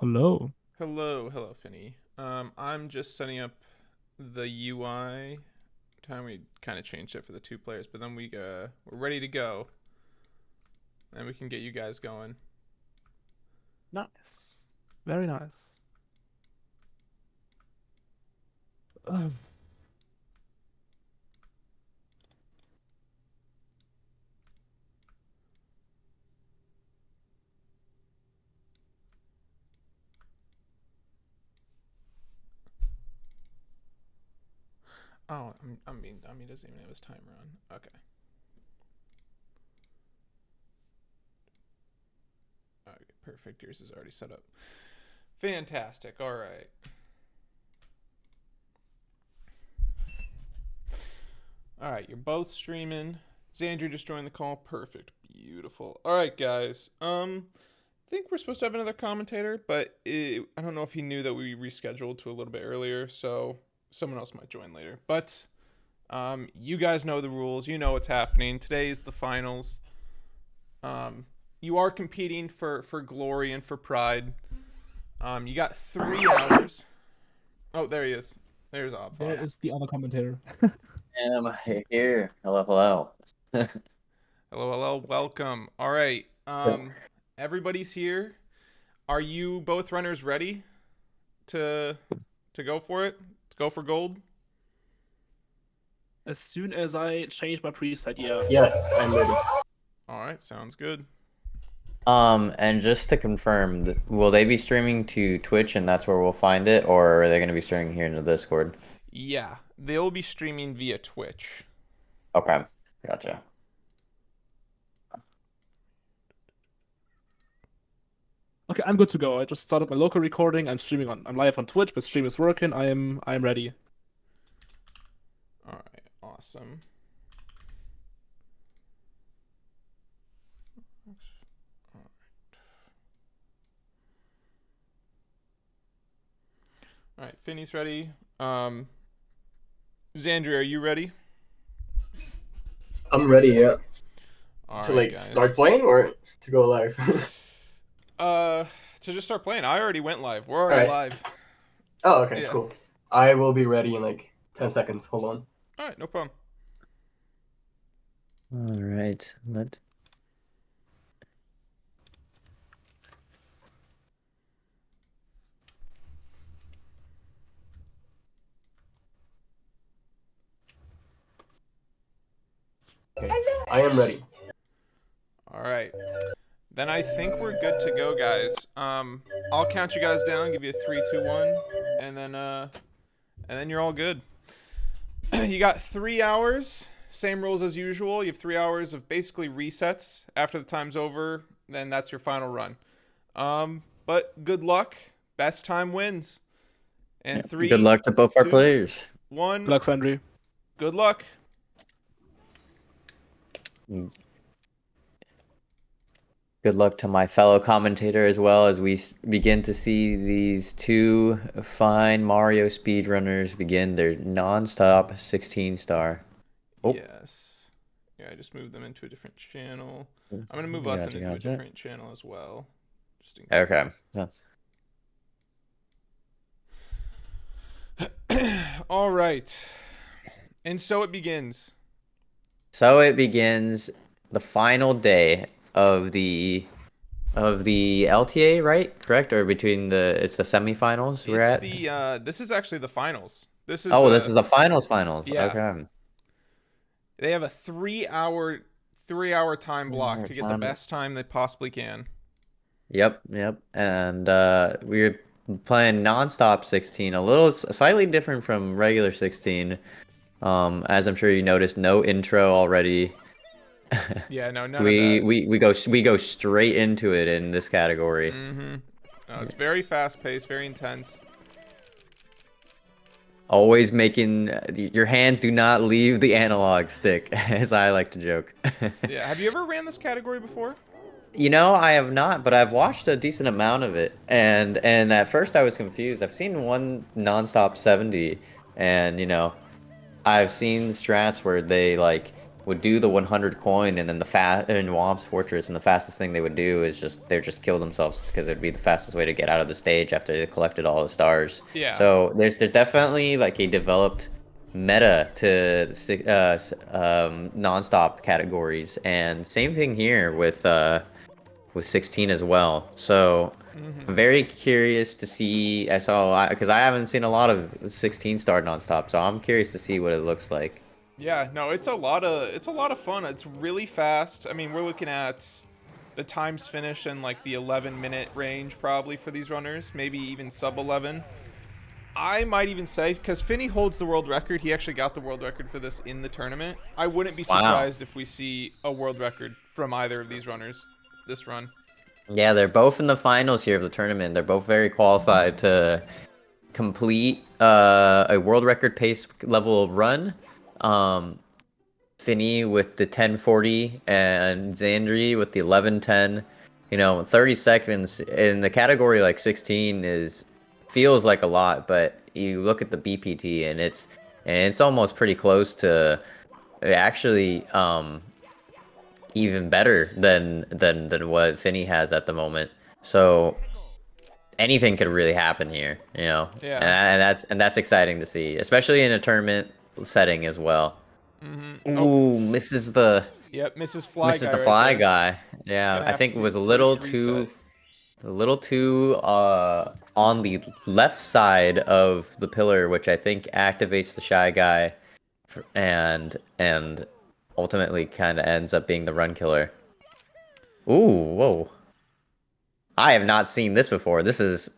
Hello. Hello, Finnii. I'm just setting up the UI. Time we kind of changed it for the two players, but then we're ready to go, and we can get you guys going. Nice. Very nice. Um, Oh, I mean, doesn't even have his timer on. Okay. Okay, perfect. Yours is already set up. Fantastic. All right. All right. You're both streaming. Xandrey just joined the call. Perfect. Beautiful. All right, guys. I think we're supposed to have another commentator, but I don't know if he knew that we rescheduled to a little bit earlier, so someone else might join later. But you guys know the rules. You know what's happening. Today is the finals. You are competing for glory and for pride. You got 3 hours. Oh, there he is. There's there Obfoss. is the other commentator. am here. Hello, hello. Hello. Welcome. All right. Everybody's here. Are you both runners ready to go for it? To go for gold? As soon as I change my preset, yeah. Yes, I'm ready. All right, sounds good. And just to confirm, will they be streaming to Twitch and that's where we'll find it, or are they going to be streaming here into Discord? Yeah, they'll be streaming via Twitch. Okay, gotcha. Okay, I'm good to go. I just started my local recording. I'm live on Twitch, but stream is working. I'm ready. All right, awesome. All right, Finnii's ready. Xandrey, are you ready? I'm ready, yeah. All To right, like guys. start playing or to go live? To just start playing. I already went live. We're already live. Oh, okay, Yeah. cool. I will be ready in like 10 seconds. Hold on. All right, no problem. All right, Okay, I am ready. All right. Then I think we're good to go, guys. I'll count you guys down, give you a 3, 2, 1, and then you're all good. You got 3 hours. Same rules as usual. You have 3 hours of basically resets. After the time's over, then that's your final run. But good luck. Best time wins. And 3, good luck to both our 2, players. 1. Good luck, Sandry. Good luck. Good luck to my fellow commentator as well as we begin to see these two fine Mario speedrunners begin their non-stop 16-star. Oh. Yes. Yeah, I just moved them into a different channel. I'm going to move us into a different channel as well. Just in case. Okay. All right. And so it begins. So it begins the final day of the LTA, right? Correct? Or between it's the semifinals we're at? This is actually the finals. This is this is the finals. Yeah. Okay. They have a 3-hour time block to get the best time they possibly can. Yep. And we're playing nonstop 16, slightly different from regular 16. As I'm sure you noticed, no intro already. Yeah, no, none of that. We go straight into it in this category. Mm-hmm. No, it's very fast paced, very intense. Always making your hands do not leave the analog stick, as I like to joke. Yeah, have you ever ran this category before? You know, I have not, but I've watched a decent amount of it, and at first I was confused. I've seen one nonstop 70, and you know, I've seen strats where they like would do the 100 coin, and then in Womp's Fortress, and the fastest thing they would do is they just kill themselves because it'd be the fastest way to get out of the stage after they collected all the stars. Yeah. So there's definitely like a developed meta to non-stop categories, and same thing here with 16 as well. So I'm very curious to see. Because I haven't seen a lot of 16 star non-stop, so I'm curious to see what it looks like. Yeah, no, it's a lot of fun. It's really fast. I mean, we're looking at the times finish in like the 11-minute range probably for these runners, maybe even sub 11. I might even say, because Finnii holds the world record, he actually got the world record for this in the tournament. I wouldn't be surprised if we see a world record from either of these runners this run. Yeah, they're both in the finals here of the tournament. They're both very qualified to complete a world record pace level of run. Finnii with the 10:40 and Xandrey with the 11:10. 30 seconds in the category like 16 feels like a lot, but you look at the BPT and it's almost pretty close to actually even better than what Finnii has at the moment. So anything could really happen here, Yeah. and that's exciting to see, especially in a tournament setting as well. Mm-hmm. Ooh, misses the fly guy. Yeah, Gonna I have think to it was first reset. a little too on the left side of the pillar, which I think activates the shy guy, and ultimately kind of ends up being the run killer. Ooh, whoa! I have not seen this before. This is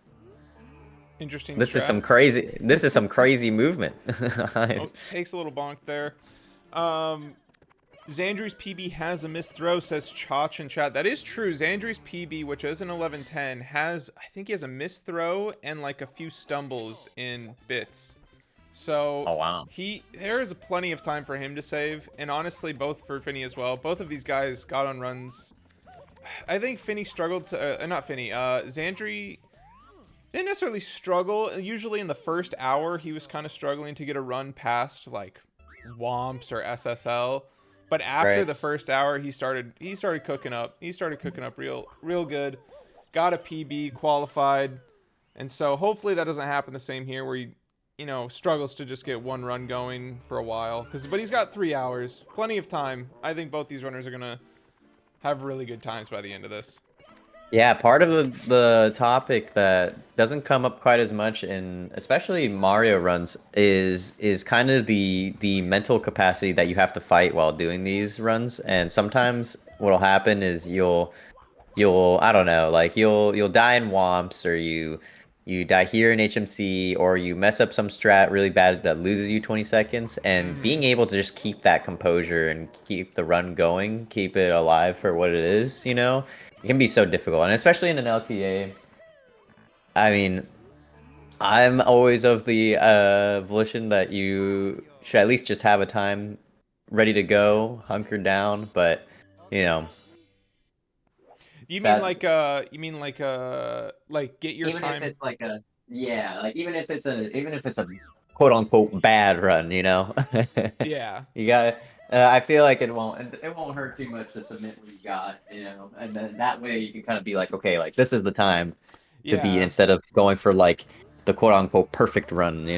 Interesting. This is strat. some crazy. This is some crazy movement. Oh, takes a little bonk there. Xandrey's PB has a missed throw, says Chach in chat. That is true. Xandrey's PB, which is an 11:10, I think he has a missed throw and like a few stumbles in bits. So Oh wow. there is plenty of time for him to save, and honestly, both for Finnii as well. Both of these guys got on runs. I think Finnii struggled to, not Finnii, Xandrey didn't necessarily struggle. Usually in the first hour, he was kind of struggling to get a run past like Womps or SSL. But after the first hour, he started cooking up. He started cooking up real good. Got a PB, qualified. And so hopefully that doesn't happen the same here where he, struggles to just get one run going for a while. But he's got 3 hours. Plenty of time. I think both these runners are going to have really good times by the end of this. Yeah, part of the topic that doesn't come up quite as much in especially Mario runs is kind of the mental capacity that you have to fight while doing these runs. And sometimes what'll happen is you'll I don't know, like you'll die in Womps, or you die here in HMC, or you mess up some strat really bad that loses you 20 seconds, and being able to just keep that composure and keep the run going, keep it alive for what it is, it can be so difficult. And especially in an LTA, I mean, I'm always of the volition that you should at least just have a time ready to go, hunkered down, but, You mean like get your even time. if it's like even if it's a quote unquote bad run, Yeah. You got. I feel like it won't hurt too much to submit what you got, and then that way you can kind of be like, okay, like this is the time to beat, instead of going for like the quote unquote perfect run,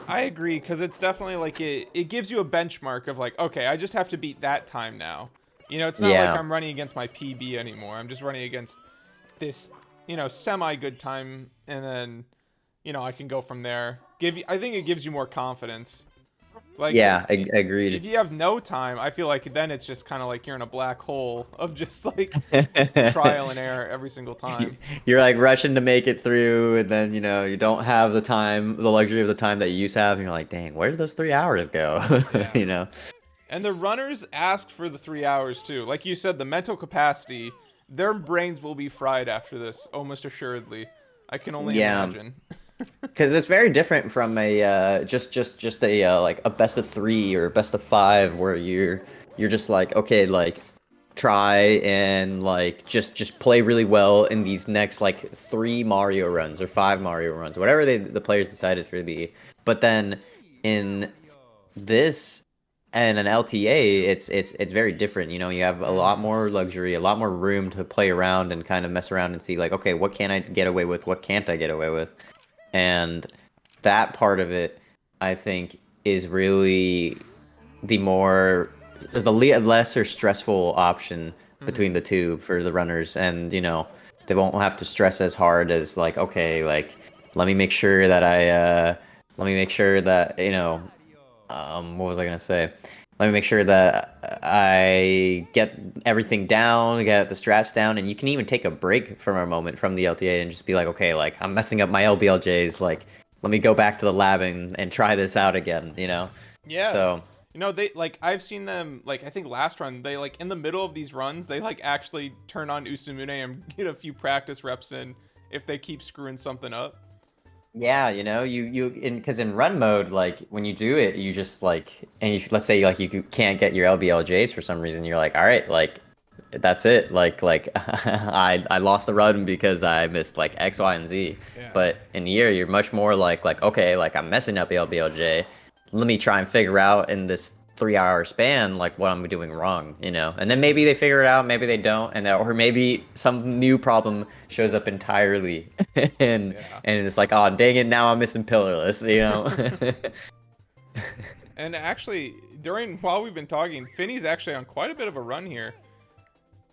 I agree, because it's definitely like it gives you a benchmark of like, okay, I just have to beat that time now. It's not like I'm running against my PB anymore. I'm just running against this, semi good time, and then, I can go from there. I think it gives you more confidence. Like, yeah, agreed. If you have no time, I feel like then it's just kind of like you're in a black hole of just like trial and error every single time. You're like rushing to make it through, and then you don't have the luxury of the time that you used to have, and you're like, dang, where did those 3 hours go? Yeah. And the runners ask for the 3 hours too. Like you said, the mental capacity, their brains will be fried after this, almost assuredly. I can only imagine. Because it's very different from a just a like a best of 3 or best of 5, where you're just like, okay, like try and like just play really well in these next like 3 Mario runs or 5 Mario runs, whatever the players decided for it to be. But then in this and an LTA, it's very different. You know, you have a lot more luxury, a lot more room to play around and kind of mess around and see like, okay, what can I get away with? What can't I get away with? And that part of it, I think, is really the lesser stressful option between the two for the runners, and you know, they won't have to stress as hard as like, okay, like let me make sure that you know, what was I gonna say? Let me make sure that I get everything down, get the strats down, and you can even take a break from a moment from the LTA and just be like, okay, like I'm messing up my LBLJs, like let me go back to the lab and try this out again, you know? Yeah. So You know, they like I've seen them like I think last run they like in the middle of these runs they like actually turn on Usumune and get a few practice reps in if they keep screwing something up. yeah, you know, because in run mode, like when you do it, you just like, and let's say like you can't get your LBLJs for some reason, you're like, all right, like that's it, like I lost the run because I missed like X, Y, and Z. Yeah. But in year, you're much more like okay, like I'm messing up the LBLJ, let me try and figure out in this 3 hour span like what I'm doing wrong, you know, and then maybe they figure it out, maybe they don't, or maybe some new problem shows up entirely, and Yeah. and it's like, oh dang it, now I'm missing pillarless, you know. And actually, while we've been talking, Finnee's actually on quite a bit of a run here.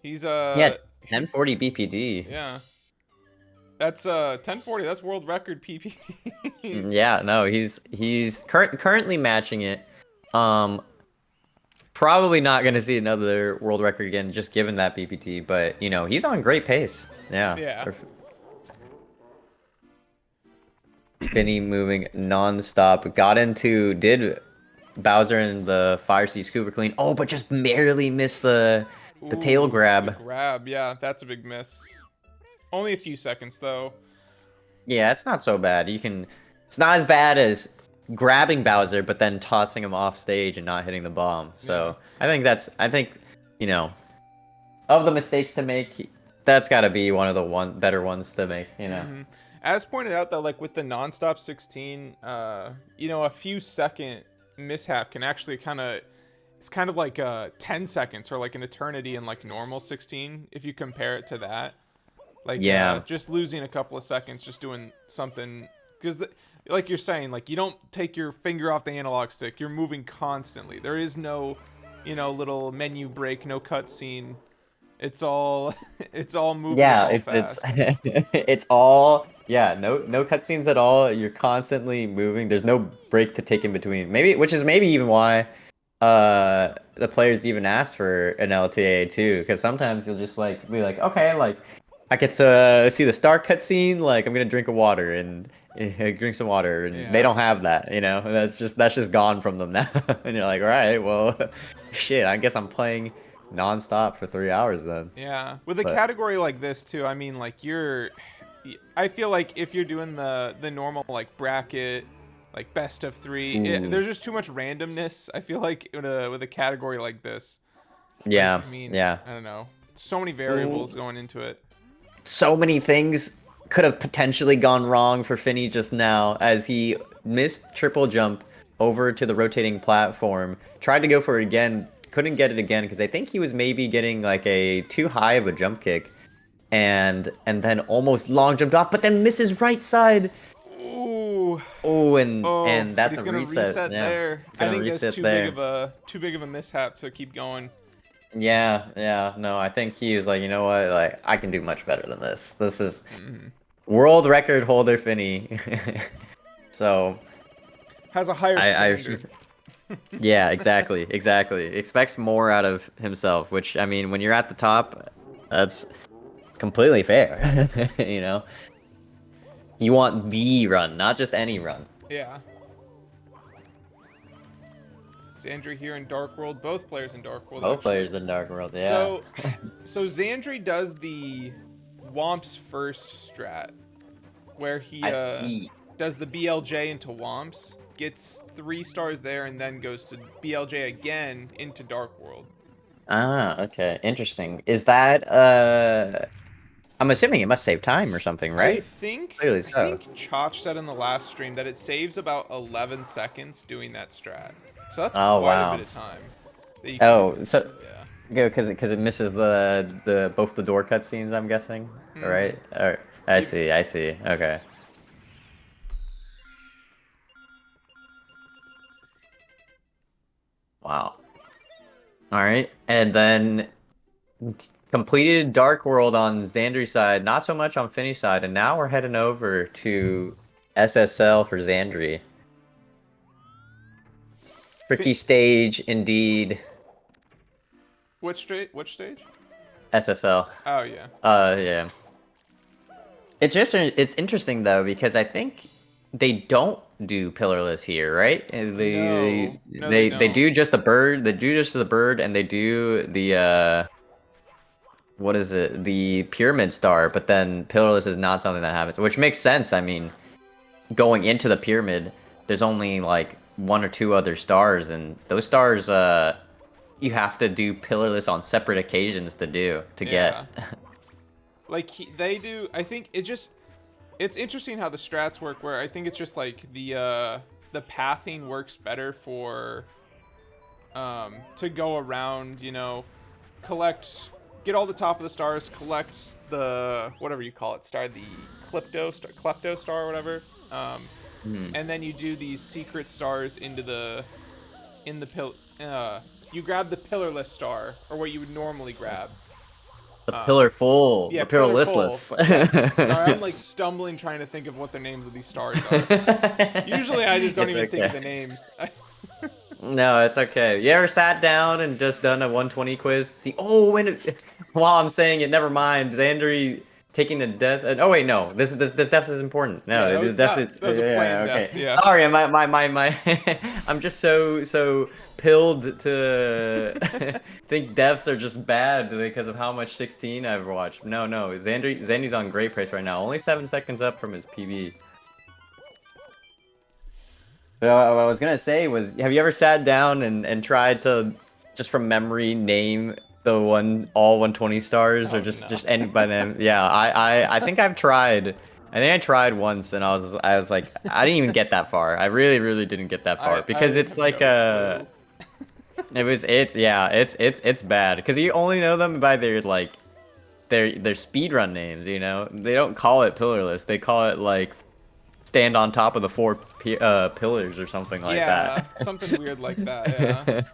He's Yeah, 1040 BPD. yeah. That's 1040. That's world record PPD. Yeah, no, he's currently matching it. Probably not going to see another world record again, just given that BPT. But you know, he's on great pace. Yeah. Yeah. Finnii moving non-stop. Did Bowser and the Fire Sea Scuba Clean. Oh, but just barely missed the tail Ooh, grab. the grab, yeah, that's a big miss. Only a few seconds though. Yeah, it's not so bad. It's not as bad as grabbing Bowser, but then tossing him off stage and not hitting the bomb. So I think, you know, of the mistakes to make, that's got to be one of the better ones to make. You know. Mm-hmm. As pointed out though, like with the nonstop 16, you know, a few second mishap can actually it's kind of like 10 seconds or like an eternity in like normal 16 if you compare it to that. Like, yeah, just losing a couple of seconds, just doing something, because like you're saying, like you don't take your finger off the analog stick, you're moving constantly. There is no, you know, little menu break, no cutscene. It's all it's all moving. yeah. It's all fast. It's all, yeah. No cutscenes at all. You're constantly moving. There's no break to take in between. Which is maybe even why the players even ask for an LTA too, because sometimes you'll just like be like, okay, like I get to see the star cutscene, like I'm gonna drink a water and drink some water, and Yeah. they don't have that, you know. That's just gone from them now, and you're like, all right, well, shit, I guess I'm playing nonstop for 3 hours then. Yeah, with a But category like this too, I mean, like I feel like if you're doing the normal like bracket, like best of three, there's just too much randomness. I feel like with a category like this. yeah, Like, I mean, yeah, I don't know, so many variables going into it. so many things could have potentially gone wrong for Finnii just now, as he missed triple jump over to the rotating platform, tried to go for it again, couldn't get it again because I think he was maybe getting like a too high of a jump kick, and then almost long jumped off, but then misses right side. Ooh. Oh, Oh, and but that's he's a gonna reset. Yeah, there. I gonna think that's reset too there. too big of a mishap to keep going. Yeah, no, I think he was like, you know what, like I can do much better than this. This is Mm-hmm. world record holder Finnii. So Has a higher I standard. yeah, exactly. Expects more out of himself, which I mean, when you're at the top, that's completely fair. You know, you want the run, not just any run. Yeah. Xandrey here in Dark World. Both players in Dark World. Both Actually. players in Dark World, yeah. So Xandrey does the Womps first strat, where he I see. does the BLJ into Womps, gets 3 stars there, and then goes to BLJ again into Dark World. Ah, okay, interesting. Is that I'm assuming it must save time or something, right? Clearly I so. think Chach said in the last stream that it saves about 11 seconds doing that strat. So that's Oh quite a bit wow. of time that you can, Oh, so yeah. because it misses the both the door cutscenes, I'm guessing, Mm-hmm. right? Or I Yep. see, I see. Okay. Wow. All right, and then completed Dark World on Xandry's side, not so much on Finney's side, and now we're heading over to SSL for Xandry. Fin Tricky stage indeed. Which stage? SSL. Oh, yeah. Yeah. It's interesting though because I think they don't do pillarless here, right? No. No, they They don't. do just the bird. They do just the bird, and they do the what is it? The pyramid star. But then pillarless is not something that happens, which makes sense. I mean, going into the pyramid, there's only like one or two other stars, and those stars you have to do pillarless on separate occasions to Yeah. get. Like, they do, I think it's interesting how the strats work, where I think it's just like the pathing works better for to go around, you know, get all the top of the stars, collect the whatever you call it star, the klepto star or whatever, Hmm. and then you do these secret stars you grab the pillarless star, or what you would normally grab. The um pillar full, Yeah, the pillar full. pillarless. Yes. Sorry, I'm like stumbling trying to think of what the names of these stars are. Usually I just don't It's even think of okay. the names. No, it's okay. You ever sat down and just done a 120 quiz to see? Oh, while I'm saying it, never mind. Xandri taking the death. Oh wait, no. This death is important. Yeah, No, the death is. that was a Yeah, planned death. okay. Yeah. Sorry, my. I'm just so pilled to think deaths are just bad because of how much 16 I've watched. No, no. Xandri's on great pace right now. Only 7 seconds up from his PB. But what I was gonna say was, have you ever sat down and tried to just from memory name the all 120 stars or Oh just no. end by them? Yeah, I think I've tried. I think I tried once and I was like I didn't even get that far. I really didn't get that far I because it's have like no clue. it's bad because you only know them by their like their speedrun names, you know? They don't call it pillarless. They call it like stand on top of the pillars or something like Yeah, that. something weird like that.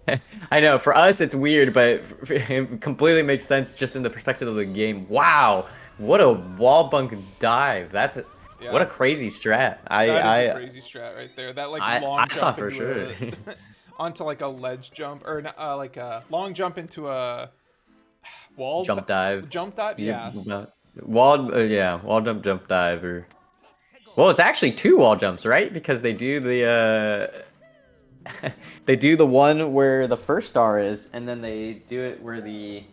Yeah. I know for us it's weird, but it completely makes sense just in the perspective of the game. Wow, what a wall bunk dive! What a Yeah. crazy strat. That is a crazy strat right there. That like I long thought jump for into sure. a onto like a ledge jump, or like a long jump into a Jump dive. jump dive. Yeah. Wall jump dive or well, it's actually two wall jumps, right? Because they do the they do the one where the first star is, and then they do it where the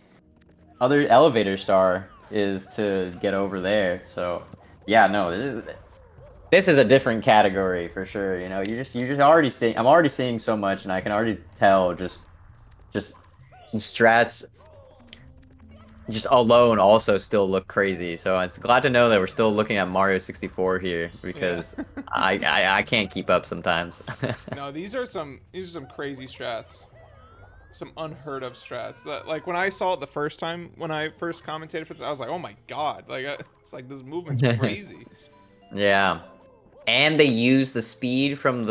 other elevator star is to get over there. So, yeah, no, this is a different category for sure. You know, you just already seeing. I'm already seeing so much, and I can already tell just strats just alone also still look crazy. So it's glad to know that we're still looking at Mario 64 here Yeah. because I can't keep up sometimes. No, these are some crazy strats. Some unheard of strats. That like when I saw it the first time when I first commentated for this, I was like, "Oh my god." Like it's like this movement's crazy. Yeah. And they use the speed from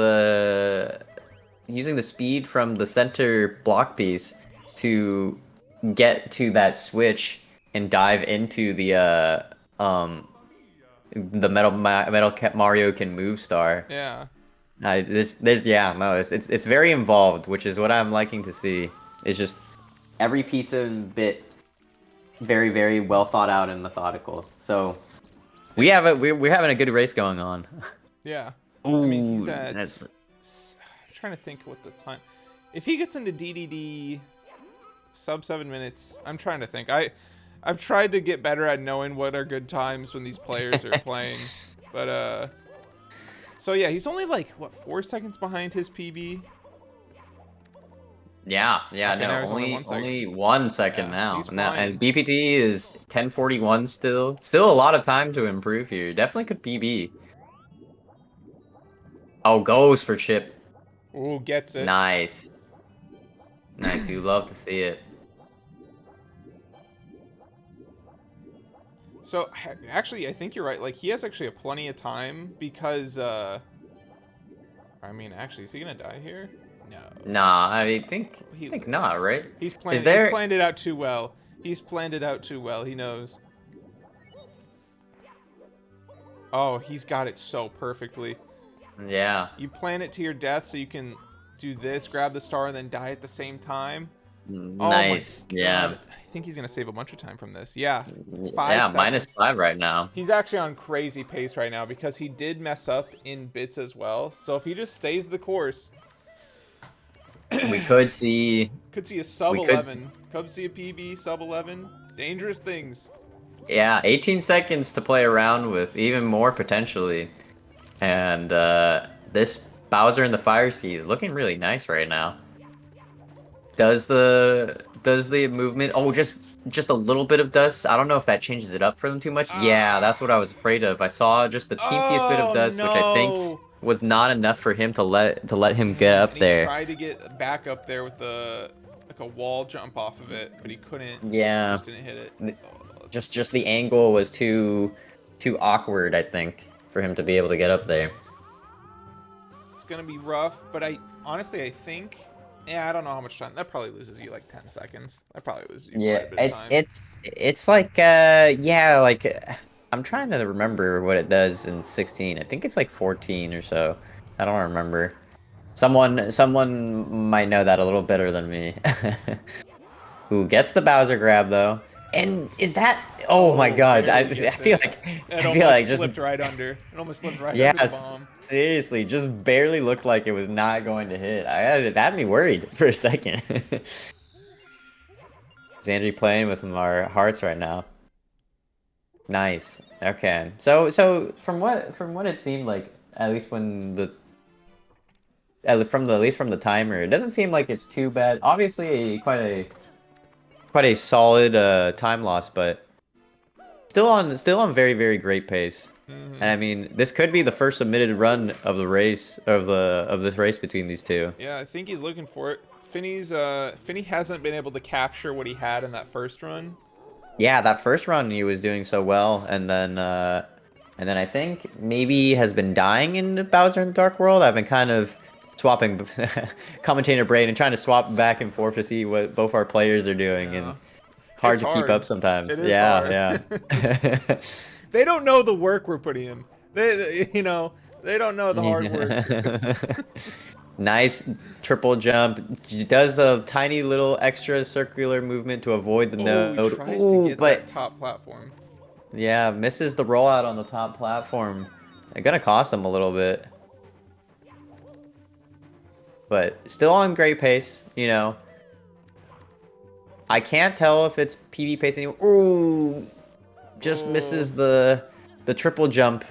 using the speed from the center block piece to get to that switch and dive into the Mario can move star. Yeah. There's yeah, no, it's very involved, which is what I'm liking to see. It's just every piece of bit very well thought out and methodical. So we're having a good race going on. Yeah. I mean, he's Ooh, at that's I'm trying to think what the time. If he gets into DDD sub 7 minutes, I'm trying to think. I've tried to get better at knowing what are good times when these players are playing. But so yeah, he's only like what 4 seconds behind his PB. Yeah, yeah, Okay, no, now he's only only 1 second. only 1 second Yeah, now. he's Now, flying. and BPT is 10:41 still. Still a lot of time to improve here. Definitely could PB. Oh, goes for chip. Ooh, gets it. Nice. Nice. You love to see it. So actually, I think you're right. Like he has actually a plenty of time because I mean, actually, is he gonna die here? No. Nah, I He think not, lives. right? He's Is planned. He's there planned it out too well. He's planned it out too well. He knows. Oh, he's got it so perfectly. Yeah. You plan it to your death so you can do this, grab the star, and then die at the same time. Oh my Nice. Yeah. god. I think he's gonna save a bunch of time from this. Yeah. Yeah, 5 seconds. -5 right now. He's actually on crazy pace right now because he did mess up in bits as well. So if he just stays the course, We could see could see a sub we could 11. Could see a PB sub 11. Dangerous things. yeah, 18 seconds to play around with, even more potentially. And this Bowser in the Fire Sea is looking really nice right now. Does the movement? Oh, just a little bit of dust. I don't know if that changes it up for them too much. Yeah, that's what I was afraid of. I saw just the teensiest bit of Oh dust, which I think no! was not enough for him to let him get up And he there. tried to get back up there with like a wall jump off of it, but he couldn't. Yeah, Just didn't hit it. Oh, just the angle was too awkward, I think, for him to be able to get up there. it's gonna be rough, but honestly I think. Yeah, I don't know how much time. That probably loses you like 10 seconds. That probably loses you Yeah, quite a bit of time. it's like yeah, like I'm trying to remember what it does in 16. I think it's like 14 or so. I don't remember. Someone might know that a little better than me. Who gets the Bowser grab though? And is that? Oh my God! I barely gets feel it. like It I feel almost like just slipped right under. It almost slipped right under the yes, bomb. seriously, just barely looked like it was not going to hit. That had me worried for a second. Xandrey playing with our hearts right now. Nice. Okay. So from what it seemed like, at least when at least from the timer, it doesn't seem like it's too bad. Obviously, quite a solid time loss, but still on very very great pace. And I mean, this could be the first submitted run of the race of this race between these two. Yeah, I think he's looking for it. Finnii hasn't been able to capture what he had in that first run. Yeah, that first run he was doing so well, and then I think maybe has been dying in Bowser in the Dark World. I've been kind of swapping commentator brain and trying to swap back and forth to see what both our players are doing, and hard It's to keep hard. up sometimes. It is Yeah, hard. yeah. They don't know the work we're putting in. They don't know the hard work. Nice triple jump. He does a tiny little extra circular movement to avoid the He node. tries Ooh, to get but that top platform. yeah, misses the rollout on the top platform. It's gonna cost him a little bit. But still on great pace, you know. I can't tell if it's PB pace anymore. Ooh, just misses the triple jump.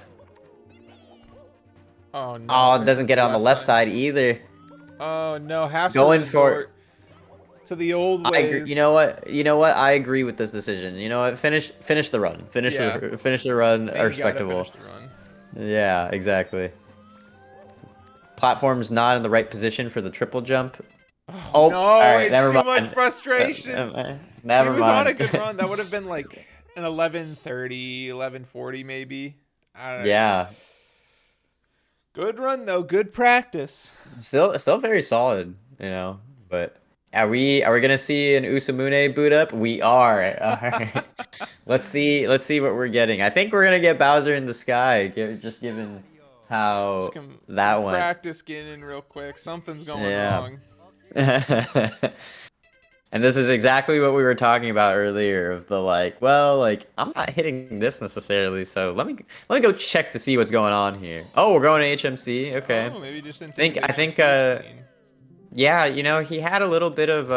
Oh no! Oh, it there's doesn't get on the left side. side either. Oh no! Has Going to for resort to the old I agree. ways. You know what? You know what? I agree with this decision. You know what? Finish the run. Finish the run. Then you gotta Respectable. finish the run. Yeah, exactly. Platform's not in the right position for the triple jump. Oh, Oh, no! all right, It's never too mind. much frustration. Never He was on a mind. good run. That would have been like an 11:30, 11:40 maybe. I don't know. Yeah, Good run though. Good practice. still very solid, you know. But are we gonna see an Usamune boot up? We are. All right. Let's see what we're getting. I think we're gonna get Bowser in the sky. Just given how Some that went. practice getting in real quick. Something's going Yeah. wrong. And this is exactly what we were talking about earlier of the like, well, like I'm not hitting this necessarily, so let me go check to see what's going on here. Oh, we're going to HMC. Okay. Oh, maybe just didn't I think HMC screen. yeah, you know, he had a little bit of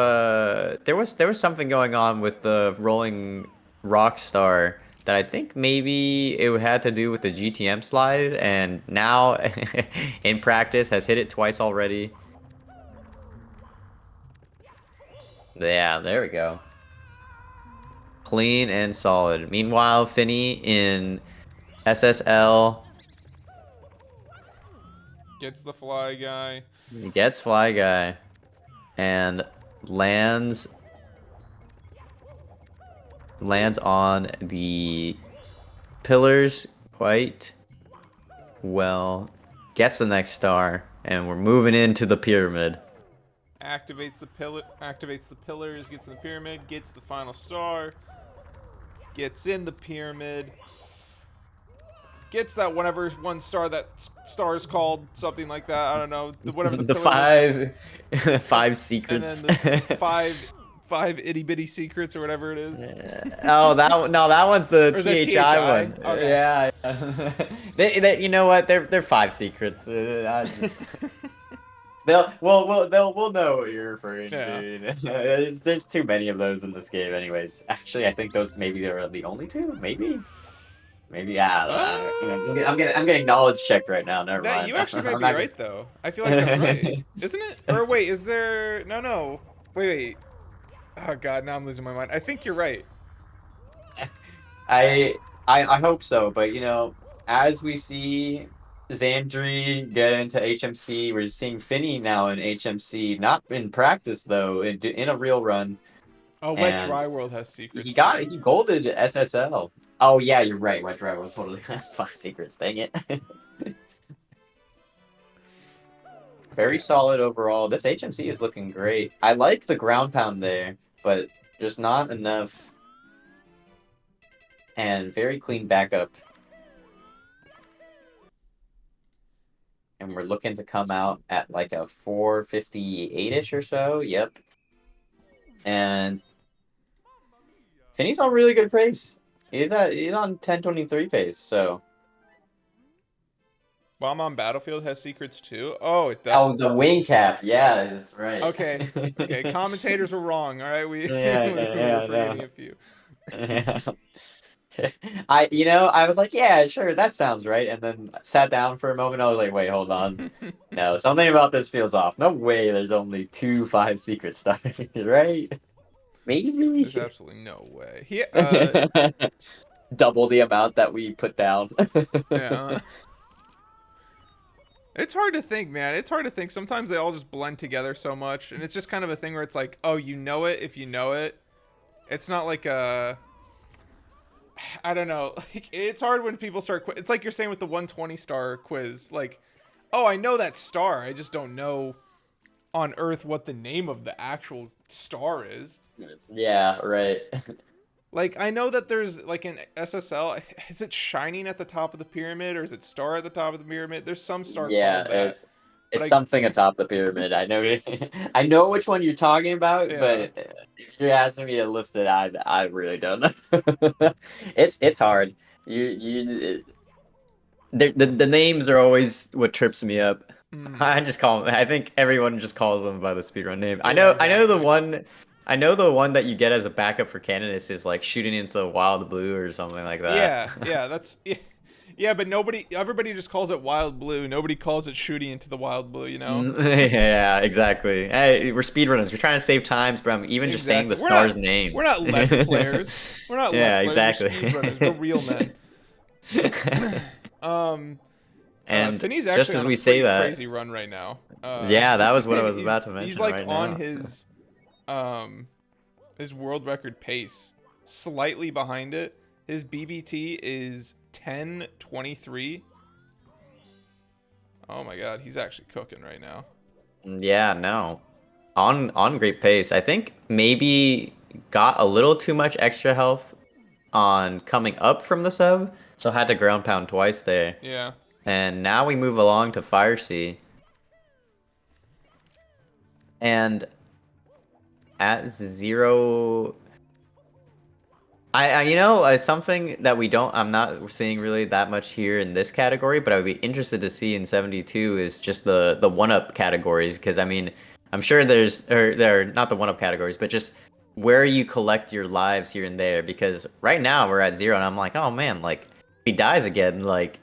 there was something going on with the rolling rock star that I think maybe it had to do with the GTM slide, and now in practice has hit it twice already. Yeah, there we go. Clean and solid. Meanwhile, Finnii in SSL Gets the fly guy. gets Fly Guy and lands on the pillars quite well. Gets the next star, and we're moving into the pyramid. Activates the pillars, gets in the pyramid, gets the final star, gets in the pyramid, gets that whatever one star that star is called, something like that. I don't know. Whatever the The pillar is. five And then secrets. the five itty bitty secrets or whatever it is. Oh, that one's the Or is that THI THI? one. Okay. Yeah. You know what? They're five secrets. We'll know what you're referring to. There's too many of those in this game, anyways. Actually, I think those maybe are the only two. Maybe. I don't know. I'm getting knowledge checked right now. Never mind. You actually might I'm be not right though. I feel like that's right, isn't it? Or wait, is there? No. Wait. Oh god, now I'm losing my mind. I think you're right. I hope so, but you know, as we see Xandrey get into HMC, we're seeing Finnii now in HMC, not in practice though, in a real run. Oh, Wet And Dry World has secrets. he golded SSL. Oh yeah, you're right. Wet Dry World totally has five secrets. Dang it. Very solid overall. This HMC is looking great. I like the ground pound there, but just not enough. And very clean backup. And we're looking to come out at like a 458-ish or so. Yep. And Finnii's on really good pace. He's on 1023 pace, so. Bomb on Battlefield has secrets too. Oh, it does. Oh, the wing cap. Yeah, that's right. Okay. Commentators were wrong. All right, we Yeah, we yeah, were forgetting no. a few. I was like, yeah, sure, that sounds right. And then sat down for a moment. I was like, wait, hold on. No, something about this feels off. No way there's only 2 5 secret stars, right? Maybe. There's absolutely no way. Double the amount that we put down. Yeah. It's hard to think, man. It's hard to think. Sometimes they all just blend together so much, and it's just kind of a thing where it's like, oh, you know it if you know it. It's not like a. I don't know. Like, it's hard when people start. It's like you're saying with the 120 star quiz. Like, oh, I know that star. I just don't know on Earth what the name of the actual star is. Yeah, right. Like, I know that there's, like, in SSL, is it shining at the top of the pyramid, or is it star at the top of the pyramid? There's some star called that. It's something atop the pyramid. I know I know which one you're talking about, Yeah. but if you're asking me to list it, I really don't know. It's hard. The names are always what trips me up. I just call them, I think everyone just calls them by the speedrun name. Yeah, I know exactly. I know the one that you get as a backup for Canonist is like shooting into the wild blue or something like that. Yeah, that's... Yeah, but everybody just calls it wild blue. Nobody calls it shooting into the wild blue, you know? Yeah, exactly. Hey, we're speedrunners. We're trying to save times, but I'm even just saying the star's name. We're not Let's Players. We're not Yeah, Let's Players. exactly. We're speedrunners. We're real men. And Finnii's just actually as on we a say pretty that, crazy run right now. yeah, that was what I was about to mention. He's like right on now. his world record pace, slightly behind it. His BBT is 10:23. Oh my god, he's actually cooking right now. Yeah, no, on great pace. I think maybe got a little too much extra health on coming up from the sub, so had to ground pound twice there. Yeah. And now we move along to Fire Sea. And at 0, something that I'm not seeing really that much here in this category, but I would be interested to see in 72 is just the 1-up categories, because I mean, I'm sure there are not the 1-up categories, but just where you collect your lives here and there, because right now we're at 0 and I'm like, oh man, like if he dies again, like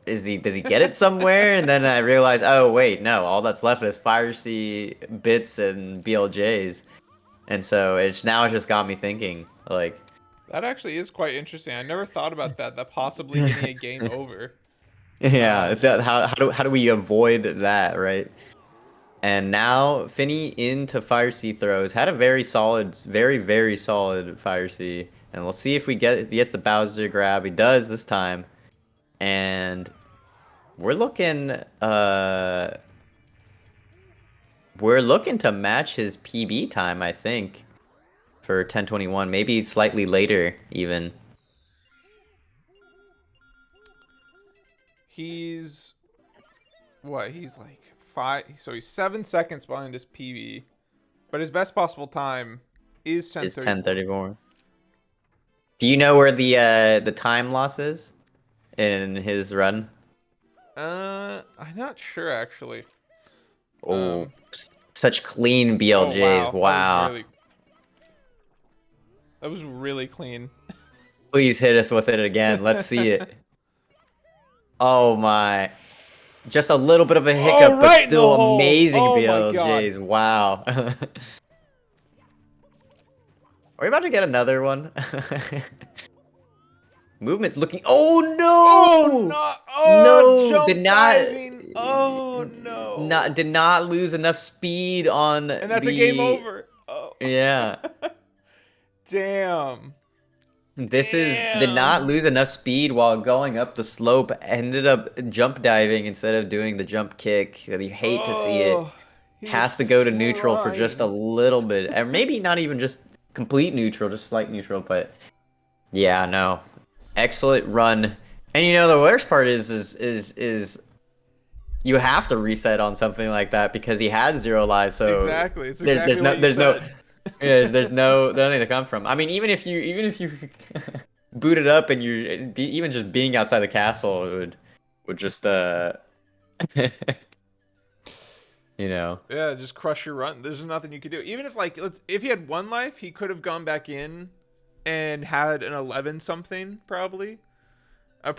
does he get it somewhere? And then I realize, oh wait, no, all that's left is Fire Sea bits and BLJs. And so it's just got me thinking, like, That actually is quite interesting. I never thought about that. That possibly getting a game over. yeah, it's Yes. how do we avoid that, right? And now Finney into Fire Sea throws had a very solid, very solid Fire Sea, and we'll see if he gets the Bowser grab. He does this time, and we're looking we're looking to match his PB time, I think, for 10:21, maybe slightly later even. He's what? He's like 5. So he's 7 seconds behind his PB, but his best possible time is Is 10:34. 10:34. Do you know where the time loss is in his run? I'm not sure actually. Oh, Um, such clean oh BLJs. wow, Wow. that was really clean. Please hit us with it again. Let's see it. Oh my. Just a little bit of a Oh, hiccup, but right in the still hole. amazing Oh my god. BLJs. Wow. Are we about to get another one? Movement's looking. Oh Oh no! no! Oh, No, jump diving. Oh no! did not lose enough speed on And that's a game the. over. Oh. Yeah. Damn. Did not Damn. lose enough speed while going up the slope. Ended up jump diving instead of doing the jump kick. You hate to see it. Oh, he was Has to go to neutral for just a flying. little bit, or maybe not even just complete neutral, just slight neutral. But yeah, no, excellent run. And you know the worst part is you have to reset on something like that because he had 0 lives. So Exactly. It's there's exactly no what you said. there's nothing to come from. I mean, even if you boot it up and even just being outside the castle would just you know. Yeah, just crush your run. There's nothing you could do. Even if if he had 1 life, he could have gone back in and had an 11 something probably.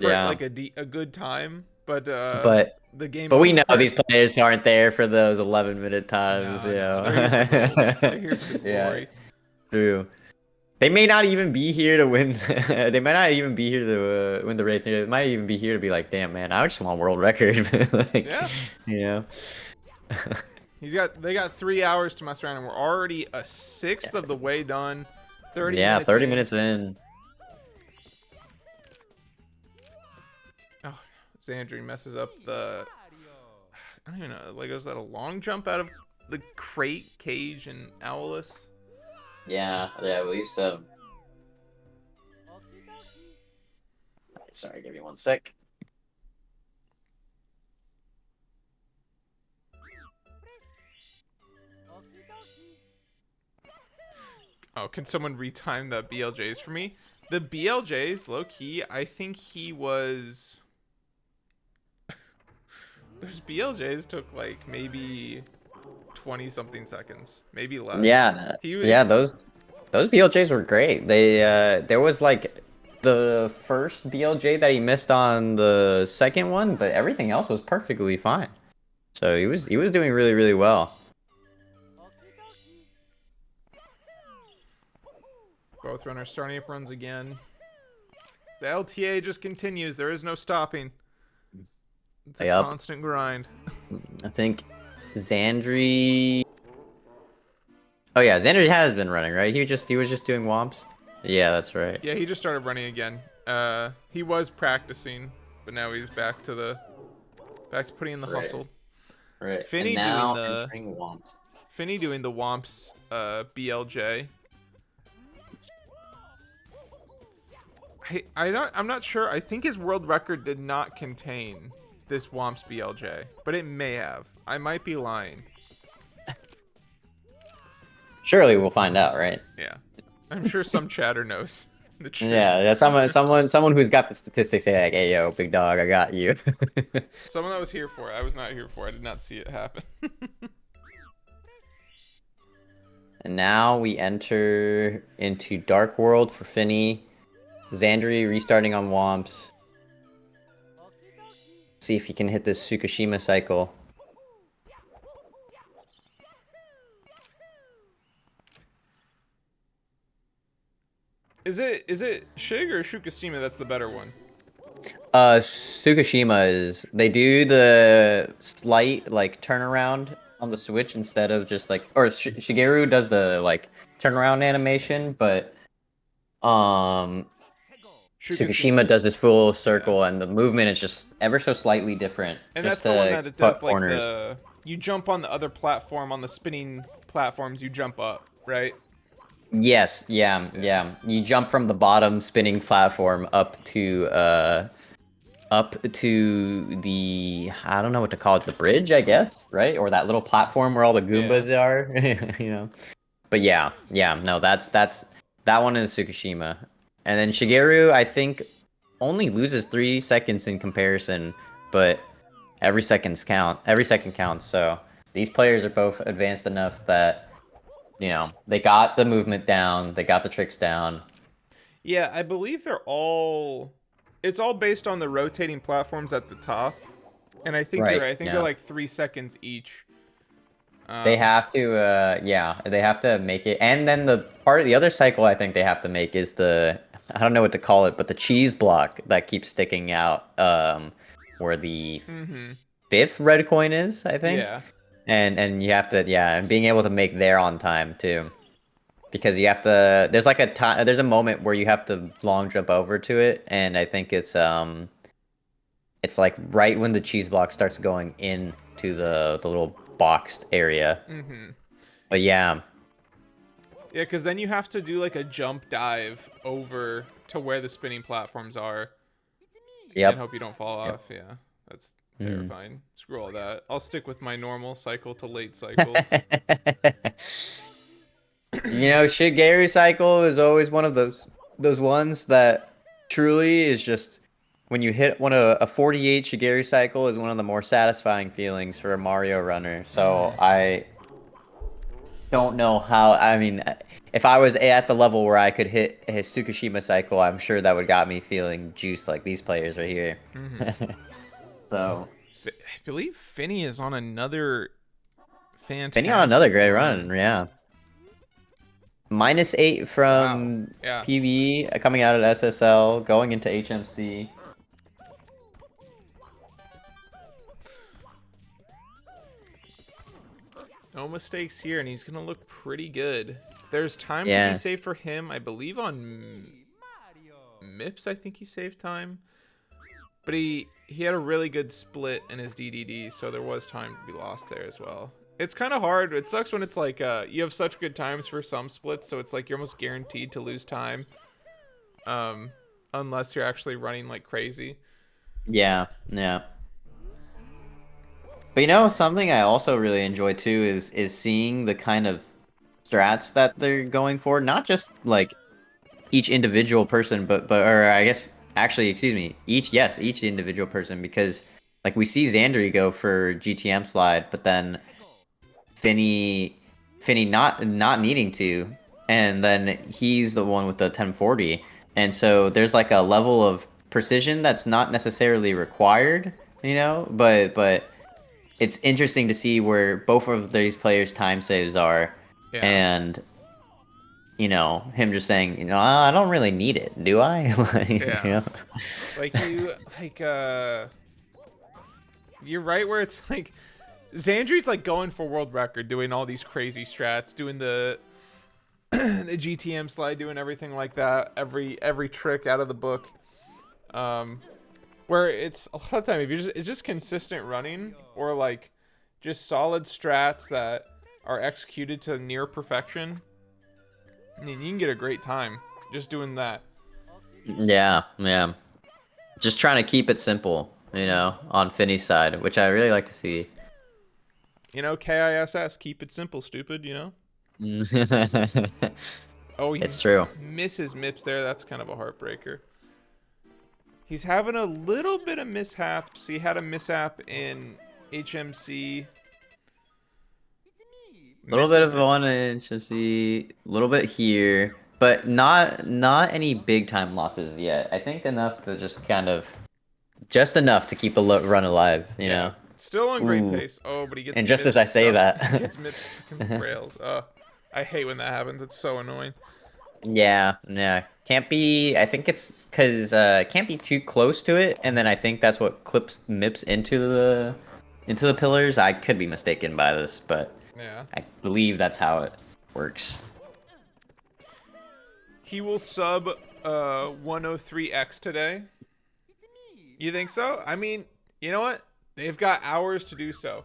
Yeah. Like a good time, but But the game But we know over. these players aren't there for those 11-minute times, you No, know. they're here for gold. They're here for the Yeah, glory. true. They may not even be here to win. They might not even be here to win the race. They might even be here to be like, damn, man, I just want world record. Like, Yeah. you know. They got 3 hours to mess around, and we're already a sixth of the way done. 30 Yeah, minutes 30 in. minutes in. Oh, Xandrey messes up the. I don't even know. Like, was that a long jump out of the crate, cage, and Owlus? Yeah, I believe so. Sorry, give me one sec. Oh, can someone retime the BLJs for me? The BLJs, low key, I think he was. Those BLJs took like maybe 20 something seconds, maybe less. Yeah, He was. yeah, those BLJs were great. There was like the first BLJ that he missed on the second one, but everything else was perfectly fine. So he was doing really well. Both runners starting up runs again. The LTA just continues. There is no stopping. It's a Yep. constant grind. I think Xandrey. Oh yeah, Xandrey has been running, right? He was just doing womps. Yeah, that's right. Yeah, he just started running again. He was practicing, but now he's back to putting in the hustle. Right. Finnii And now doing the entering womps. Finnii doing the Womps BLJ. I'm not sure. I think his world record did not contain this Womps BLJ, but it may have. I might be lying. Surely we'll find out, right? Yeah. I'm sure some chatter knows the truth. Yeah. Someone who's got the statistics say like, "Hey, yo, big dog, I got you." Someone that was here for it. I was not here for it. I did not see it happen. And now we enter into Dark World for Finney. Xandrey restarting on Womps. See if he can hit this Tsukushima cycle. Is it Shig or Shukashima that's the better one? Tsukishima is they do the slight like turnaround on the Switch instead of just like or Shigeru does the like turnaround animation, but Tsukishima does this full circle and the movement is just ever so slightly different. And Just that's the one to that it cut does like corners. you jump on the other platform on the spinning platforms, you jump up, right? Yes, yeah. You jump from the bottom spinning platform up to the I don't know what to call it, the bridge, I guess, right? Or that little platform where all the Yeah. Goombas are, you know. But yeah, no, that's that one is Tsukishima. And then Shigeru, I think, only loses 3 seconds in comparison, but every second counts. So these players are both advanced enough that they got the movement down, they got the tricks down. Yeah, I believe they're all. It's all based on the rotating platforms at the top, and I think you're Right. right. I think they're Yeah. like 3 seconds each. They have to, yeah, they have to make it. And then the other cycle I think they have to make is I don't know what to call it, but the cheese block that keeps sticking out, where the Mm-hmm. fifth red coin is, I think. Yeah. And you have to, yeah, and being able to make there on time too. Because you have to, there's a moment where you have to long jump over to it, and I think it's like right when the cheese block starts going into the little boxed area. Mm-hmm. But yeah. Yeah, because then you have to do like a jump dive over to where the spinning platforms are. Yep. And hope you don't fall off. Yeah, that's terrifying. Screw all that. I'll stick with my normal cycle to late cycle. Shigeru cycle is always one of those ones that truly is just when you hit a 48 Shigeru cycle is one of the more satisfying feelings for a Mario runner. So I don't know how. I mean, if I was at the level where I could hit his Tsukishima cycle, I'm sure that would got me feeling juiced like these players are here. So I believe Finnii is on another fantastic Finnii on another great run. run, yeah. -8 from Wow. Yeah. PB coming out of SSL, going into HMC. No mistakes here, and he's gonna look pretty good. There's time to Yeah. be saved for him, I believe on MIPS. I think he saved time, but he had a really good split in his DDD, so there was time to be lost there as well. It's kind of hard. It sucks when it's like you have such good times for some splits, so it's like you're almost guaranteed to lose time, unless you're actually running like crazy. Yeah. But something I also really enjoy too is seeing the kind of strats that they're going for. Not just like each individual person, but or I guess actually, excuse me, each individual person, because like we see Xandrey go for GTM slide, but then Finnii not needing to, and then he's the one with the 1040, and so there's like a level of precision that's not necessarily required, but it's interesting to see where both of these players' time saves are, Yeah. and him just saying, I don't really need it, do I? Yeah. You're right where it's like Xandrey's like going for world record, doing all these crazy strats, doing the the GTM slide, doing everything like that, every trick out of the book. Where it's a lot of time if it's just consistent running or like just solid strats that are executed to near perfection, I mean, you can get a great time just doing that. Yeah. Just trying to keep it simple, on Finnii's side, which I really like to see. KISS, keep it simple, stupid, Oh, he It's true. misses MIPS there. That's kind of a heartbreaker. He's having a little bit of mishaps. He had a mishap in HMC. A little bit of one in HMC, a little bit here, but not any big time losses yet. I think enough to just enough to keep the run alive, you know. Still on great Ooh. pace. Oh, but he gets. And just as I say that, he gets mid rails. I hate when that happens. It's so annoying. Yeah, yeah. Can't be. I think it's because can't be too close to it, and then I think that's what clips MIPS into the pillars. I could be mistaken by this, but Yeah. I believe that's how it works. He will sub 103x today. You think so? I mean, you know what? They've got hours to do so.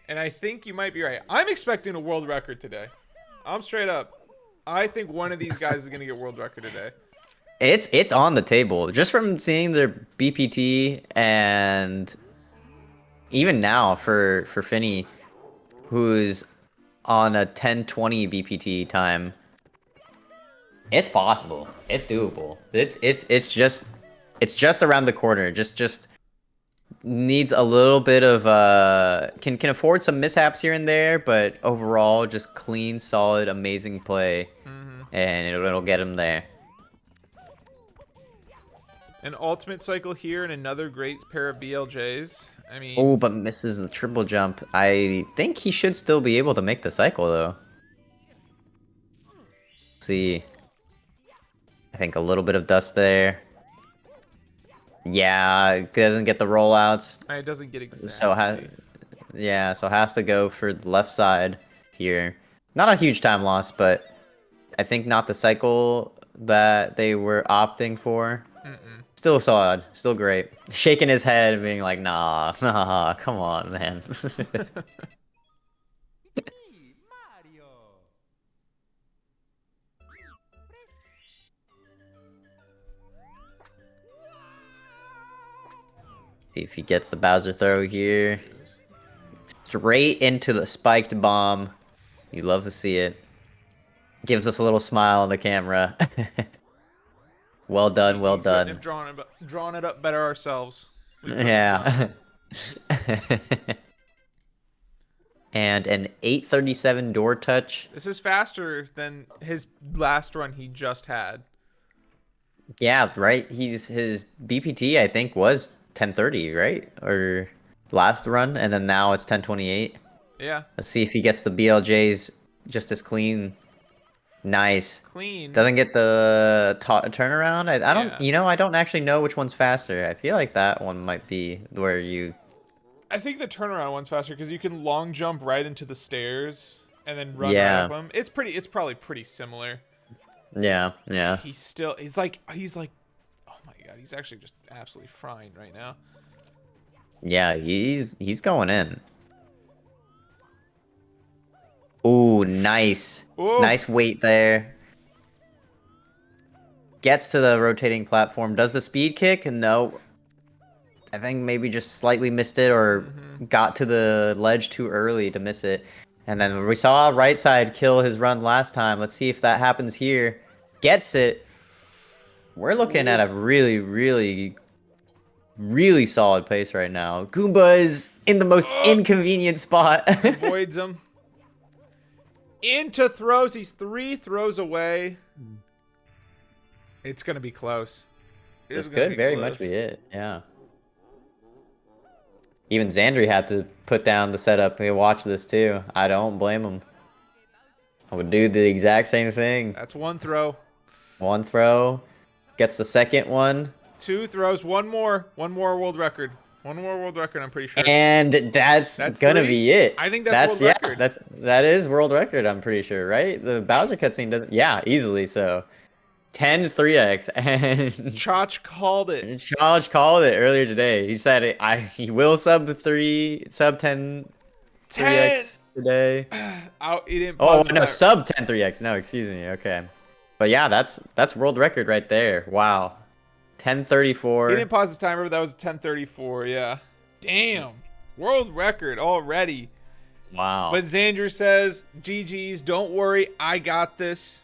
And I think you might be right. I'm expecting a world record today. I'm straight up. I think one of these guys is going to get world record today. It's on the table just from seeing their BPT, and even now for Finnii, who's on a 10:20 BPT time. It's possible. It's doable. It's just around the corner. Just needs a little bit of can afford some mishaps here and there, but overall just clean, solid, amazing play, and it'll get him there. An ultimate cycle here and another great pair of BLJs. I mean, Oh, but misses the triple jump. I think he should still be able to make the cycle though. See, I think a little bit of dust there. Yeah, doesn't get the rollouts. it doesn't get exactly. So has to go for the left side here. Not a huge time loss, but I think not the cycle that they were opting for. Still solid, still great. Shaking his head and being like, nah, nah, come on, man. See if he gets the Bowser throw here. Straight into the spiked bomb. You love to see it. Gives us a little smile on the camera. Well done, well We couldn't done. have drawn it up better ourselves. Yeah. And an 837 door touch. This is faster than his last run he just had. Yeah, right. His BPT I think was 1030, right? Or last run, and then now it's 1028. Yeah. Let's see if he gets the BLJs just as clean. Nice. Clean. Doesn't get the turnaround. I don't, Yeah. I don't actually know which one's faster. I feel like that one might be where you. I think the turnaround one's faster because you can long jump right into the stairs and then run right Yeah. up them. It's probably pretty similar. Yeah, yeah. He's like, oh my god, he's actually just absolutely frying right now. Yeah, he's going in. Ooh, nice. Ooh. Nice weight there. Gets to the rotating platform. Does the speed kick? No. I think maybe just slightly missed it or got to the ledge too early to miss it. And then we saw right side kill his run last time. Let's see if that happens here. Gets it. We're looking at a really, really, really solid pace right now. Goomba is in the most inconvenient spot. Avoids him. Into throws. He's 3 throws away. It's going to be close. This could very much be it. Yeah. Even Xandrey had to put down the setup. He watched this too. I don't blame him. I would do the exact same thing. That's 1 throw. 1 throw. Gets the second one. 2 throws. 1 more. 1 more world record. 1 more world record, I'm pretty sure. And that's gonna 3? be it. I think that's world record. That is world record, I'm pretty sure, right? The Bowser cutscene doesn't. Yeah, easily so. 10 3x, and Chach called it. Chaj called it earlier today. He said he will sub 10 3x today. He didn't Oh pause no, that. sub 10 3x. No, excuse me. Okay, but yeah, that's world record right there. Wow, 1034. He didn't pause his timer, but that was 10:34. Yeah. Damn, world record already. Wow. But Xandrey says, "GG's, don't worry, I got this."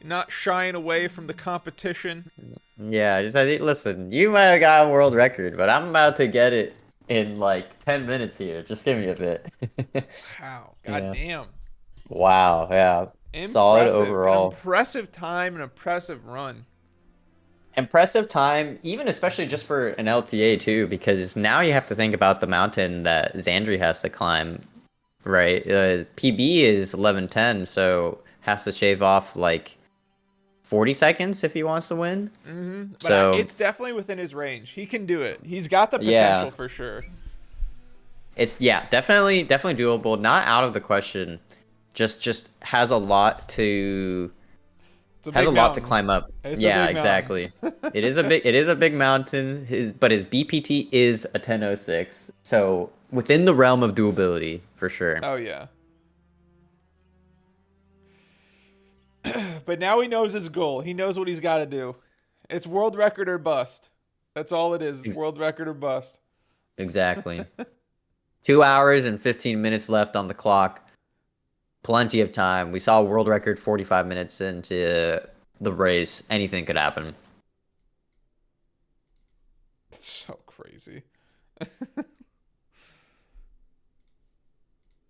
Not shying away from the competition. Yeah, just I think, listen, you might have got a world record, but I'm about to get it in like 10 minutes here. Just give me a bit. Wow. Goddamn. Wow, yeah. Solid overall. Impressive time and impressive run. Impressive time, even especially just for an LTA too, because now you have to think about the mountain that Xandrey has to climb, right? PB is 11:10, so has to shave off like 40 seconds if he wants to win. But So it's definitely within his range. He can do it. He's got the Yeah. potential for sure. it's definitely doable. Not out of the question. Just has a lot to It's a has big a lot to mountain. climb up. It's a Yeah, big mountain. exactly. It is a big mountain. But his BPT is a 1006, so within the realm of doability for sure. Oh yeah. But now he knows his goal. He knows what he's got to do. It's world record or bust. That's all it is. World record or bust. Exactly. 2 hours and 15 minutes left on the clock. Plenty of time. We saw a world record 45 minutes into the race. Anything could happen. It's so crazy.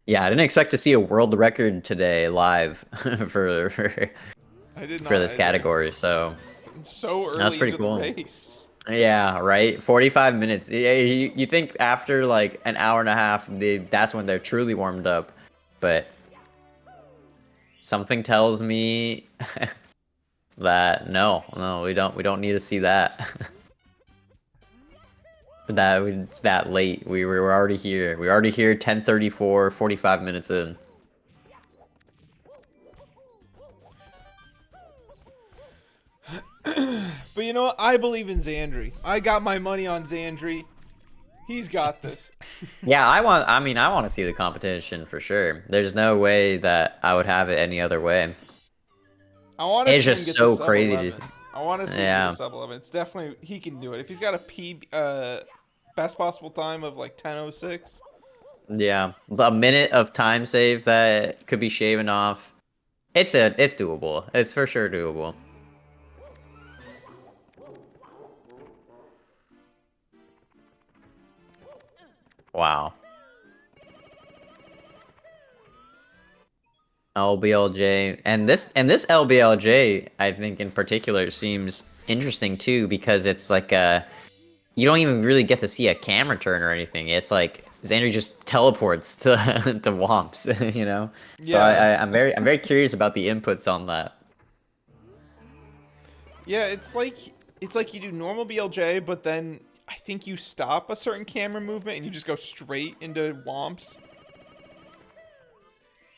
Yeah, I didn't expect to see a world record today live for I did not for this either. category. So It's so early that's pretty into cool. the race. Yeah, right. 45 minutes. Yeah, you think after like an hour and a half, that's when they're truly warmed up, but something tells me that no, we don't need to see that. It's that late. We were already here. We were already here 10:34, 45 minutes in. But you know what? I believe in Xandrey. I got my money on Xandrey. He's got this. Yeah, I want to see the competition for sure. There's no way that I would have it any other way. I want to It's see him just get so to sub crazy to 11. I want to see him get Yeah. to sub 11. It's definitely he can do it. If he's got a best possible time of like 10:06. Yeah, a minute of time save that could be shaven off. It's doable. It's for sure doable. Wow. LBLJ and this LBLJ I think in particular seems interesting too because it's like you don't even really get to see a camera turn or anything. It's like Xander just teleports to to Womps, you know. So Yeah. I'm very curious about the inputs on that. Yeah, it's like you do normal BLJ, but then I think you stop a certain camera movement and you just go straight into Womps.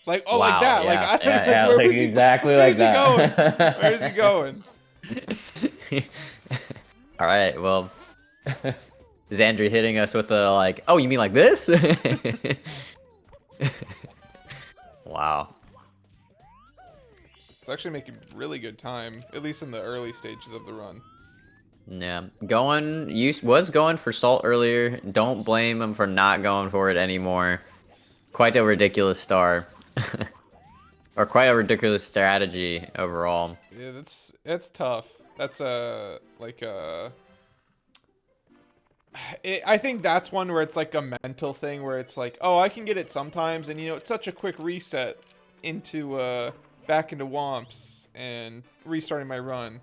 Like like that. Like Yeah, like, where like was he? exactly Where like is he going? Where is he that. going? All right, well, Xandri hitting us with a like, oh, you mean like this? Wow. It's actually making really good time, at least in the early stages of the run. Yeah, was going for salt earlier. Don't blame him for not going for it anymore. Quite a ridiculous star. Or quite a ridiculous strategy overall. Yeah, that's tough. That's I think that's one where it's like a mental thing where it's like, oh, I can get it sometimes, and you know, it's such a quick reset into back into Womps and restarting my run.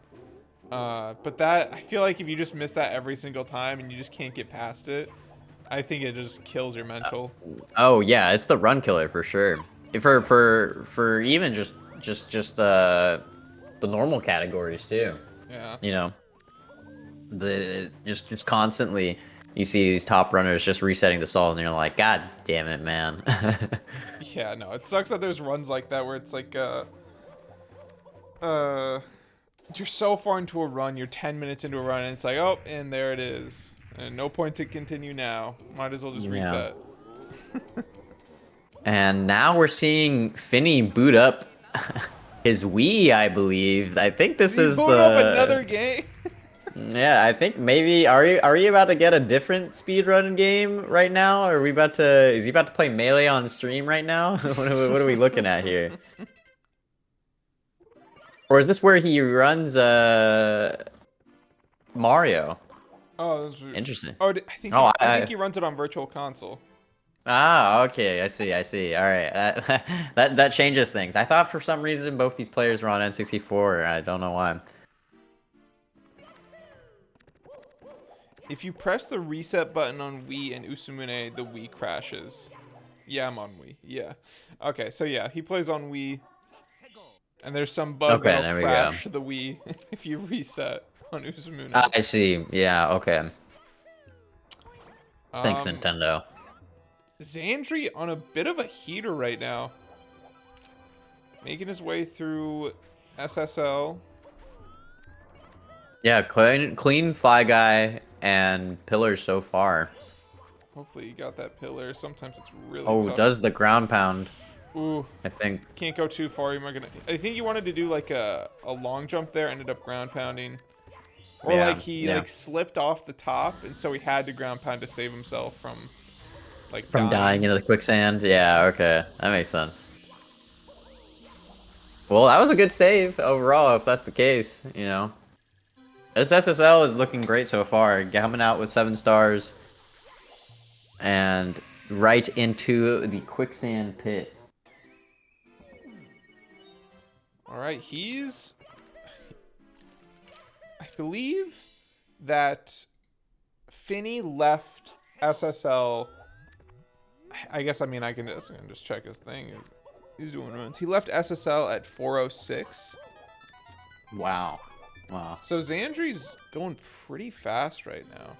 But that I feel like if you just miss that every single time and you just can't get past it, I think it just kills your mental. Oh yeah, it's the run killer for sure. For even just the normal categories too. Yeah. You know, the just constantly you see these top runners just resetting the salt, and you're like, God damn it, man. Yeah, no, it sucks that there's runs like that where it's like you're so far into a run, you're 10 minutes into a run, and it's like, oh, and there it is. And no point to continue now. Might as well just reset. And now we're seeing Finnii boot up his Wii, I believe. I think this is boot up another game. Yeah, I think maybe are you about to get a different speedrun game right now? Are we about to is he about to play Melee on stream right now? What are we looking at here? Or is this where he runs Mario? Oh, Interesting. Oh, I think he runs it on Virtual Console. Ah, okay, I see. All right, that changes things. I thought for some reason both these players were on N64. I don't know why. If you press the reset button on Wii and Usumune, the Wii crashes. Yeah, I'm on Wii. Yeah. Okay, so yeah, he plays on Wii. And there's some bug Okay, that'll there we go. crash the Wii if you reset on Uzumune. I see. Yeah, okay. Thanks, Um, Nintendo. Xandrey on a bit of a heater right now. Making his way through SSL. Yeah, clean Fly Guy and Pillar so far. Hopefully you got that pillar. Sometimes it's really Oh, tough. does the ground pound, Ooh, I think. can't go too far. I think you wanted to do like a long jump there, ended up ground pounding. Or Yeah, like he yeah. like slipped off the top, and so he had to ground pound to save himself from like From dying into the quicksand? Yeah, okay. That makes sense. Well, that was a good save overall, if that's the case, you know. This SSL is looking great so far. Coming out with 7 stars. And right into the quicksand pit. All right, I believe that Finnii left SSL. I guess I can just check his thing. He's doing runs. He left SSL at 4:06. Wow. Wow. So Xandrey's going pretty fast right now.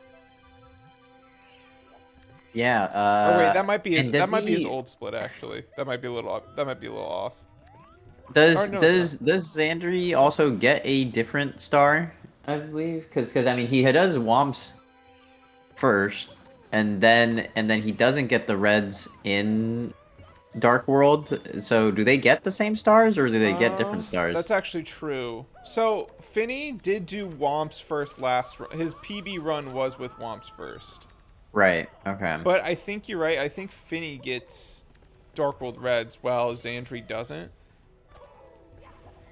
Yeah, Oh wait, that might be and his old split actually. That might be a little off. Does no, does Xandrey also get a different star? I believe, because I mean he does Womps first, and then he doesn't get the reds in Dark World. So do they get the same stars, or do they get different stars? That's actually true. So Finnii did do Womps first his PB run was with Womps first. Right. Okay. But I think you're right. I think Finnii gets Dark World Reds while Xandrey doesn't.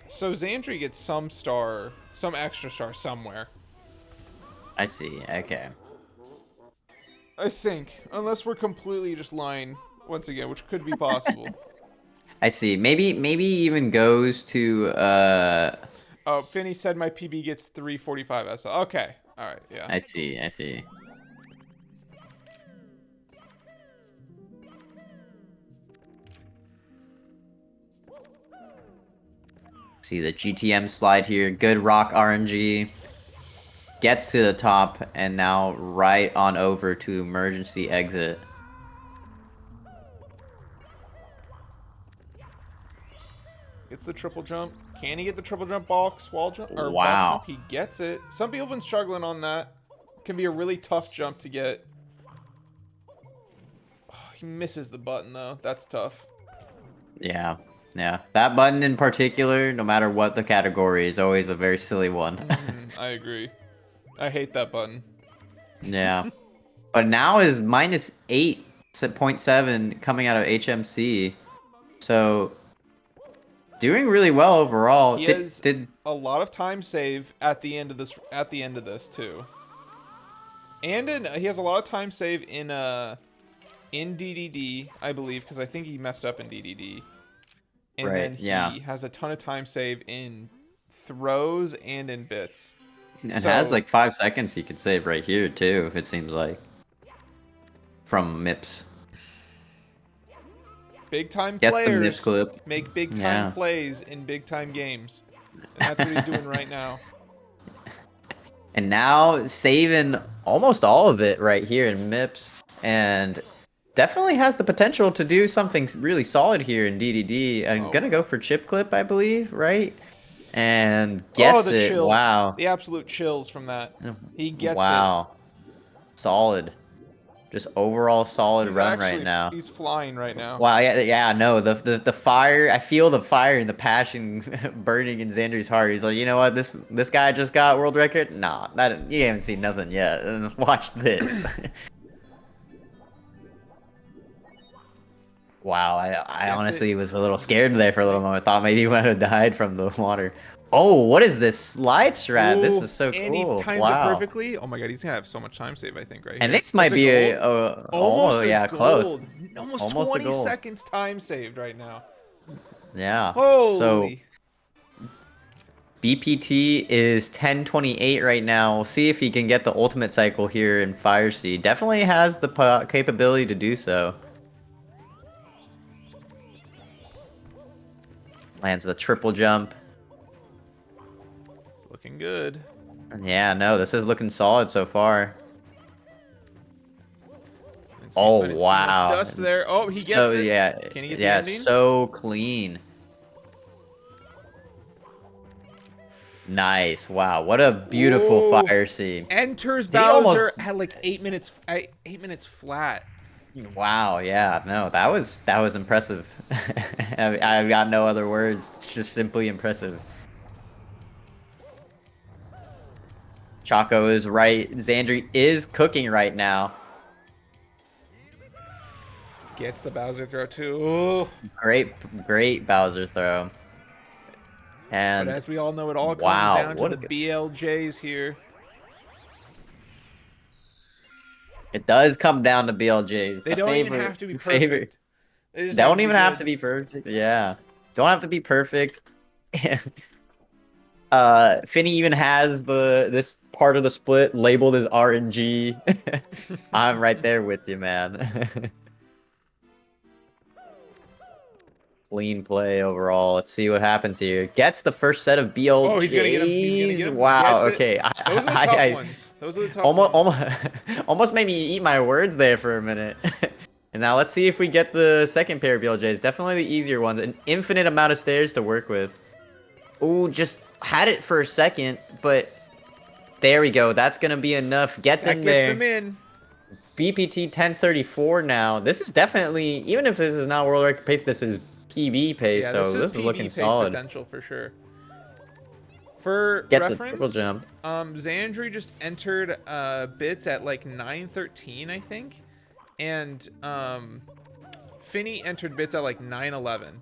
So Xandrey gets some extra star somewhere. I see. Okay. I think, unless we're completely just lying once again, which could be possible. I see. Maybe even goes to Oh, Finnii said my PB gets 345 SL. Okay. All right. Yeah. I see. I see. See the GTM slide here. Good rock RNG. Gets to the top and now right on over to emergency exit. Gets the triple jump. Can he get the triple jump box wall jump or Wow. box jump? He gets it. Some people have been struggling on that. Can be a really tough jump to get. Oh, he misses the button though. That's tough. Yeah. Yeah. That button in particular, no matter what the category, is always a very silly one. I agree. I hate that button. Yeah. But now is minus 8.7 coming out of HMC. So doing really well overall. He has a lot of time save at the end of this too. And he has a lot of time save in DDD, I believe, because I think he messed up in DDD. And then he has a ton of time save in throws and in bits. And has like 5 seconds he could save right here too, it seems like. From MIPS. Big time Guess the players MIPS clip. make big time plays in big time games. And that's what he's doing right now. And now saving almost all of it right here in MIPS. And definitely has the potential to do something really solid here in DDD. I'm gonna go for chip clip, I believe, right? And gets the it. chills. Wow. The absolute chills from that. He gets it. Wow. Solid. Just overall solid run right now. He's flying right now. Wow, yeah, no, the fire, I feel the fire and the passion burning in Xandrey's heart. He's like, you know what, this guy just got world record? Nah, you haven't seen nothing yet. Watch this. Wow, I honestly was a little scared there for a little moment. Thought maybe he would have died from the water. Oh, what is this slide strat? Ooh, This is so and cool. he times it perfectly. Oh my god, he's gonna have so much time save, I think, right And here. this might be almost close. Almost 20 seconds time saved right now. Yeah. Holy. So BPT is 1028 right now. We'll see if he can get the ultimate cycle here in Fire Seed. Definitely has the capability to do so. Lands the triple jump. It's looking good. Yeah, no, this is looking solid so far. Didn't see, Oh, I didn't see much wow. dust there. Oh, he gets So, it. yeah, Can he get the yeah, ending? so clean. Nice. Wow, what a beautiful Whoa. fire scene. Enters Did he almost- Bowser at like 8 minutes. 8 minutes flat. Wow, yeah, no, that was impressive. I've got no other words. It's just simply impressive. Choco is right. Xandrey is cooking right now. Gets the Bowser throw too. Ooh. Great Bowser throw. And But as we all know, it all comes wow, down to what the a good- BLJs here. It does come down to BLJs. They don't even have to be perfect. They just Don't even have good. to be perfect. Yeah. Don't have to be perfect. Finnii even has this part of the split labeled as RNG. I'm right there with you, man. Clean play overall. Let's see what happens here. Gets the first set of BLJs. Oh, he's gonna get him. He's gonna get him. Wow. Gets it. Okay. Those are the tough ones. Those are the tough almost, ones. almost made me eat my words there for a minute. And now let's see if we get the second pair of BLJs. Definitely the easier ones. An infinite amount of stairs to work with. Ooh, just had it for a second, but there we go. That's gonna be enough. Gets That in gets there. him in. BPT 1034 now. This is definitely, even if this is not world record pace, this is PB pace, Yeah, so this is PB looking pace solid. potential for sure. For Gets a triple reference, jump. Xandrey just entered bits at like 9:13, I think, and Finnii entered bits at like 9:11.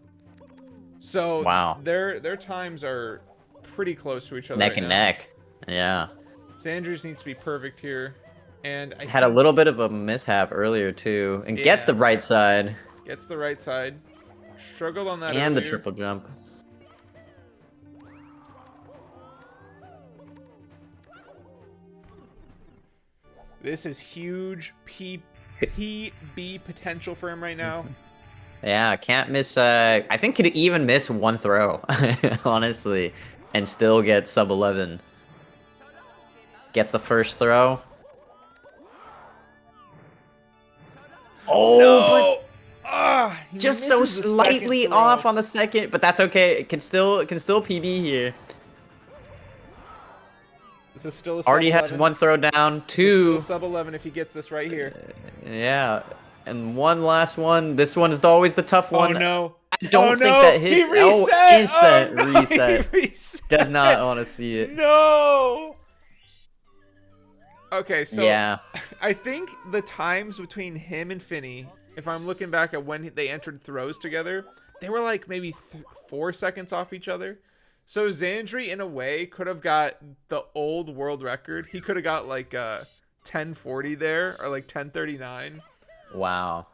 So Wow. their times are pretty close to each other. Neck right and now. neck. Yeah. Xandrey needs to be perfect here, and I Had a think little bit of a mishap earlier too, and gets Yeah. the right side gets the right side. Struggled on that and the earlier. triple jump. This is huge PB potential for him right now. Yeah, can't miss. I think could even miss one throw, honestly, and still get sub 11. Gets the first throw. Oh, No! Ah, he but just so misses the slightly second off throw. on the second, but that's okay. It can still PB here. This is still a Already sub has 11. one throw down, This is still a two. sub 11 if he gets this right here. Yeah, and one last one. This one is always the tough one. Oh no! I don't Oh, think no! that He hits. reset! Oh, instant Oh, no! reset. He reset! Does not want to see it. No! Okay, so Yeah. I think the times between him and Finnii, if I'm looking back at when they entered throws together, they were like maybe 4 seconds off each other. So Xandrey, in a way, could have got the old world record. He could have got like 1040 there, or like 1039, Wow.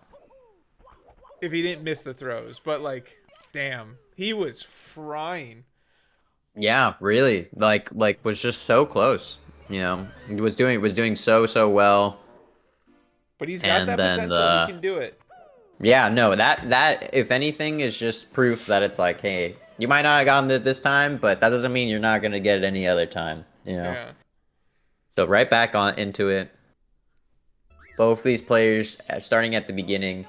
if he didn't miss the throws. But like, damn, he was frying. Yeah, really. Like was just so close. You know, he was doing so well. But he's got And that then potential. He can do it. Yeah, no, that if anything is just proof that it's like, hey, you might not have gotten it this time, but that doesn't mean you're not gonna get it any other time. You know. Yeah. So right back on into it. Both these players starting at the beginning.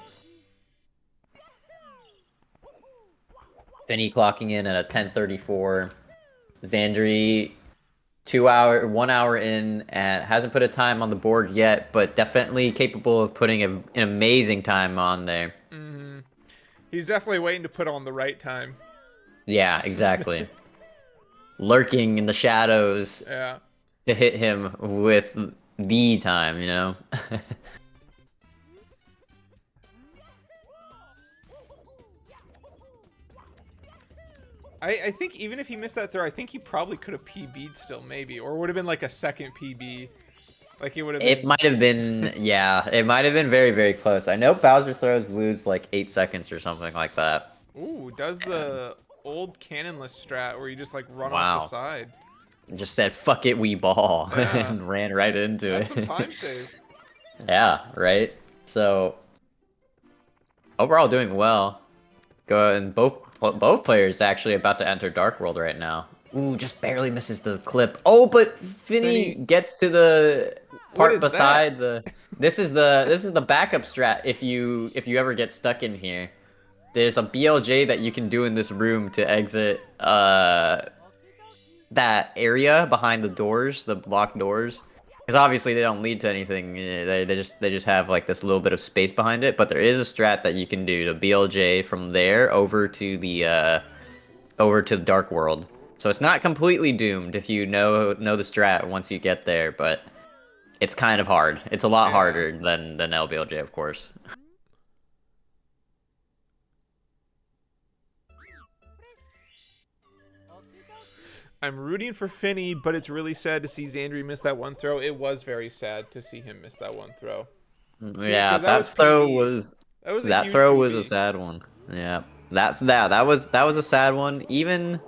Finnii clocking in at a 10:34. Xandrey 1 hour in and hasn't put a time on the board yet, but definitely capable of putting an amazing time on there. Mm-hmm. He's definitely waiting to put on the right time. Yeah, exactly. Lurking in the shadows Yeah. to hit him with the time, you know? I think even if he missed that throw, I think he probably could have PB'd still, maybe. Or would have been like a second PB. Like it would have been... It might have been, yeah, it might have been very, very close. I know Bowser throws lose like 8 seconds or something like that. Ooh, does the old cannonless strat where you just like run Wow. off the side. Just said, fuck it, we ball, Yeah. and ran right into That's it. some time save. Yeah, right? So, overall doing well. Go and both players actually about to enter Dark World right now. Ooh, just barely misses the clip. Oh, but Finnii gets to the What part is that? beside the. This is the backup strat if you ever get stuck in here. There's a BLJ that you can do in this room to exit that area behind the doors, the blocked doors. Because obviously they don't lead to anything. They just have like this little bit of space behind it. But there is a strat that you can do to BLJ from there over to the Dark World. So it's not completely doomed if you know the strat once you get there, but it's kind of hard. It's a lot harder than LBLJ, of course. I'm rooting for Finnii, but it's really sad to see Xandrey miss that one throw. It was very sad to see him miss that one throw. Yeah, 'cause that throw was a huge a PB. sad one. Yeah, that was a sad one. Even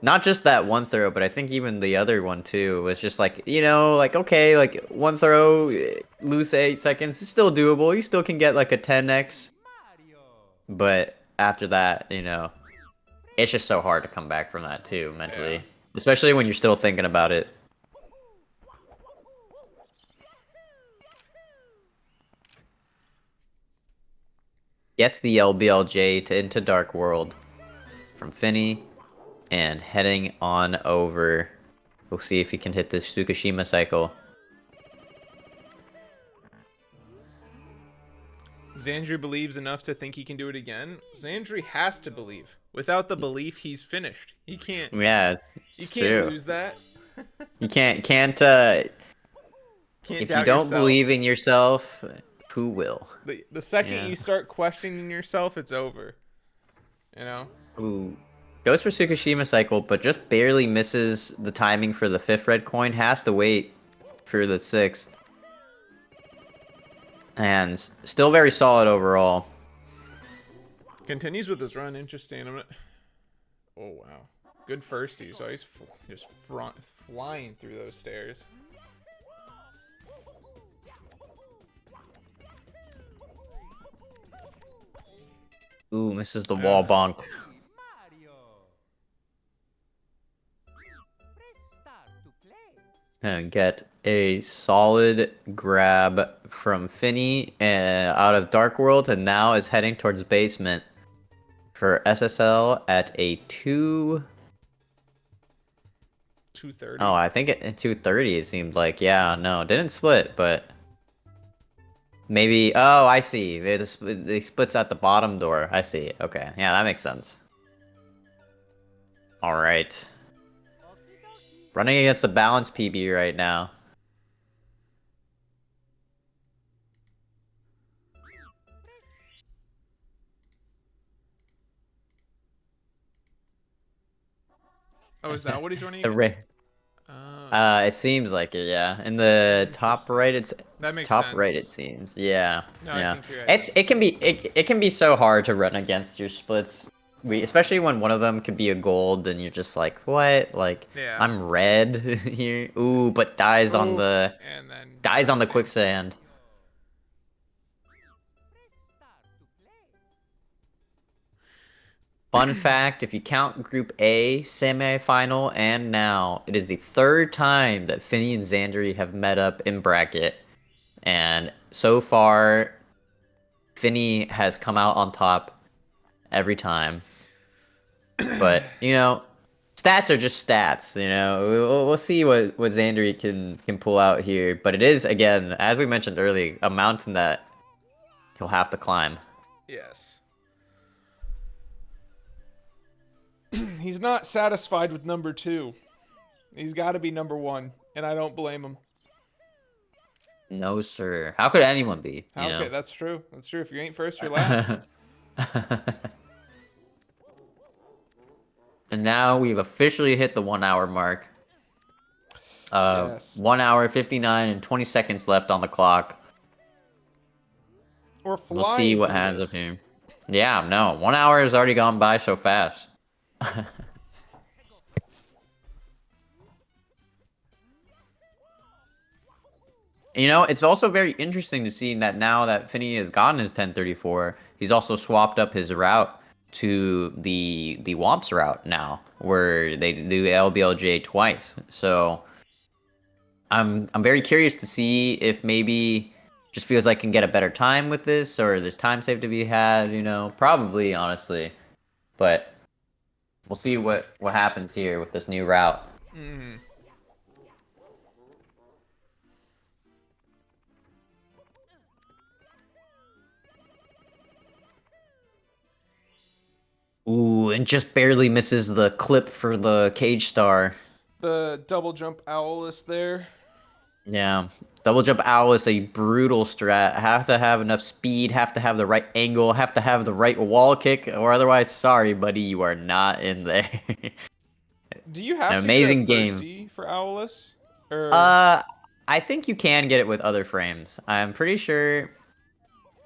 not just that one throw, but I think even the other one too was just like, like okay, like one throw, lose 8 seconds, it's still doable. You still can get like a 10x. But after that, it's just so hard to come back from that too, mentally. Yeah. Especially when you're still thinking about it. Gets the LBLJ into Dark World from Finnii, and heading on over. We'll see if he can hit this Tsukishima cycle. Xandrey believes enough to think he can do it again. Xandrey has to believe. Without the belief, he's finished. He can't. Yeah, You it's can't true. lose that. You can't. Can't If doubt you don't yourself. believe in yourself, who will? The second Yeah. you start questioning yourself, it's over. Ooh. Goes for Tsukishima cycle, but just barely misses the timing for the 5th red coin. Has to wait for the 6th. And still very solid overall. Continues with his run. Interesting. Oh, wow. Good firstie. So he's just flying through those stairs. Ooh, misses the wall bonk. And get a solid grab from Finnii out of Dark World, and now is heading towards basement for SSL at a 230. Oh, I think at 230 it seemed like. Yeah, no, didn't split, but maybe. Oh, I see. They splits at the bottom door. I see. Okay, yeah, that makes sense. All right. Running against the balance PB right now. Oh, is that what he's running The against? It seems like it, yeah. In the top right, That makes top sense. right. It seems, yeah, No, I yeah. think you're right. It can be so hard to run against your splits, especially when one of them could be a gold, and you're just like, what? Like, Yeah. I'm red here. Ooh, but dies on the And then quicksand. Fun fact, if you count Group A, semi-final, and now, it is the 3rd time that Finnii and Xandrey have met up in bracket. And so far, Finnii has come out on top every time. But, stats are just stats, We'll see what Xandrey can pull out here. But it is, again, as we mentioned earlier, a mountain that he'll have to climb. Yes. He's not satisfied with number 2. He's got to be number 1, and I don't blame him. No, sir. How could anyone be? Okay, that's true. That's true. If you ain't first, you're last. And now we've officially hit the 1 hour mark. Yes. 1 hour, 59, and 20 seconds left on the clock. Or flying. We'll see what happens up here. Yeah, no. 1 hour has already gone by so fast. It's also very interesting to see that now that Finnii has gotten his 1034, he's also swapped up his route to the Womps route now, where they do LBLJ twice. So I'm very curious to see if maybe just feels like can get a better time with this, or there's time save to be had. Probably honestly, but we'll see what happens here with this new route. Mm-hmm. Ooh, and just barely misses the clip for the Cage Star. The double jump owless there. Yeah, double jump owl is a brutal strat. Have to have enough speed, have to have the right angle, have to have the right wall kick, or otherwise, sorry, buddy, you are not in there. Do you An have to amazing get a game. firstie for owless? Or I think you can get it with other frames. I'm pretty sure.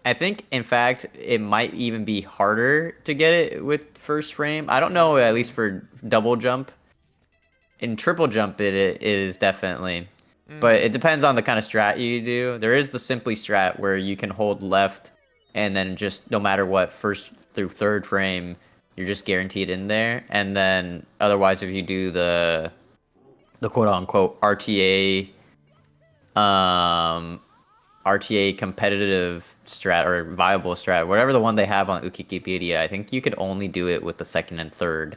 I think, in fact, it might even be harder to get it with first frame. I don't know, at least for double jump. In triple jump, it is definitely. But it depends on the kind of strat you do. There is the simply strat where you can hold left and then just no matter what, first through third frame, you're just guaranteed in there. And then otherwise, if you do the quote unquote RTA competitive strat or viable strat, whatever the one they have on Wikipedia, I think you could only do it with the second and third.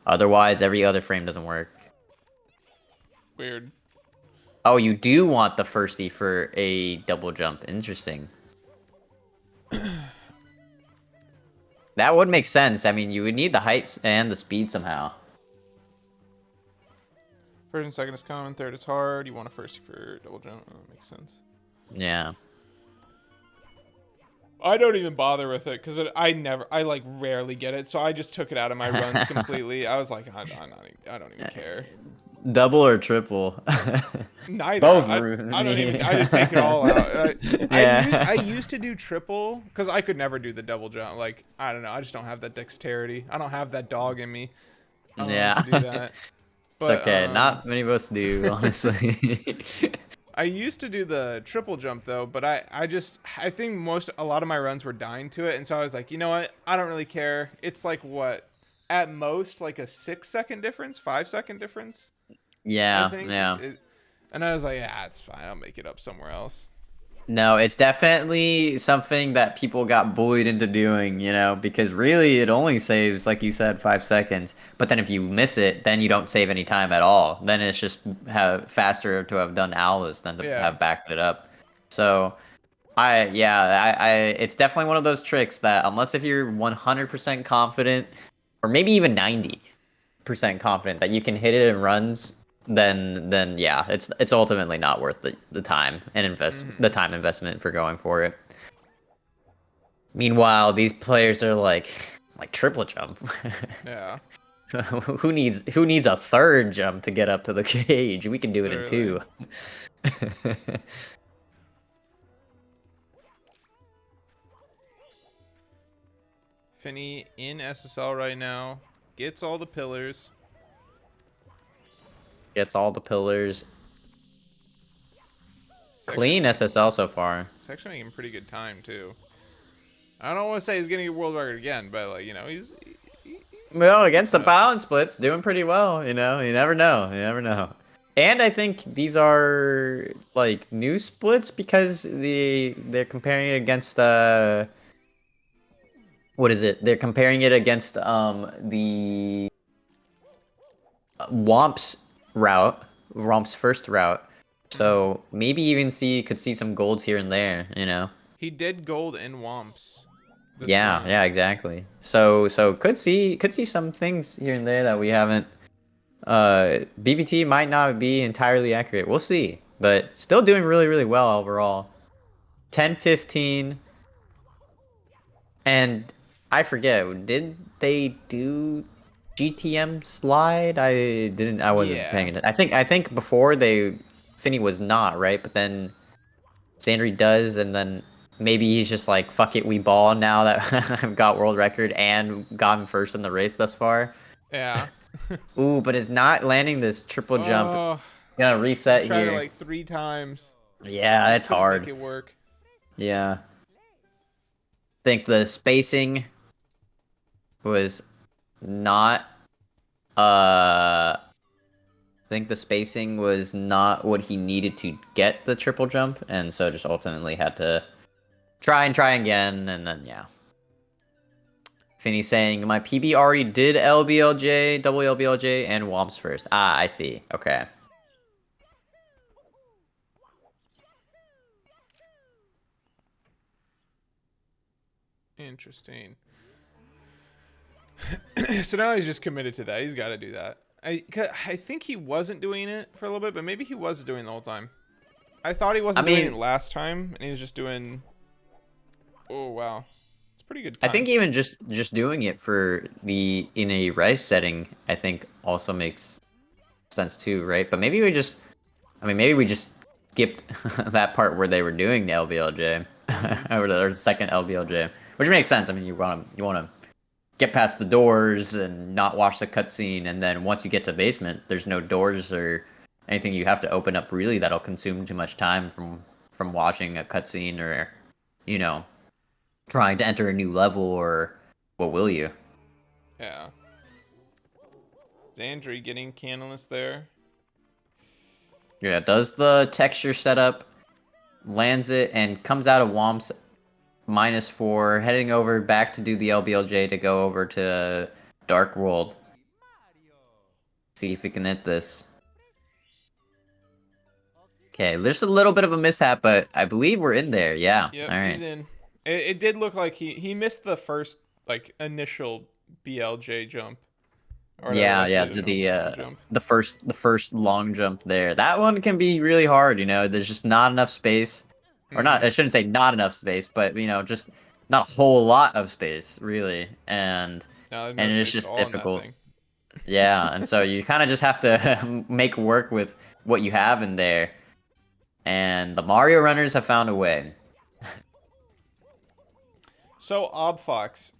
Otherwise, every other frame doesn't work. weird. Oh, you do want the firstie for a double jump. Interesting. That would make sense. I mean, you would need the height and the speed somehow. First and second is common, third is hard. You want a firstie for double jump. Oh, that makes sense. Yeah. I don't even bother with it because I like rarely get it, so I just took it out of my runs completely. I was like, I don't even care. Double or triple? Neither. Both. I don't even. I just take it all out. Yeah. I used to do triple because I could never do the double jump. Like I don't know. I just don't have that dexterity. I don't have that dog in me. Yeah. To do that. It's But, okay. Not many of us do, honestly. I used to do the triple jump though, but I think a lot of my runs were dying to it, and so I was like, you know what? I don't really care. It's like what, at most like a 6-second difference, 5-second difference. I Yeah, think. yeah. And I was like, yeah, it's fine. I'll make it up somewhere else. No, it's definitely something that people got bullied into doing, because really it only saves, like you said, 5 seconds. But then if you miss it, then you don't save any time at all. Then it's just faster to have done owls than to have backed it up. So, it's definitely one of those tricks that unless if you're 100% confident, or maybe even 90% confident that you can hit it in runs, then yeah, it's ultimately not worth the time and the time investment for going for it. Meanwhile, these players are like triple jump. Yeah. Who needs a third jump to get up to the cage? We can do it in two. Finnii in SSL right now. Gets all the pillars. Gets all the pillars. Clean SSL so far. It's actually making pretty good time too. I don't want to say he's getting a world record again, but like he's. Well, against the balance splits, doing pretty well. You never know. You never know. And I think these are like new splits because they're comparing it against what is it? They're comparing it against the Womp's route, Womp's first route. So maybe even could see some golds here and there, He did gold in Womps. Yeah, exactly. So could see some things here and there that we haven't. BBT might not be entirely accurate. We'll see, but still doing really, really well overall. 10-15. And I forget, did they do GTM slide? I wasn't paying it. I think before Finnii was not, right? But then xandrey does, and then maybe he's just like, fuck it, we ball now that I've got world record and gotten first in the race thus far. Yeah. Ooh, but it's not landing this triple jump. Gonna reset tried here. it like 3 times. Yeah, it's hard. Make it work. Yeah. Think the spacing was not I think the spacing was not what he needed to get the triple jump, and so just ultimately had to try again, and then yeah. Finney saying my PB already did LBLJ, double LBLJ, and Womps first. Ah, I see. Okay. Interesting. So now he's just committed to that. He's got to do that. I think he wasn't doing it for a little bit, but maybe he was doing it the whole time. I thought he wasn't doing it last time, and he was just doing... Oh, wow. It's pretty good time. I think even just doing it in a rice setting, I think also makes sense too, right? But maybe we just skipped that part where they were doing the LBLJ, or the second LBLJ, which makes sense. I mean, you want to get past the doors and not watch the cutscene, and then once you get to basement, there's no doors or anything you have to open up really that'll consume too much time from watching a cutscene or, you know, trying to enter a new level, or what will you? Yeah. Xandrey getting Canalus there. Yeah, does the texture setup, lands it, and comes out of Womps -4, heading over back to do the LBLJ to go over to Dark World. See if we can hit this. Okay, there's a little bit of a mishap, but I believe we're in there. Yeah. Yep, all right. he's in. It did look like he missed the first initial BLJ jump. Or The first long jump there. That one can be really hard, you know. There's just not enough space. Or not, I shouldn't say not enough space, but you know, just not a whole lot of space, really. And it's just difficult. Yeah, and so you kind of just have to make work with what you have in there. And the Mario runners have found a way. So, Obfox.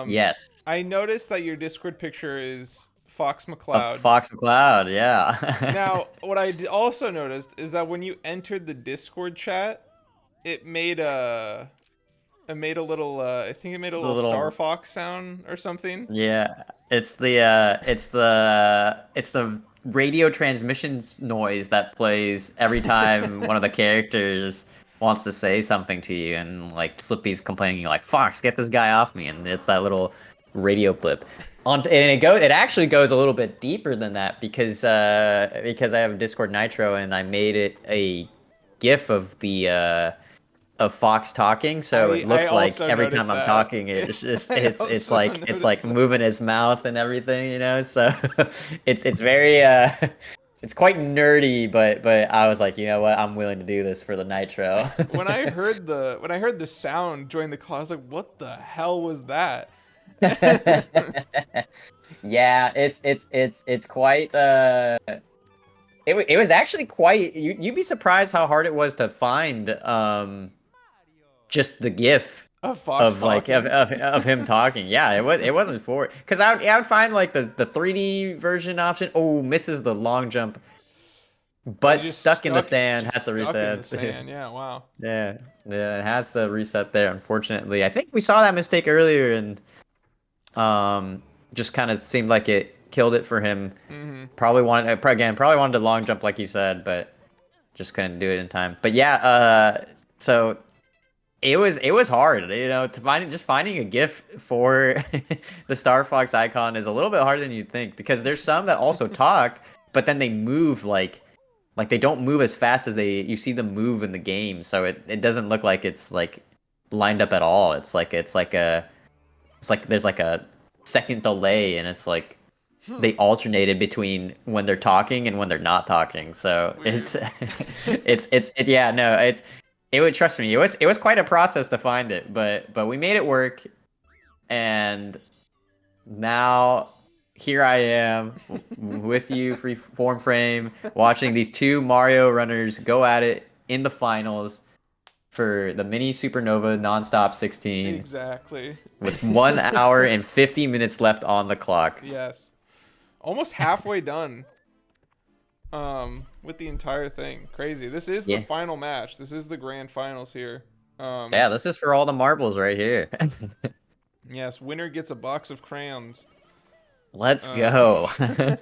Yes. I noticed that your Discord picture is Fox McCloud. Fox McCloud, yeah. Now, what I also noticed is that when you entered the Discord chat, it made a little I think it made a little Star Fox sound or something. Yeah, it's the radio transmissions noise that plays every time one of the characters wants to say something to you, and like Slippy's complaining like, "Fox, get this guy off me," and it's that little radio blip. And it actually goes a little bit deeper than that because I have Discord Nitro and I made it a GIF of the of Fox talking, so it looks like every time I'm talking, it's just it's like moving his mouth and everything, you know. So it's very it's quite nerdy, but I was like, you know what, I'm willing to do this for the Nitro. When I heard the sound join the call, I was like, what the hell was that? Yeah, it's quite it was actually quite, you'd be surprised how hard it was to find just the GIF of him talking. Yeah, it wasn't for, because I would find like the 3D version option. Oh, misses the long jump, but stuck in the sand, has to reset. Yeah, wow. Yeah, it has to reset there. Unfortunately, I think we saw that mistake earlier, and just kind of seemed like it killed it for him. Probably wanted to long jump like you said, but just couldn't do it in time. But yeah, so it was hard, you know, to finding a GIF for the Star Fox icon is a little bit harder than you'd think, because there's some that also talk, but then they move like they don't move as fast as you see them move in the game, so it doesn't look like it's like lined up at all. It's like there's like a second delay, and it's like they alternated between when they're talking and when they're not talking. So Weird. It would, trust me, it was quite a process to find it, but we made it work, and now here I am with you, Freeform Frame, watching these two Mario runners go at it in the finals for the mini Supernova Nonstop 16. Exactly. With 1 hour and 50 minutes left on the clock. Yes. Almost halfway done. With the entire thing. Crazy. This is the final match. This is the grand finals here. Yeah, this is for all the marbles right here. Yes, winner gets a box of crayons. Let's go. Uh,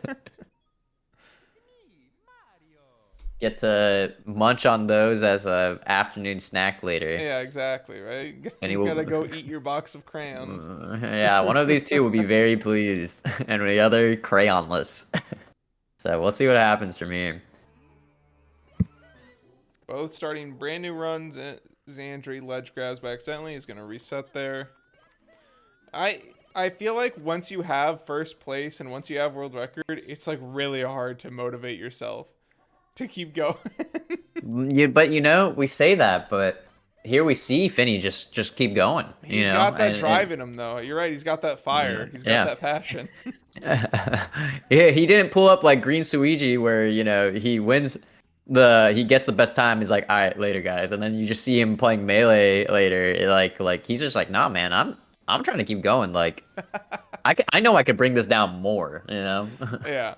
Get to munch on those as a afternoon snack later. yeah, exactly, right? And he You will. gotta go eat your box of crayons. Yeah, one of these two will be very pleased, and the other crayonless. So we'll see what happens from here. Both starting brand new runs. Xandrey ledge grabs by accidentally. He's gonna reset there. I feel like once you have first place and once you have world record, it's like really hard to motivate yourself to keep going. But we say that, but here we see Finney just keep going. He's got that drive in him, though. You're right. He's got that fire. He's got yeah. that passion. Yeah, he didn't pull up like Green Suiji where he wins he gets the best time. He's like, all right, later guys, and then you just see him playing melee later. Like he's just like, nah, man, I'm trying to keep going. Like I know I could bring this down more. Yeah.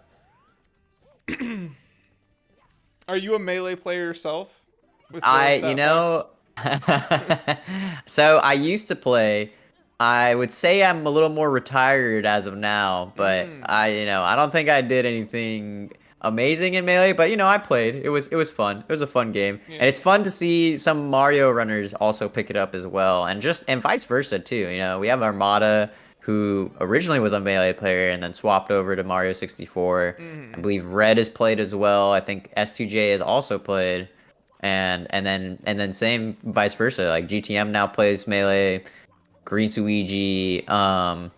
Are you a melee player yourself? So I used to play. I would say I'm a little more retired as of now, but I don't think I did anything amazing in Melee, but I played. It was fun. It was a fun game. Yeah. And it's fun to see some Mario runners also pick it up as well, and vice versa too. We have Armada, who originally was a Melee player and then swapped over to Mario 64. I believe Red has played as well. I think S2J has also played. And then same vice versa. Like GTM now plays Melee. Green Suiji, I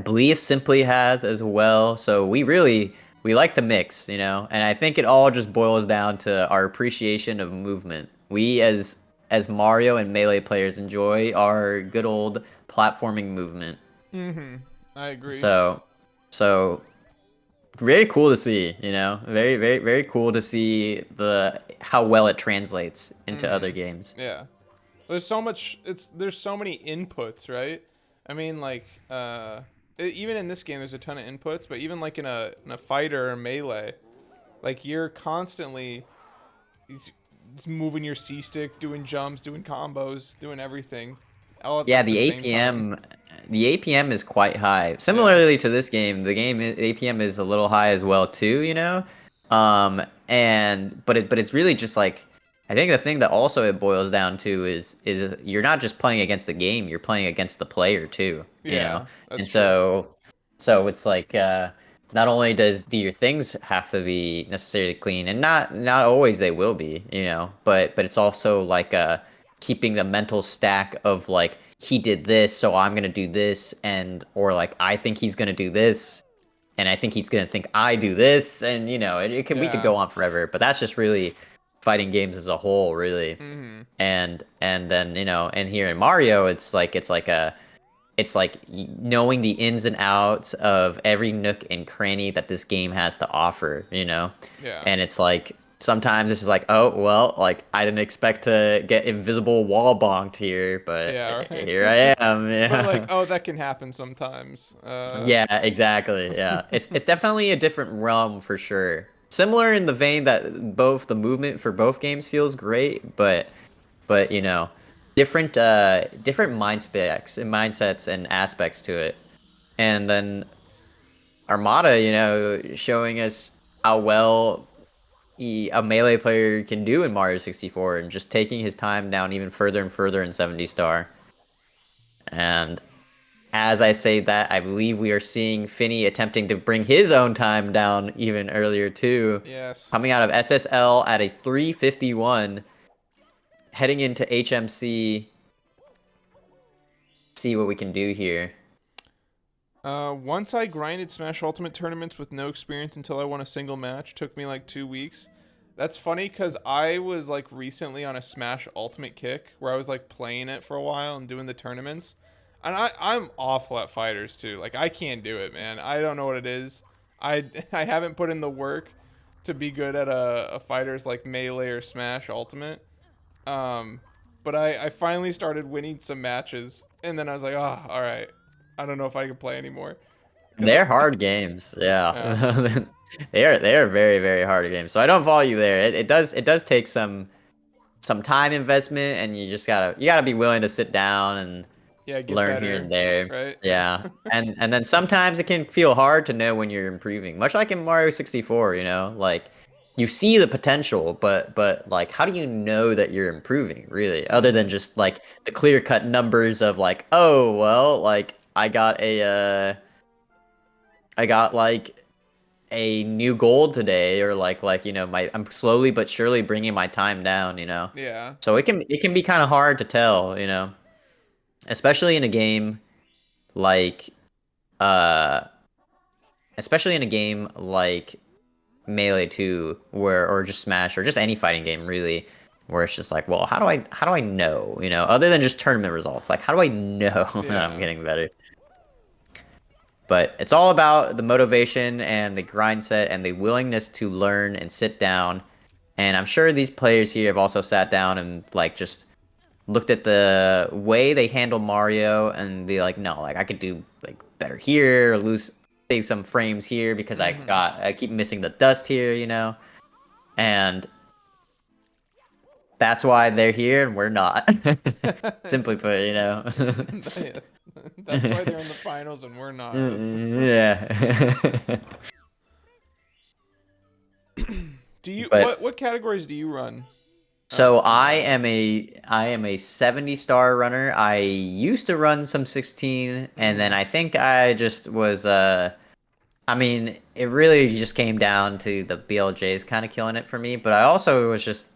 believe Simply has as well. So we like the mix, and I think it all just boils down to our appreciation of movement. We as Mario and Melee players enjoy our good old platforming movement. I agree. So very cool to see, very, very, very cool to see how well it translates into other games. Yeah. There's so many inputs, right? I mean, like, even in this game, there's a ton of inputs, but even like in a fighter or melee, like you're constantly moving your C stick, doing jumps, doing combos, doing everything. Yeah, the APM is quite high. Similarly to this game, the game APM is a little high as well too, but it's really just like, I think the thing that also it boils down to is you're not just playing against the game, you're playing against the player too, That's and so it's like not only do your things have to be necessarily clean, and not always they will be, but it's also like keeping the mental stack of like, he did this, so I'm gonna do this, or like I think he's gonna do this, and I think he's gonna think I do this, and we could go on forever, but that's just really fighting games as a whole, really. And then and here in Mario, it's like knowing the ins and outs of every nook and cranny that this game has to offer, Yeah. And it's like sometimes it's just like, oh well, like I didn't expect to get invisible wall bonked here, but here I am. Yeah. But like, oh, that can happen sometimes. Yeah, exactly. Yeah, it's definitely a different realm for sure. Similar in the vein that both the movement for both games feels great, but different mindsets and aspects to it. And then Armada, showing us how well a melee player can do in Mario 64, and just taking his time down even further and further in 70 star. And as I say that, I believe we are seeing Finnii attempting to bring his own time down even earlier too. Yes. Coming out of SSL at a 351, heading into HMC. See what we can do here. Once I grinded Smash Ultimate tournaments with no experience until I won a single match. Took me like 2 weeks. That's funny because I was like recently on a Smash Ultimate kick where I was like playing it for a while and doing the tournaments. And I'm awful at fighters too. Like I can't do it, man. I don't know what it is. I haven't put in the work to be good at a fighter's like Melee or Smash Ultimate. But I finally started winning some matches, and then I was like, oh, all right. I don't know if I can play anymore. They're hard games, yeah. They are very, very hard games. So I don't follow you there. It does take some time investment, and you just gotta be willing to sit down Yeah, get learn here better, and there. right? Yeah. And then sometimes it can feel hard to know when you're improving. Much like in Mario 64, you know, like you see the potential, but like how do you know that you're improving, really? Other than just like the clear-cut numbers of like, oh, well, like I got like a new gold today, or like you know, my I'm slowly but surely bringing my time down, you know. Yeah. So it can be kind of hard to tell, you know, especially in a game like uh especially in a game like Melee 2, where or just Smash or just any fighting game really, where it's just like, well, how do I know, you know, other than just tournament results, like how do I know that I'm Yeah. getting better? But it's all about the motivation and the grind set and the willingness to learn and sit down. And I'm sure these players here have also sat down and like just looked at the way they handle Mario and be like, no, like I could do like better here, or save some frames here because I keep missing the dust here, you know? And that's why they're here and we're not. Simply put, you know. Yeah. That's why they're in the finals and we're not. Yeah. Do you But what categories do you run? so In I Mario? am a 70-star runner. I used to run some 16, and then Mhm. I think I just was I mean, it really just came down to the BLJs kind of killing it for me, but I also was just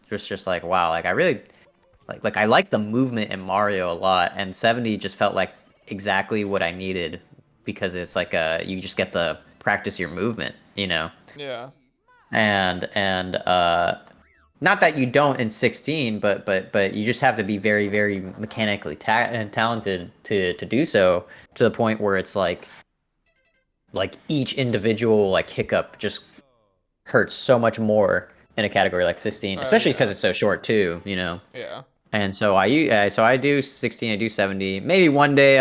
like, wow, like I really like I like the movement in Mario a lot, and 70 just felt like exactly what I needed, because it's like you just get to practice your movement, you know. Yeah. And not that you don't in 16, but you just have to be very very mechanically and talented to do so, to the point where it's like each individual like hiccup just hurts so much more in a category like 16, Oh especially because yeah. it's so short too, you know. Yeah. And so I do 16, I do 70. Maybe one day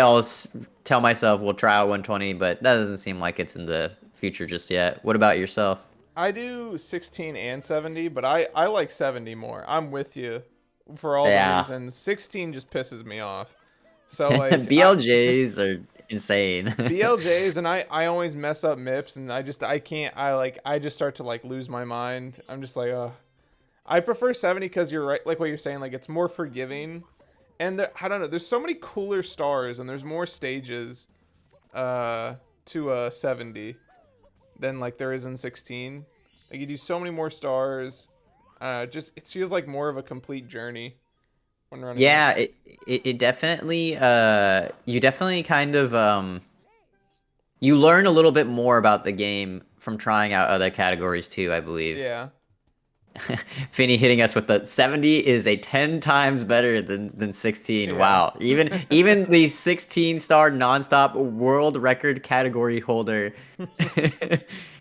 tell myself we'll try out 120, but that doesn't seem like it's in the future just yet. What about yourself? I do 16 and 70, but I like 70 more. I'm with you for all the Yeah. reasons. 16 just pisses me off. So like BLJs are insane. BLJs, and I always mess up MIPS, and I can't, I just start to like lose my mind. I'm just like, I prefer 70 because you're right, like what you're saying, like it's more forgiving, and I don't know, there's so many cooler stars and there's more stages to 70 than like there is in 16. Like you do so many more stars. Just it feels like more of a complete journey when running it. Yeah, it definitely you definitely kind of you learn a little bit more about the game from trying out other categories too, I believe. Yeah. Finney hitting us with the 70 is a 10 times better than 16. Yeah. Wow. Even the 16-star nonstop world record category holder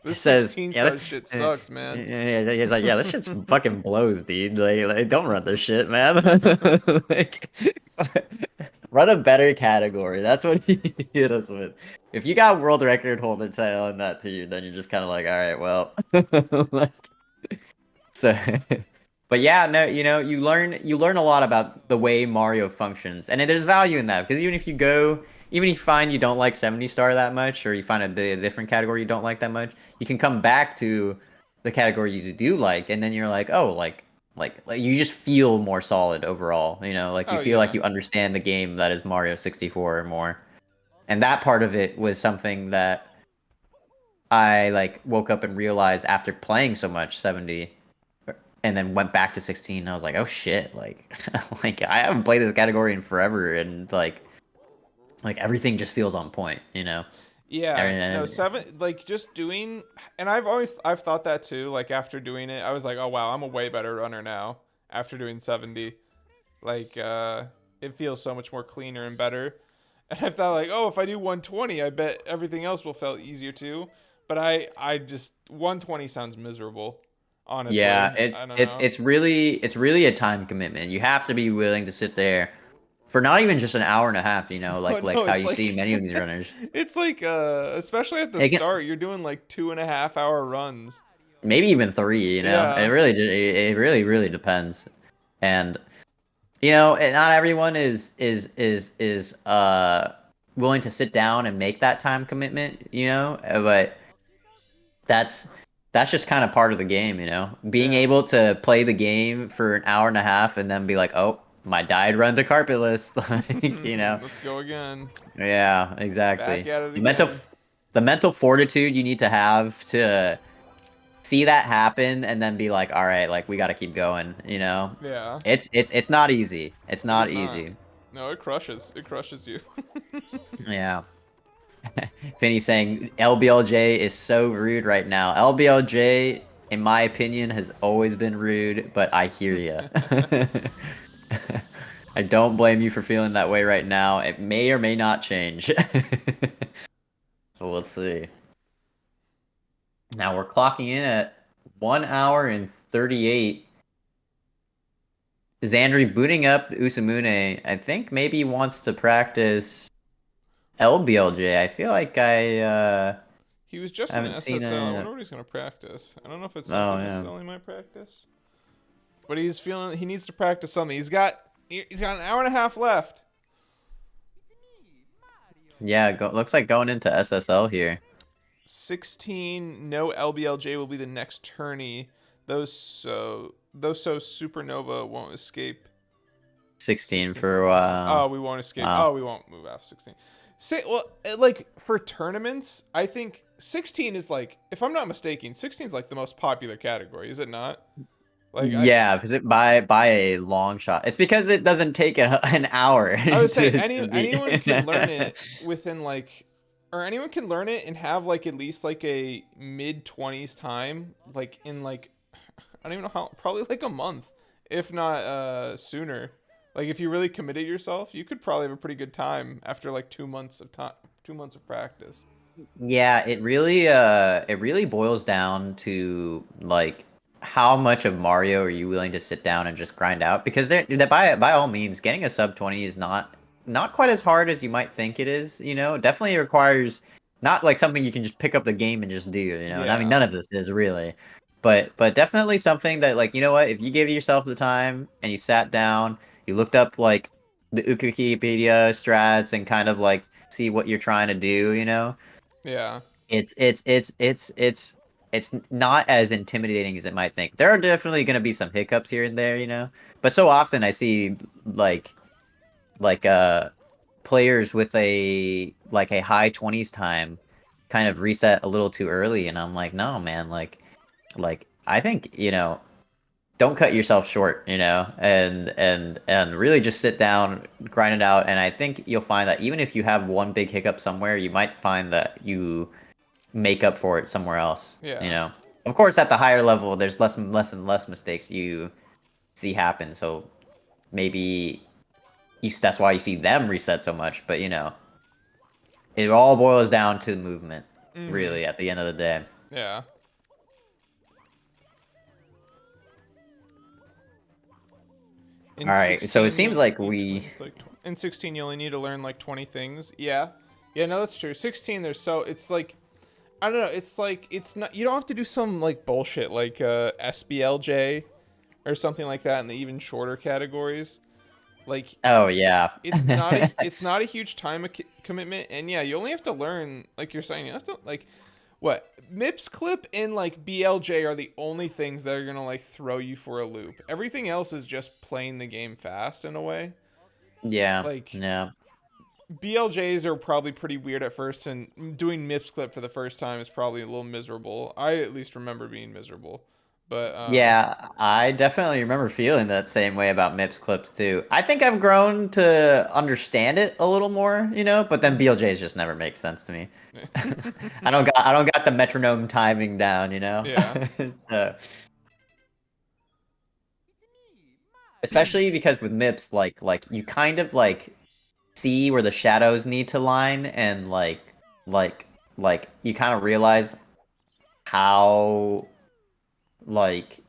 This says, 16 yeah, star shit sucks, man. he's like, yeah, this shit's fucking blows, dude. Like don't run this shit, man. Like, run a better category. That's what he hit us with. If you got world record holder telling that to you, then you're just kind of like, all right, well, like, so, but yeah, no, you know, you learn a lot about the way Mario functions, and there's value in that, because even if you find you don't like 70-star that much, or you find a different category you don't like that much, you can come back to the category you do like, and then you're like, oh, like you just feel more solid overall, you know, like you Oh feel like yeah. you understand the game that is Mario 64 or more, and that part of it was something that I like woke up and realized after playing so much 70, and then went back to 16, and I was like, oh shit, like like I haven't played this category in forever, and like everything just feels on point, you know. Yeah, no, And, seven, like just doing, and I've thought that too. Like after doing it, I was like, oh wow, I'm a way better runner now after doing 70. Like, it feels so much more cleaner and better. And I thought like, oh, if I do 120, I bet everything else will feel easier too. But I just 120 sounds miserable, yeah, honestly. it's I don't it's know. it's really it's really a time commitment. You have to be willing to sit there for not even just an hour and a half, you know, No, like no, how it's you see like, many of these runners. it's like, especially at the It can, start, you're doing like 2.5 hour runs. maybe even three, you know. Yeah. It really really depends. And You know, not everyone is willing to sit down and make that time commitment, you know, but that's that's just kind of part of the game, you know. Being Yeah. able to play the game for an hour and a half and then be like, "Oh, my died run to carpetless," like, you know. Let's go again. Yeah, Back exactly. at it The mental again. the mental fortitude you need to have to see that happen and then be like, all right, like we got to keep going, you know. Yeah. It's not easy. It's It not is not. easy. No, it crushes. It crushes you. Yeah. Finney saying LBLJ is so rude right now. LBLJ, in my opinion, has always been rude, but I hear you. I don't blame you for feeling that way right now. It may or may not change. We'll see. Now we're clocking in at 1 hour and 38. Xandri booting up Usamune. I think maybe he wants to practice LBLJ. I feel like I He was just in haven't seen SSL. I a. wonder what he's gonna practice. I don't know if it's Oh second yeah. SSL he might practice, but he's feeling he needs to practice something. He's got an hour and a half left. Yeah, looks like going into SSL here. 16 no LBLJ will be the next tourney. Those so Supernova won't escape 16 16 for for a a while. Oh, while. we won't escape. Wow. Oh, we won't move after 16. Say, well, like for tournaments, I think 16 is like, if I'm not mistaken, 16 is like the most popular category, is it not? Like Yeah, because it by a long shot. It's because it doesn't take an hour I would say to beat. anyone can learn it within like, or anyone can learn it and have like at least like a mid-20s time, like in like, I don't even know how, probably like a month, if not sooner. Like if you really committed yourself, you could probably have a pretty good time after like 2 months of time, 2 months of practice. Yeah, it really boils down to like how much of Mario are you willing to sit down and just grind out? Because by all means, getting a sub 20 is not quite as hard as you might think it is, you know. Definitely requires not like something you can just pick up the game and just do, you know. And I mean Yeah. none of this is really. But definitely something that like, you know what, if you give yourself the time and you sat down, you looked up like the Wikipedia strats and kind of like see what you're trying to do, you know, Yeah. it's not as intimidating as it might think. There are definitely going to be some hiccups here and there, you know. But so often I see like like players with a high 20s time kind of reset a little too early and I'm like, "No, man, like I think, you know, don't cut yourself short, you know, and really just sit down, grind it out, and I think you'll find that even if you have one big hiccup somewhere, you might find that you make up for it somewhere else. You Yeah. know, of course, at the higher level, there's less and less mistakes you see happen. So maybe that's why you see them reset so much. But you know, it all boils down to movement, Mm-hmm. really, at the end of the day. Yeah. In All right, so it 16, you seems only like need we. 20, like in 16 you only need to learn like 20 things. Yeah. Yeah, no, that's true. 16 there's so it's like I don't know, it's like it's not you don't have to do some like bullshit like SBLJ or something like that in the even shorter categories. Like Oh yeah. it's not a huge time commitment, and yeah, you only have to learn like you're saying. You have to like what MIPS clip and like BLJ are the only things that are gonna like throw you for a loop. Everything else is just playing the game fast in a way. Yeah. Like Yeah. BLJs are probably pretty weird at first, and doing MIPS clip for the first time is probably a little miserable. I at least remember being miserable, but Yeah, I definitely remember feeling that same way about MIPS clips too. I think I've grown to understand it a little more, you know, but then BLJs just never make sense to me. I don't got the metronome timing down, you know? yeah, So, especially because with MIPS like you kind of like see where the shadows need to line and like like you kind of realize how like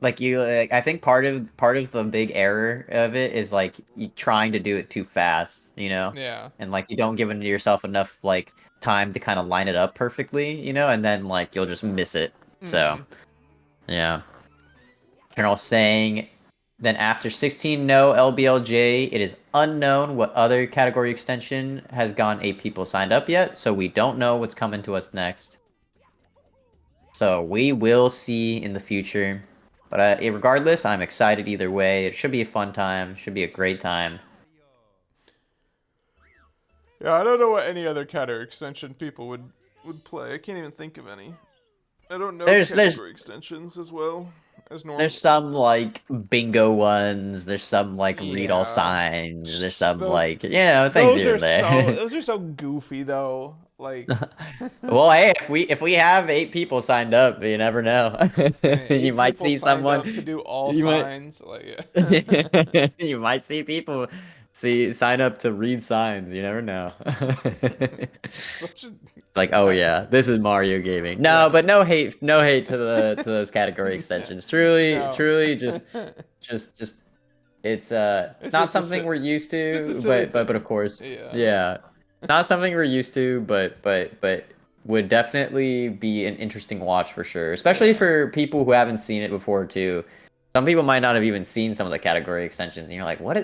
I think part of the big error of it is like you trying to do it too fast, you know, yeah. and like you don't give yourself enough like time to kind of line it up perfectly, you know, and then like you'll just miss it. So Mm-hmm. yeah, Colonel saying Then after 16 no LBLJ, it is unknown what other category extension has gone 8 people signed up yet, so we don't know what's coming to us next. So we will see in the future. But regardless, I'm excited either way. It should be a fun time. Should be a great time. Yeah, I don't know what any other category extension people would play. I can't even think of any. I don't know category extensions as well as normal. There's some like bingo ones. There's some like read all Yeah. signs. There's some The- like things Those here are and there. those are so goofy though. Like, Well, hey, if we have 8 people signed up, you never know. You might people see signed someone up to do all you might- signs. Like, You might see people sign up to read signs. You never know. such a, Like, oh yeah, this is Mario gaming. No, Yeah. but no hate to those category extensions. Truly, No. truly, just it's It's not just a something si- we're used just a to, silly but thing. of course, Yeah. yeah, not something we're used to, but would definitely be an interesting watch for sure, especially Yeah. for people who haven't seen it before too. Some people might not have even seen some of the category extensions, and you're like, what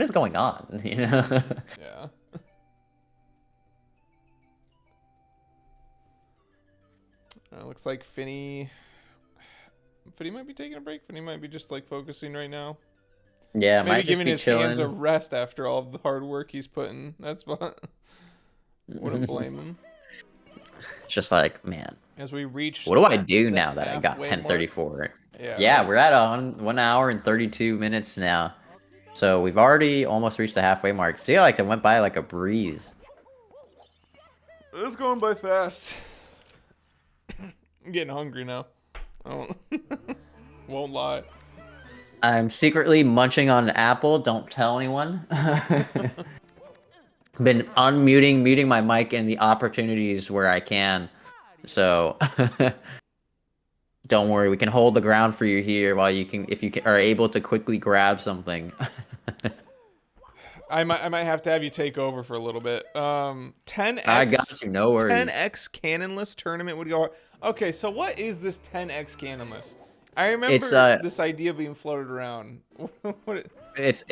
is going on? You know? Yeah. Looks like Finnii might be taking a break. Finnii might be just like focusing right now. Yeah, Maybe might just giving be his hands a chilling. rest after all of the hard work he's putting. That's what. Wouldn't blame him. It's just like, man, As we reach. what do I do the now that I got halfway mark. 1034? Yeah. Yeah, we're at 1 hour and 32 minutes now. So we've already almost reached the halfway mark. I feel like it went by like a breeze. It's going by fast. I'm getting hungry now. I won't lie. I'm secretly munching on an apple. Don't tell anyone. Been muting my mic in the opportunities where I can. So don't worry, we can hold the ground for you here while if you are able to quickly grab something. I might have to have you take over for a little bit. 10x. I got you, no worries. 10x cannonless tournament would go. Okay, so what is this 10x cannonless? I remember It's, this idea being floated around. It's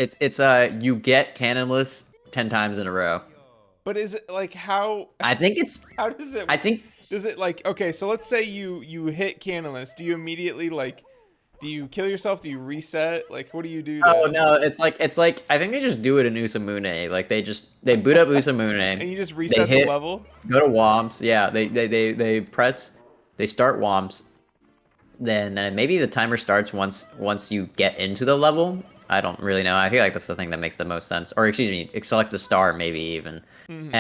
you get cannonless 10 times in a row. But is it like how? I think it's. How does it? I think. Does it like okay? So let's say you hit cannonless. Do you immediately like? Do you kill yourself? Do you reset? Like, what do you do? Oh no, it's like I think they just do it in Usamune. Like they boot up Usamune. And you just reset the level. Go to Womps. Yeah, they press. They start Womps. Then maybe the timer starts once you get into the level. I don't really know. I feel like that's the thing that makes the most sense. Or excuse me, select the star maybe even. Mm-hmm.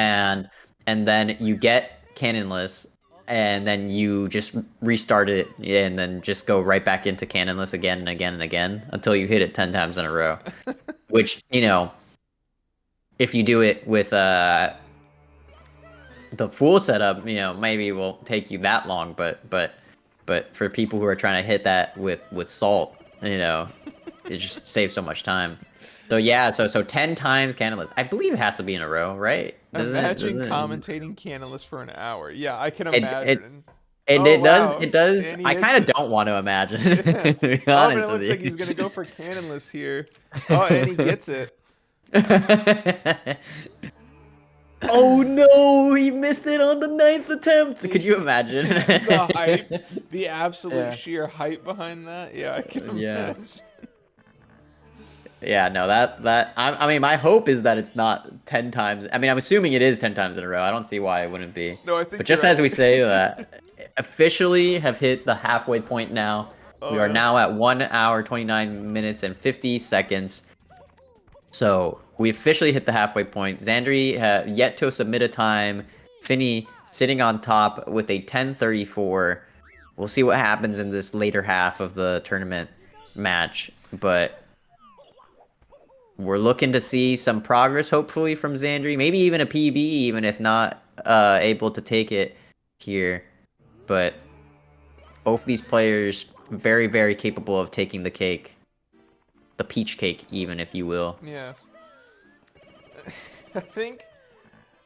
And then you get cannonless, and then you just restart it, and then just go right back into cannonless again and again and again until you hit it 10 times in a row. Which, if you do it with the full setup, maybe it won't take you that long, but for people who are trying to hit that with salt, it just saves so much time. So yeah, so 10 times cannonless. I believe it has to be in a row, right? Imagine commentating cannonless for an hour. Yeah, I can imagine. It wow. does. And he I hits kind of it. don't want to imagine. Yeah. To be Oh, honest but it looks with like you. he's gonna go for cannonless here. Oh, and he gets it. Oh no, he missed it on the 9th attempt. Could you imagine? The hype, the absolute Yeah. sheer hype behind that. Yeah, I can Yeah. imagine. Yeah, no, I mean, my hope is that it's not 10 times. I mean, I'm assuming it is 10 times in a row. I don't see why it wouldn't be. No, I think. But just you're as we right. say that, officially have hit the halfway point now. Oh, We are yeah. now at 1 hour, 29 minutes, and 50 seconds. So we officially hit the halfway point. Xandrey yet to submit a time. Finnii sitting on top with a 10:34. We'll see what happens in this later half of the tournament match, but we're looking to see some progress, hopefully, from Xandrey. Maybe even a PB, even if not able to take it here. But both these players very, very capable of taking the cake. The peach cake, even, if you will. Yes. I think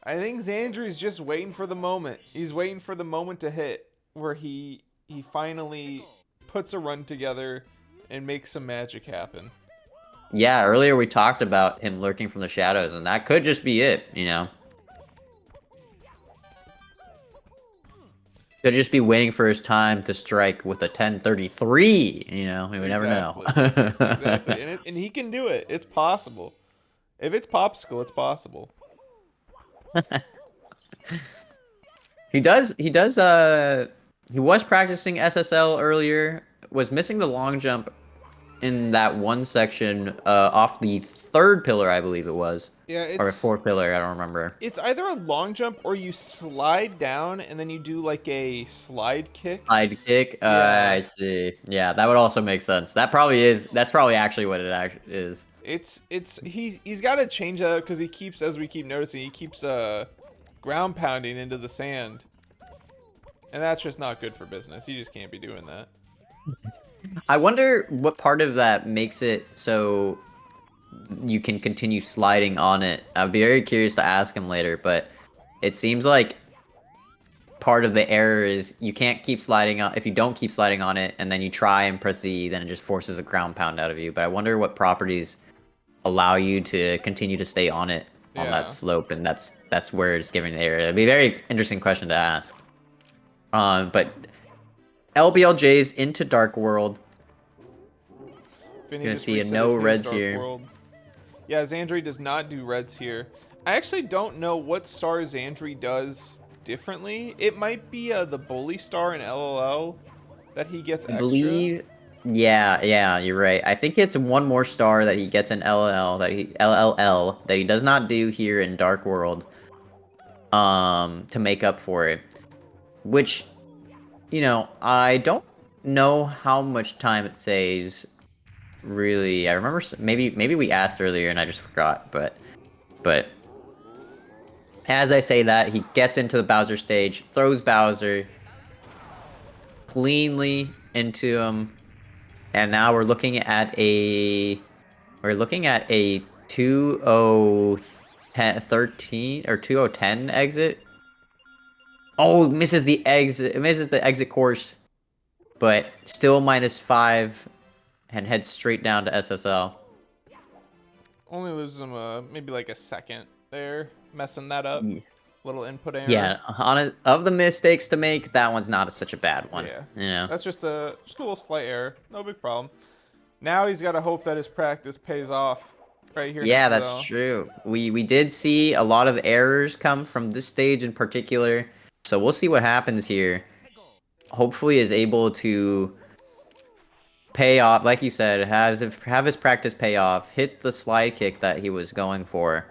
Xandrey's just waiting for the moment. He's waiting for the moment to hit where he finally puts a run together and make some magic happen. Yeah, earlier we talked about him lurking from the shadows, and that could just be it, you know? Could just be waiting for his time to strike with a 1033, you know? We would never know. Exactly. And he can do it. It's possible. If it's Popsicle, it's possible. He was practicing SSL earlier, was missing the long jump in that one section off the third pillar, I believe it was. Yeah, Or fourth pillar, I don't remember. it's either a long jump or you slide down and then you do like a slide kick. Slide kick? Yeah. I see. Yeah, that would also make sense. That's probably actually what it actually is. He's got to change that because he keeps, as we keep noticing, he keeps ground pounding into the sand. And that's just not good for business. You just can't be doing that. I wonder what part of that makes it so you can continue sliding on it. I'd be very curious to ask him later, but it seems like part of the error is you can't keep sliding on if you don't keep sliding on it and then you try and press Z, then it just forces a ground pound out of you. But I wonder what properties allow you to continue to stay on it on that slope, and that's where it's giving the error. It'd be a very interesting question to ask. But LBLJ's into Dark World. Finnii Gonna just see a resetted no his reds Dark here. World. Yeah, Xandrey does not do reds here. I actually don't know what star Xandrey does differently. It might be the bully star in LLL that he gets I extra. believe, yeah, you're right. I think it's one more star that he gets in LLL that he does not do here in Dark World. To make up for it, which, you know, I don't know how much time it saves. Really, I remember maybe we asked earlier and I just forgot, but as I say that, he gets into the Bowser stage, throws Bowser cleanly into him, and now we're looking at a 2013 or 2010 exit. Oh, misses the exit course, but still -5 and heads straight down to SSL. Only loses him maybe like a second there, messing that up. Little input error. Yeah, of the mistakes to make, that one's not such a bad one. Yeah, you know. that's just a little slight error. No big problem. Now he's got to hope that his practice pays off right here. Yeah, that's true. We did see a lot of errors come from this stage in particular, so we'll see what happens here. Hopefully, is able to pay off, like you said, have his practice pay off, hit the slide kick that he was going for.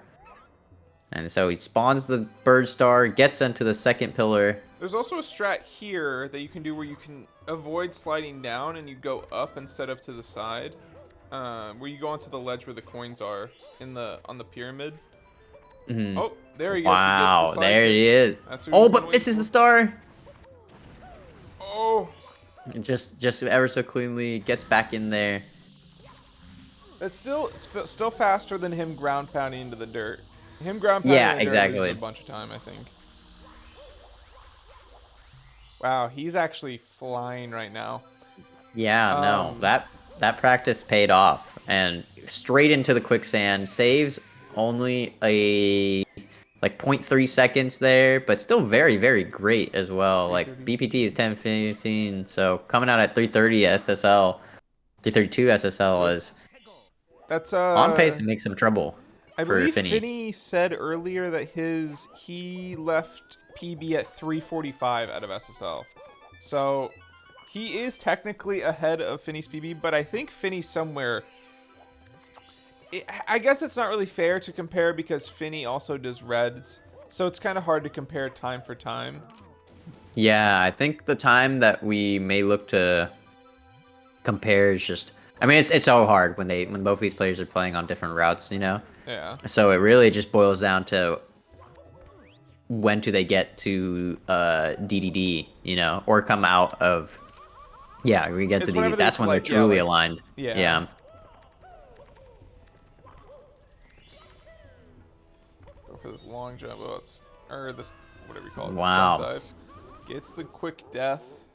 And so he spawns the bird star, gets into the second pillar. There's also a strat here that you can do where you can avoid sliding down and you go up instead of to the side. Where you go onto the ledge where the coins are on the pyramid. Mm-hmm. Oh, there he goes. Wow, there he is. Oh, but misses the star. Oh. Just ever so cleanly gets back in there. It's still faster than him ground pounding into the dirt. Him ground pounding into the dirt loses a bunch of time, I think. Wow, he's actually flying right now. Yeah, no, that practice paid off, and straight into the quicksand. Saves only a like 0.3 seconds there, but still very, very great as well. Like BPT is 10:15, so coming out at 3:30 SSL, 3:32 SSL is that's on pace to make some trouble. I believe Finnii. Finnii said earlier that he left PB at 3:45 out of SSL, so he is technically ahead of Finnii's PB, but I think Finnii somewhere. I guess it's not really fair to compare because Finnii also does reds, so it's kind of hard to compare time for time. Yeah, I think the time that we may look to compare is just. I mean, it's so hard when both these players are playing on different routes, you know. Yeah. So it really just boils down to when do they get to DDD, you know, or come out of. Yeah, we get to DDD. That's when they're truly aligned. Yeah. For this long jump, or this whatever you call it. Wow. Jump dive. Gets the quick death.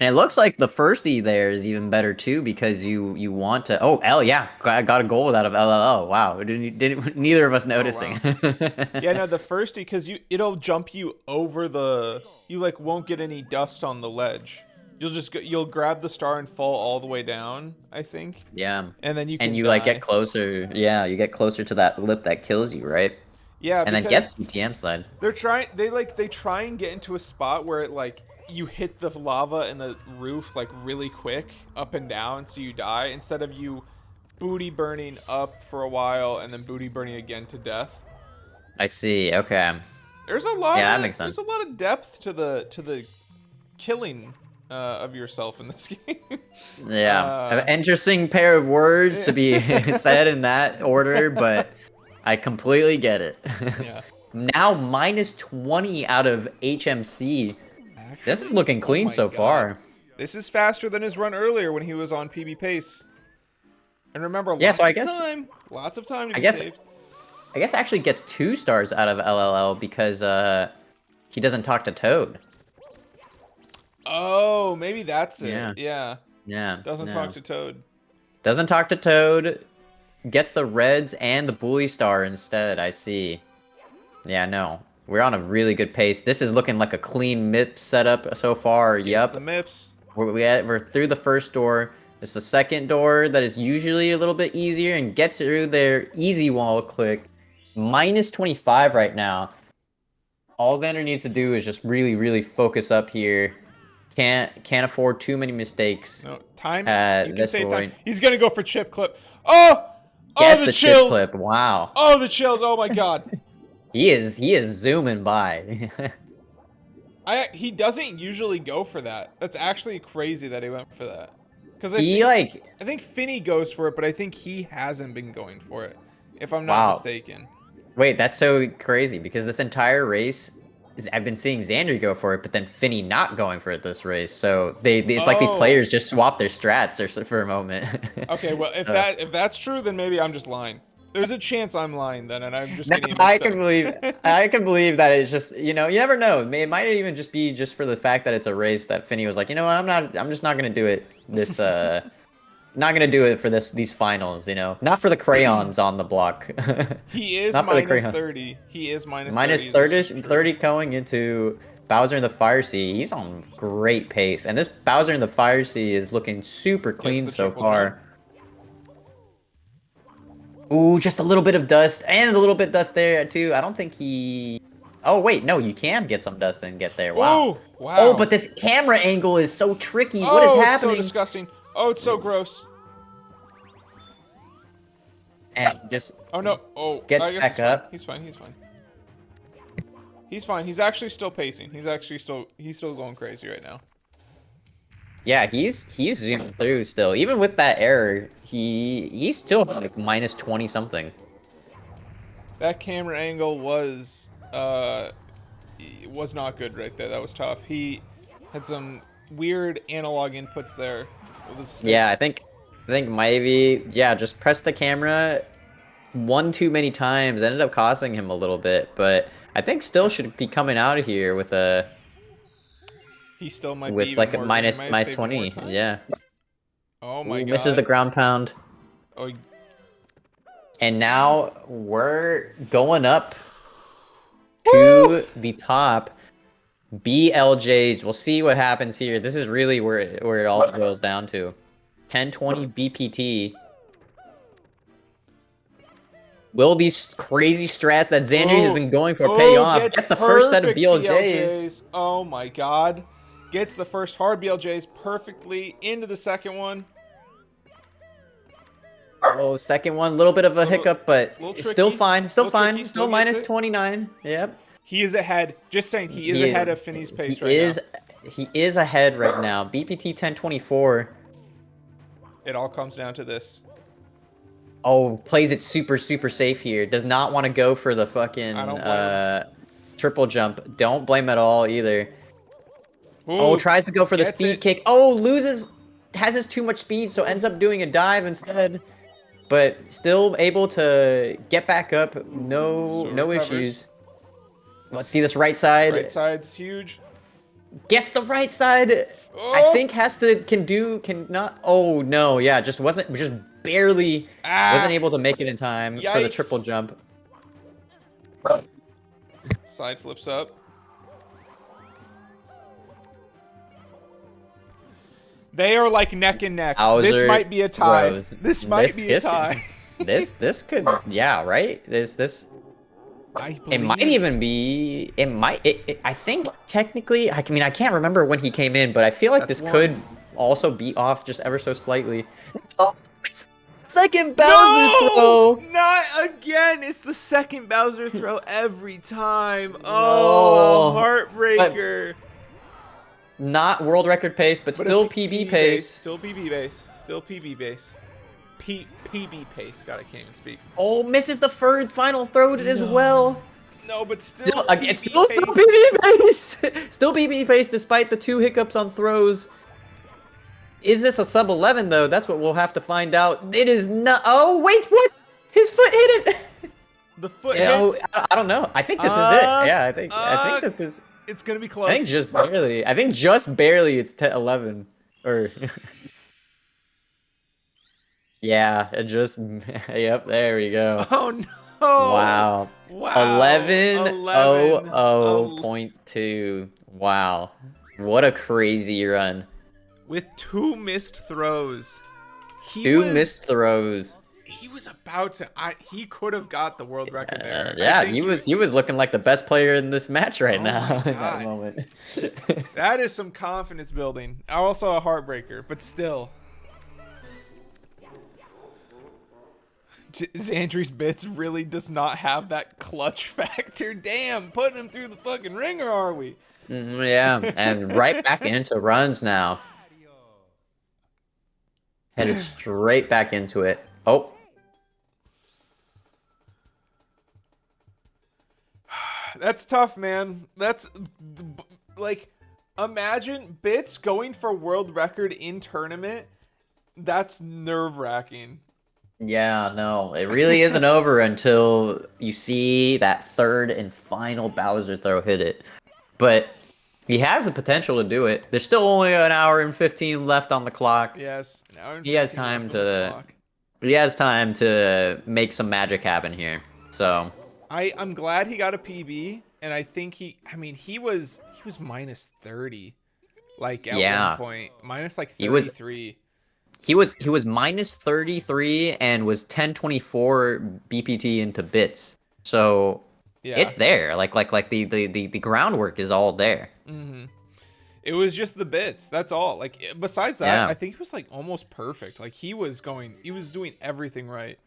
And it looks like the firstie there is even better too because you want to. Oh, L, yeah, I got a gold out of LLL. Wow, didn't neither of us noticing. Yeah, no, the firstie, because it'll jump you over the. You like won't get any dust on the ledge. You'll grab the star and fall all the way down, I think. Yeah, And then you can and you die. like get closer. Yeah, you get closer to that lip that kills you, right? Yeah, And then because gets ETM slide. they're trying. They try and get into a spot where it like you hit the lava and the roof like really quick up and down, so you die instead of you booty burning up for a while and then booty burning again to death. I see. Okay. There's a lot. Yeah, of, that makes sense. There's a lot of depth to the killing of yourself in this game. Yeah, an interesting pair of words to be said in that order, but I completely get it. Yeah. Now -20 out of HMC. This is looking clean so far. This is faster than his run earlier when he was on PB pace. And remember, Yeah, lots so I of guess- time. Lots of time to I be guess- saved. I guess actually gets 2 stars out of LLL because he doesn't talk to Toad. Oh, maybe that's it. Yeah. Yeah. Yeah. Doesn't no. talk to Toad. Doesn't talk to Toad. Gets the reds and the bully star instead. I see. Yeah, no. We're on a really good pace. This is looking like a clean MIP setup so far. It's Yep. the MIPS. We're through the first door. It's the second door that is usually a little bit easier and gets through their easy wall click. -25 right now. All Xander needs to do is just really, really focus up here. Can't afford too many mistakes. No, time. At You can this say time. point. He's going to go for chip clip. Oh! Gets Oh, the chip chills. clip. Wow. Oh, the chills. Oh, my God. He is zooming by. He doesn't usually go for that. That's actually crazy that he went for that. Because I think Finnii goes for it, but I think he hasn't been going for it, if I'm not Wow. mistaken. Wait, that's so crazy because this entire race I've been seeing Xandrey go for it, but then Finnii not going for it this race. So it's like these Oh. players just swap their strats for a moment. Okay, well, if that's true, then maybe I'm just lying. There's a chance I'm lying then, and I'm just No, getting I mixed can up. believe I can believe that it's just, you never know. It might even just be just for the fact that it's a race that Finnii was like, you know what, I'm just not gonna do it this not gonna do it for these finals, not for the crayons on the block. He is Not for the minus crayon. 30. He is minus Minus 30. This 30, is true. 30 going into Bowser in the Fire Sea. He's on great pace. And this Bowser in the Fire Sea is looking super clean the so triple far. Ooh, just a little bit of dust. And a little bit dust there, too. I don't think he... Oh, wait. No, you can get some dust and get there. Wow. Ooh, wow. Oh, but this camera angle is so tricky. What is Oh, it's so happening? disgusting. Oh, it's so gross. And just... Oh, no. Oh, Gets I guess back he's fine. up. He's fine. He's fine. He's fine. He's actually still pacing. He's still going crazy right now. Yeah, he's zooming through still. Even with that error, he's still like minus 20 something. That camera angle was not good right there. That was tough. He had some weird analog inputs there. With his stick. Yeah, I think maybe just press the camera one too many times. Ended up costing him a little bit, but I think still should be coming out of here with a He still might be with even like a more, minus he might have saved more 20. time. Yeah. Oh my Ooh, god. misses the ground pound. Oh, And now we're going up to the top. BLJs. We'll see what happens here. This is really where it all boils down to. 1020 BPT. Will these crazy strats that Xandrey has been going for pay off? That's the first set of perfect BLJs. Oh my god. Gets the first hard BLJs perfectly into the second one. Oh, second one, a little bit of a hiccup, but little it's still tricky, fine. Still little fine. tricky, Still still minus gets it. 29. Yep. He is ahead. Just saying, he is ahead of Finnii's pace right now. He is ahead right now. BPT 1024. It all comes down to this. Oh, plays it super safe here. Does not want to go for the fucking I don't blame triple jump. Don't blame at all either. Ooh, Oh, tries to go for the gets speed it. kick. Oh, has his too much speed, so ends up doing a dive instead. But still able to get back up. No So recovers. issues. Let's see this right side. Right side's huge. Gets the right side. I Oh! think cannot. Oh no, yeah, just barely wasn't able to make it in time for the triple Yikes. jump. Side flips up. They are like neck and neck. This Bowser might be a tie. throws. This might be a tie. This could, yeah, right. I It might believe. even be. It might. I think technically. I mean, I can't remember when he came in, but I feel like That's this could one. also be off just ever so slightly. Oh, second Bowser No! throw. Not again! It's the second Bowser throw every time. Oh, No. a heartbreaker. Not world record pace, but But a still PB pace. Still PB base. Still PB base. PB pace. God, I can't even speak. Oh, misses the third final throw as well. No, but still. It's PB still pace. PB pace. Still PB pace despite the 2 hiccups on throws. Is this a sub 11 though? That's what we'll have to find out. It is not. Oh wait, what? His foot hit it. The foot Yeah, hits. I don't know. I think this is it. Yeah, I think this is. It's gonna be close. I think just barely. I think just barely. It's 11 or. Yeah, it just. Yep, there we go. Oh no! Wow. Wow. 11.2. Wow. What a crazy run. With 2 missed throws. Two missed throws. He was about to. He could have got the world record there. I Yeah, think he was looking like the best player in this match right Oh now my at that God. moment. That is some confidence building. Also a heartbreaker, but still. Xandrey's bits really does not have that clutch factor. Damn, putting him through the fucking ringer, are we? Yeah, and right back into runs now. Headed straight back into it. Oh. That's tough, man. That's like, imagine Bits going for world record in tournament. That's nerve-wracking. Yeah, no, it really isn't over until you see that third and final Bowser throw hit it. But he has the potential to do it. There's still only an hour and 15 left on the clock. Yes. An hour and He has 15 time left on the clock. He has time to make some magic happen here. So I'm glad he got a PB, and I think he was minus 30, like at one point, minus like 33. He was minus 33 and was 1024 BPT into bits. So Yeah, it's there. Like the groundwork is all there. Mm-hmm. It was just the bits. That's all. Like besides that, Yeah. I think he was like almost perfect. Like he was doing everything right.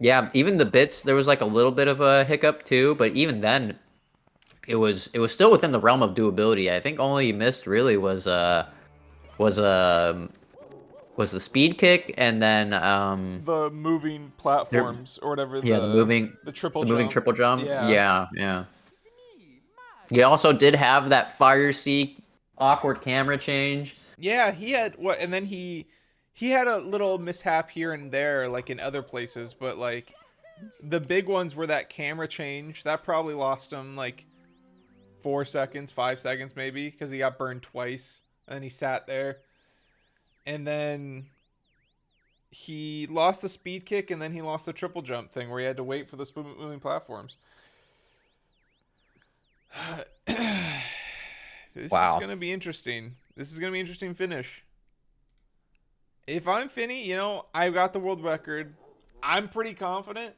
Yeah, even the bits, there was like a little bit of a hiccup too, but even then, it was still within the realm of doability. I think only he missed really was the speed kick and then The moving platforms or whatever. the moving triple jump. Yeah. He also did have that fire seek awkward camera change. Yeah, he had what, and then he had a little mishap here and there, like in other places, but like the big ones were that camera change that probably lost him like 4 seconds, 5 seconds maybe, because he got burned twice, and then he sat there, and then he lost the speed kick, and then he lost the triple jump thing where he had to wait for the moving platforms. This Wow. is gonna be interesting. This is gonna be an interesting finish. If I'm Finnii, you know, I got the world record. I'm pretty confident.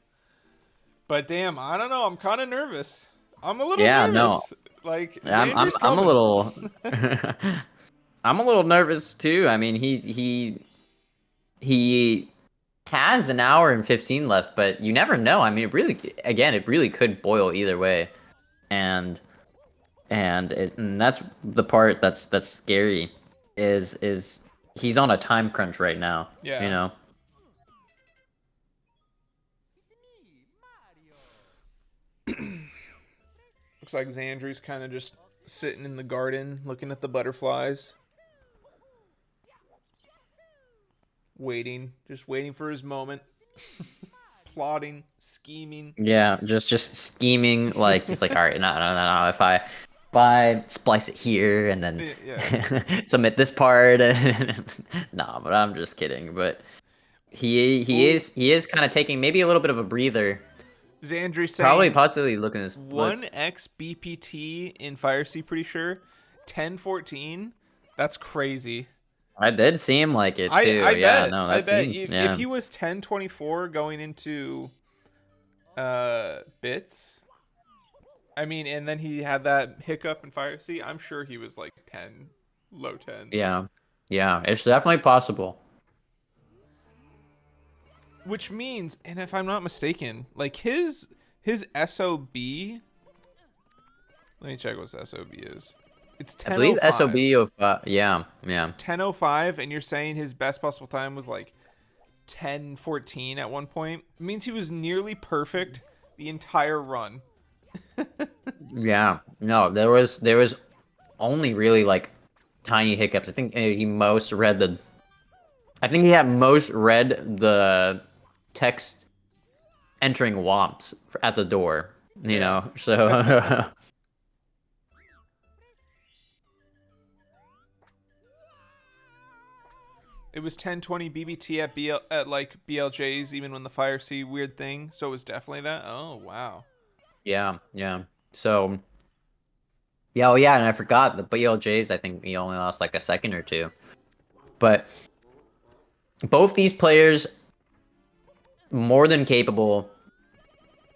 But damn, I don't know. I'm kind of nervous. I'm a little nervous. No. Like, I'm Xandrey's a coming. little I'm a little nervous too. I mean, he has an hour and 15 left, but you never know. I mean, it really could boil either way. And that's the part that's scary is he's on a time crunch right now. Yeah. You know. Looks like Xandrey's kind of just sitting in the garden, looking at the butterflies. Just waiting for his moment. Plotting, scheming. Yeah, just scheming, like he's like, all right, no. by, splice it here, and then Yeah. submit this part. Nah, but I'm just kidding. But he is kind of taking maybe a little bit of a breather. Xandri Probably saying possibly looking at splits. 1x BPT in Fire Sea, pretty sure. 1014. That's crazy. I did seem like it I too. I Yeah, bet no, I that bet seems if yeah. he was 1024 going into bits, I mean, and then he had that hiccup in Fire Sea, I'm sure he was like 10, low 10s. Yeah. Yeah, it's definitely possible. Which means, and if I'm not mistaken, like his SOB, let me check what his SOB is. It's I believe 1005. SOB of yeah, yeah. 1005, and you're saying his best possible time was like 1014 at one point. It means he was nearly perfect the entire run. Yeah. No, there was only really like tiny hiccups. I think he most read the I think he had most read the text entering WAMPs at the door, you Yeah. know. So It was 1020 BBT at at like BLJ's even when the Fire Sea weird thing. So it was definitely that. Oh wow. yeah, yeah. So yeah, oh yeah, and I forgot the BLJs, I think he only lost like a second or two. But both these players more than capable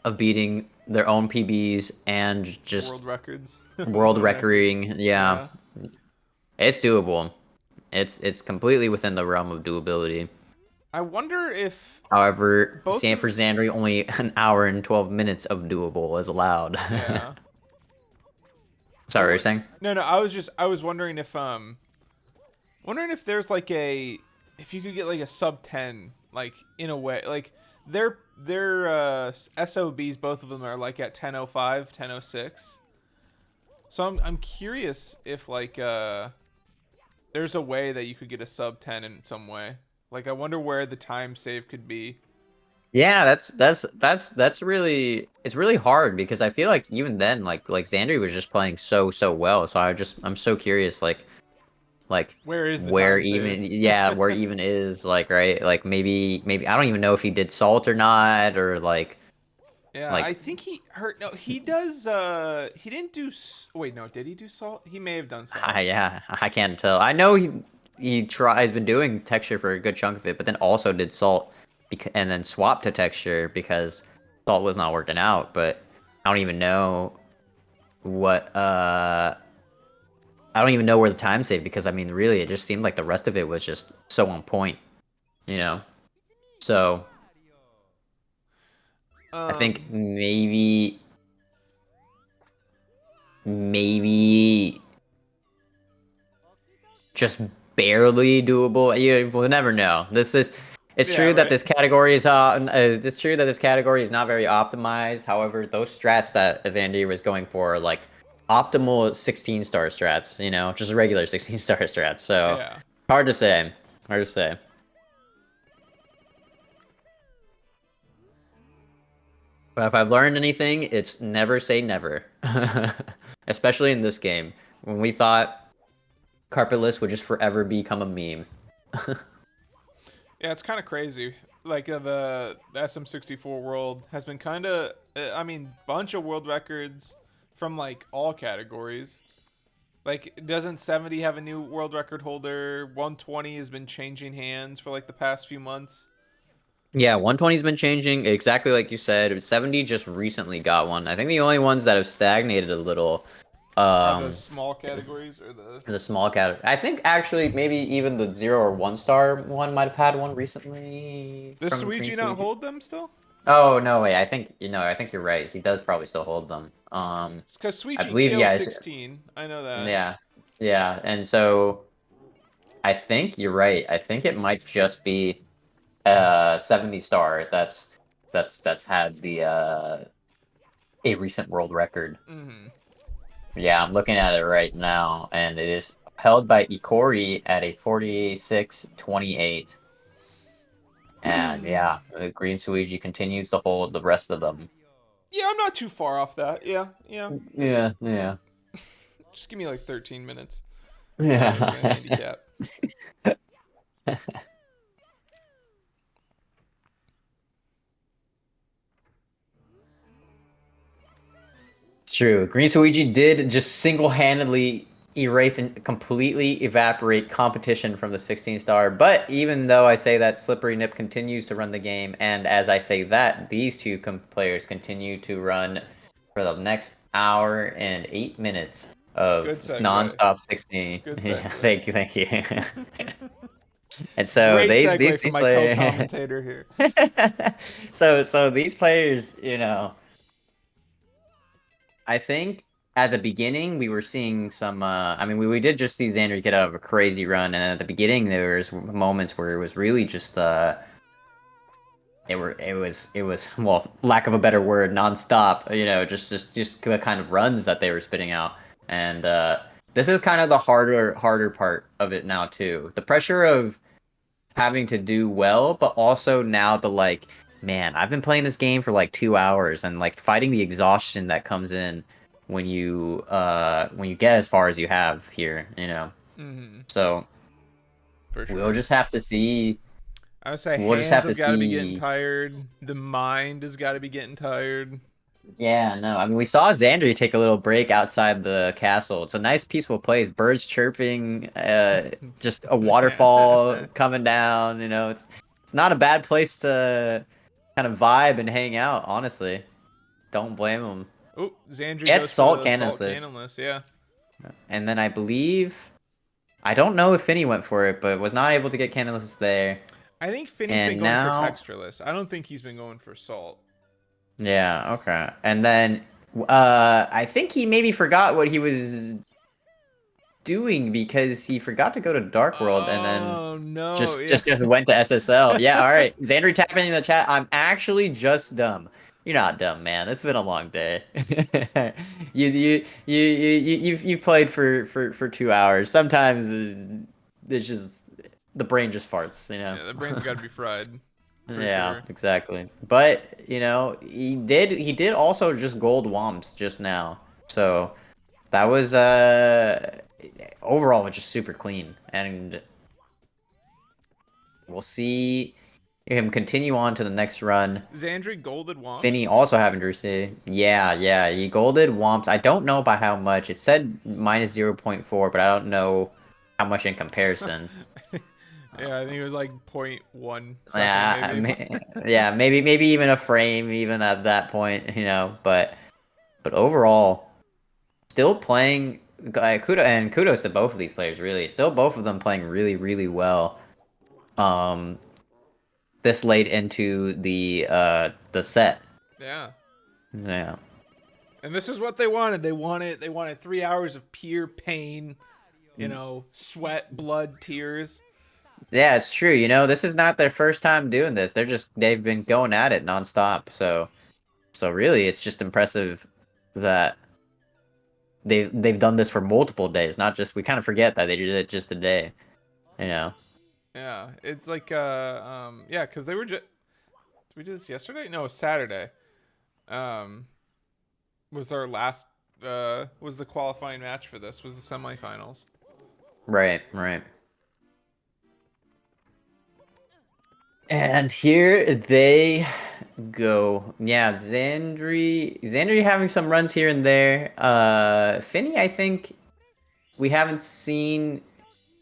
of beating their own PBs and just World records. world Record. recording. Yeah, Yeah. it's doable. It's completely within the realm of doability. I wonder if However, both of Sanford Zandri only an hour and 12 minutes of doable is allowed. yeah. Sorry, what were you saying? No, I was wondering if there's like if you could get like a sub 10 like in a way like their SOBs, both of them are like at 1005, 1006. So I'm curious if like there's a way that you could get a sub 10 in some way. Like I wonder where the time save could be. Yeah, that's really it's really hard because I feel like even then like Xandri was just playing so well. So I'm so curious like Where is the where time even save? yeah where even is like right like maybe I don't even know if he did salt or not or Yeah, I like think he hurt. No, he does. He didn't do. Wait, no, did he do salt? He may have done salt. yeah I can't tell. I know he's been doing texture for a good chunk of it, but then also did salt and then swapped to texture because salt was not working out. But I don't even know what I don't even know where the time saved because I mean really it just seemed like the rest of it was just so on point, you know. So I think maybe just barely doable. We'll never know. It's Yeah, true that right. this category is it's true that this category is not very optimized. However, those strats that Andy was going for are like optimal 16-star strats, you know, just regular 16-star strats. So Yeah. hard to say. Hard to say. But if I've learned anything, it's never say never. Especially in this game. When we thought Carpetless would just forever become a meme. Yeah, it's kind of crazy. Like the SM64 world has been kind of. I mean, bunch of world records from like all categories. Like, doesn't 70 have a new world record holder? 120 has been changing hands for like the past few months. Yeah, 120's been changing exactly like you said. 70 just recently got one. I think the only ones that have stagnated a little Are those um small categories or the? the small category. I think actually maybe even the 0 or 1-star one might have had one recently Does from Green Suigi not Suigi. hold them still? Oh no, wait. I think you're right. He does probably still hold them. Because I Suigi believe killed yeah, 16. I know that. yeah. Yeah, and so I think you're right. I think it might just be 70 star that's had the a recent world record. Mm-hmm. Yeah, I'm looking at it right now, and it is held by Ikori at a 46-28. And yeah, Green Suigi continues to hold the rest of them. Yeah, I'm not too far off that. Yeah, yeah. It's Yeah, yeah. Just give me like 13 minutes. Yeah. Handicap. It's true. Green Suigi did just single-handedly erase and completely evaporate competition from the 16 star. But even though I say that, Slippery Nip continues to run the game, and as I say that, these two players continue to run for the next hour and 8 minutes of Good segue. non-stop 16. Good Yeah, segue. thank you. And so Great segue these from my players. co-commentator here. So these players, I think at the beginning we were seeing some. I mean, we did just see Xandrey get out of a crazy run, and at the beginning there was moments where it was really just it was well, lack of a better word, nonstop. Just the kind of runs that they were spitting out, and this is kind of the harder part of it now too. The pressure of having to do well, but also now the like, man, I've been playing this game for like 2 hours and like fighting the exhaustion that comes in when you get as far as you have here, Mm-hmm. So For sure. we'll just have to see. I would say We'll just hands have to have got to be getting see. tired. The mind has got to be getting tired. Yeah, no, I mean we saw Xandrey take a little break outside the castle. It's a nice peaceful place, birds chirping, just a waterfall coming down. It's not a bad place to kind of vibe and hang out. Honestly, don't blame him. Oh, Xandrey Get goes for salt the salt cannonless, cannonless. Yeah. and then I don't know if Finnii went for it, but was not able to get cannonless there. I think Finnii's been And going for now, textureless. I don't think he's been going for salt. yeah, okay, and then I think he maybe forgot what he was doing because he forgot to go to Dark World and then Oh no! just Yeah. just just went to SSL. Yeah, all right. Xandrey tapping in the chat. I'm actually just dumb. You're not dumb, man. It's been a long day. You've played for 2 hours. Sometimes it's just the brain just farts. Yeah, the brain's got to be fried. For Yeah, sure. exactly. But he did also just gold womps just now. So that was overall just super clean, and we'll see him continue on to the next run. Xandrey golded Womps. Finnii also having to receive. Yeah, he golded womps. I don't know by how much. It said minus 0.4, but I don't know how much in comparison. Yeah, I think it was like 0.1 second, Yeah, maybe. yeah, maybe even a frame, even at that point, But overall, still playing. Kudos to both of these players, really. Still, both of them playing really, really well. This late into the set. Yeah. Yeah. And this is what they wanted. They wanted 3 hours of pure pain, sweat, blood, tears. Yeah, it's true. This is not their first time doing this. They've been going at it nonstop. So really, it's just impressive that they've done this for multiple days. Not just, we kind of forget that they did it just a day. Yeah, it's like yeah, because they were just. Did we do this yesterday? No, it was Saturday. Was our last was the qualifying match for this? Was the semifinals? Right. And here they go. Yeah, Xandrey having some runs here and there. Finnii, I think we haven't seen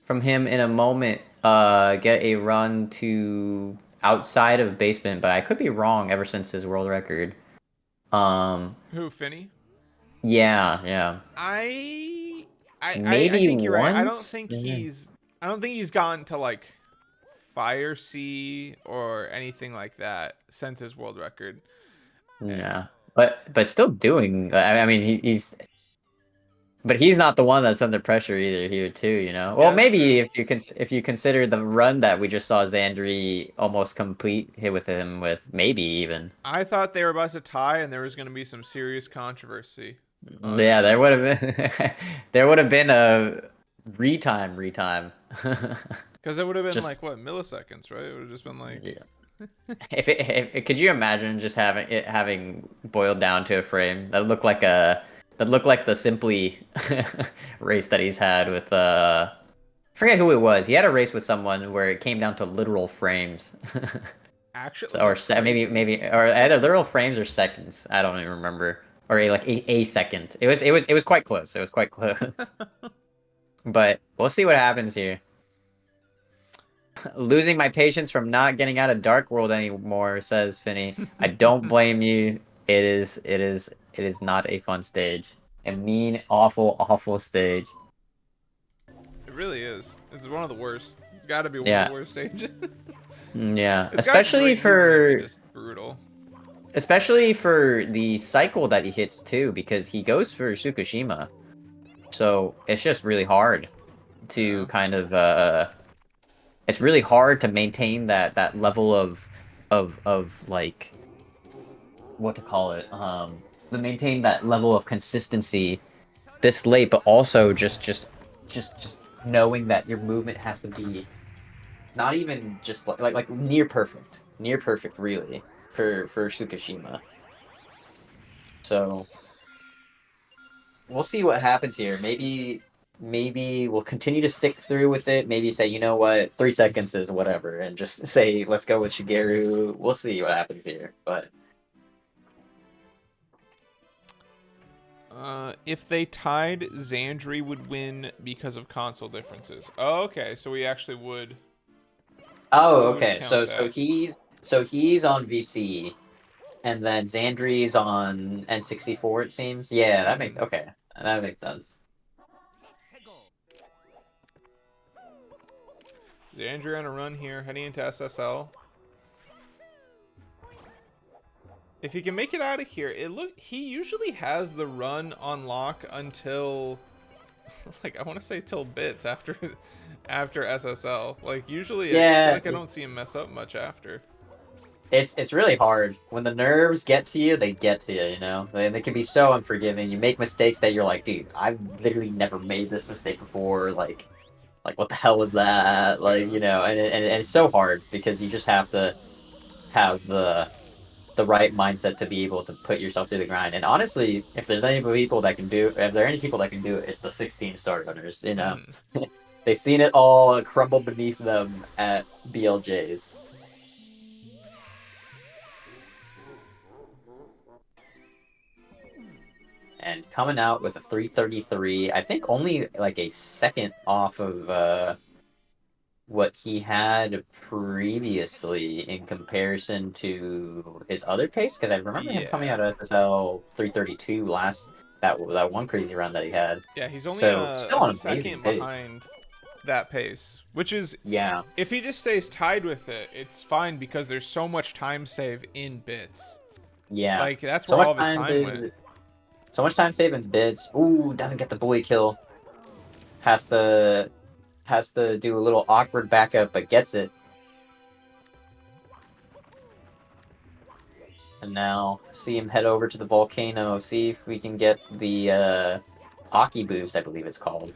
from him in a moment get a run to outside of basement, but I could be wrong ever since his world record. Who, Finnii? Yeah. I Maybe think you're right. I don't once? think Yeah. he's gone to like Fire Sea or anything like that since his world record. Yeah, but still doing. I mean, but he's not the one that's under pressure either here too. Well, Yeah, maybe if you consider the run that we just saw Xandrey almost complete hit with him with, maybe even. I thought they were about to tie and there was going to be some serious controversy. Yeah, there would have been there would have been a retime. Because it would have been Just, like what, milliseconds, right? It would have just been like, yeah. If could you imagine just having boiled down to a frame that looked like a that look like the Simply race that he's had with I forget who it was. He had a race with someone where it came down to literal frames. Actually, So, or that's crazy. maybe or either literal frames or seconds. I don't even remember. Or a second. It was quite close. It was quite close. But we'll see what happens here. Losing my patience from not getting out of Dark World anymore, says Finnii. I don't blame you. It is not a fun stage. A mean, awful, awful stage. It really is. It's one of the worst. It's got to be one of Yeah. the worst stages. Yeah. It's got great movement, but just brutal. Especially for the cycle that he hits too, because he goes for Tsukushima. So it's just really hard to kind of it's really hard to maintain that level of like what to call it to maintain that level of consistency this late, but also just knowing that your movement has to be not even just like near perfect really for Tsukushima. So we'll see what happens here. Maybe we'll continue to stick through with it. Maybe say, you know what, 3 seconds is whatever, and just say let's go with Shigeru. We'll see what happens here. But If they tied, Xandrey would win because of console differences. Oh, okay, so we actually would. oh, We would okay. count So that. he's on VC, and then Xandri's on N64. It seems. Yeah, that makes okay. That makes sense. Xandrey on a run here, heading into SSL. If he can make it out of here, he usually has the run on lock until like I want to say till bits after SSL. Like usually I feel Yeah, like I don't see him mess up much after. it's really hard when the nerves get to you. They get to you, you know. They can be so unforgiving. You make mistakes that you're like, dude, I've literally never made this mistake before. Like what the hell was that? Like, you know, and it's so hard because you just have to have the right mindset to be able to put yourself through the grind. And honestly, if there are any people that can do it, it's the 16 star runners. You know, Mhm. they've seen it all crumble beneath them at BLJs. And coming out with a 333, I think only like a second off of what he had previously in comparison to his other pace. Because I remember him coming Yeah. out of SSL 332 that one crazy run that he had. Yeah, he's only So a still an amazing second pace. behind that pace, which is Yeah, if he just stays tied with it, it's fine because there's so much time save in bits. yeah. Like that's So where much all of his time time went. saved. So much time saving bits. Ooh, doesn't get the bully kill. Has to do a little awkward backup, but gets it. And now see him head over to the volcano. See if we can get the Aki boost. I believe it's called.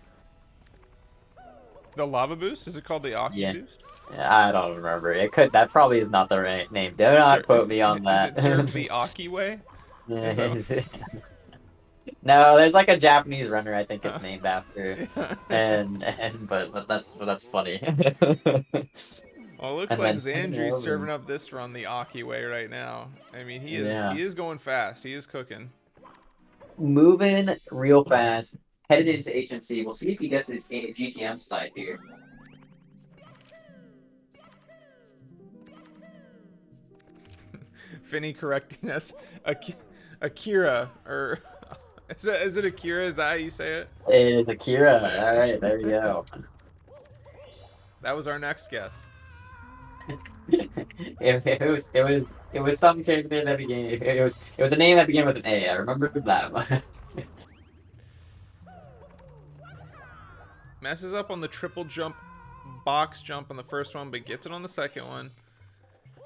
The lava boost? Is it called the Aki Yeah. boost? I don't remember. It could. That probably is not the right name. Do not Sir, quote me on is that. it served the Aki way? Is that? No, there's like a Japanese runner. I think it's Uh, named after, yeah. and but that's funny. Well, it looks And like then heading Xandry's over. serving up this run the Aki way right now. I mean, he is Yeah, he is going fast. He is cooking. moving real fast. Headed into HMC. We'll see if he gets his GTM side here. Finney correcting us. Akira or is it Akira? Is that how you say it? It is Akira. All right, there we go. That was our next guess. It was some character that began. It was a name that began with an A. I remember that one. Messes up on the triple jump, box jump on the first one, but gets it on the second one.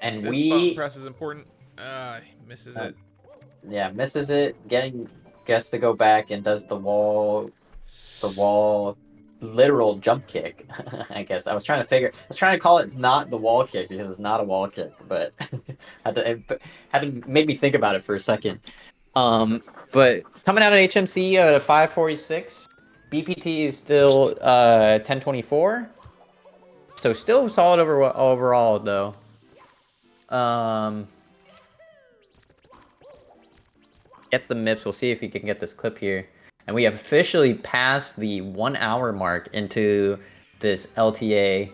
And This button we, press is important. He misses it. yeah, misses it. Gets to go back and does the wall, literal jump kick. I guess I was trying to call it not the wall kick because it's not a wall kick, but had to make me think about it for a second. But coming out of HMC at 546, BPT is still 1024. So still solid overall though. Gets the MIPS. We'll see if we can get this clip here. And we have officially passed the 1 hour mark into this LTA.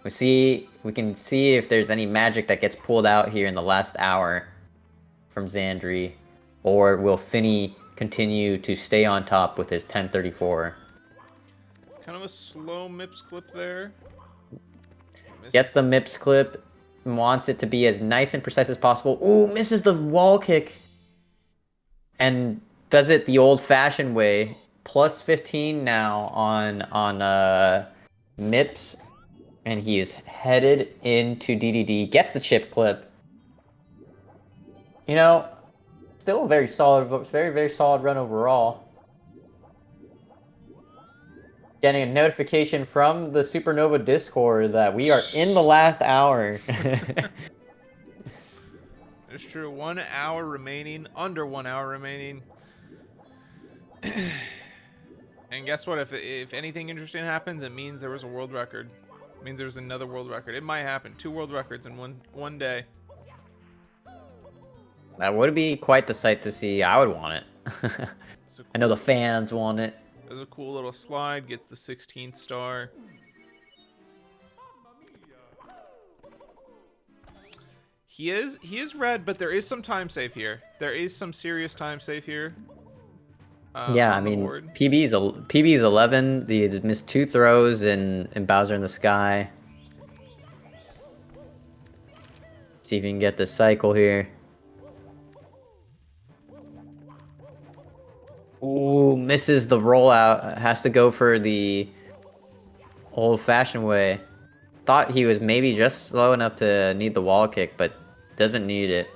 We can see if there's any magic that gets pulled out here in the last hour from Xandrey, or will Finnii continue to stay on top with his 1034? Kind of a slow MIPS clip there. Gets the MIPS clip, wants it to be as nice and precise as possible. Ooh, misses the wall kick. And does it the old-fashioned way. Plus 15 now on MIPS. And he is headed into DDD. Gets the chip clip. You know, still a very solid, very, very solid run overall. Getting a notification from the Supernova Discord that we are in the last hour. It's true. 1 hour remaining. Under 1 hour remaining. And guess what? If anything interesting happens, it means there was a world record. It means there was another world record. It might happen. 2 world records in one day. That would be quite the sight to see. I would want it. I know the fans want it. There's a cool little slide. Gets the 16th star. He is red, but there is some time save here. There is some serious time save here. Yeah, I mean, PB's 11. He missed 2 throws in Bowser in the Sky. See if you can get this cycle here. Ooh, misses the rollout. Has to go for the old-fashioned way. Thought he was maybe just slow enough to need the wall kick, but doesn't need it.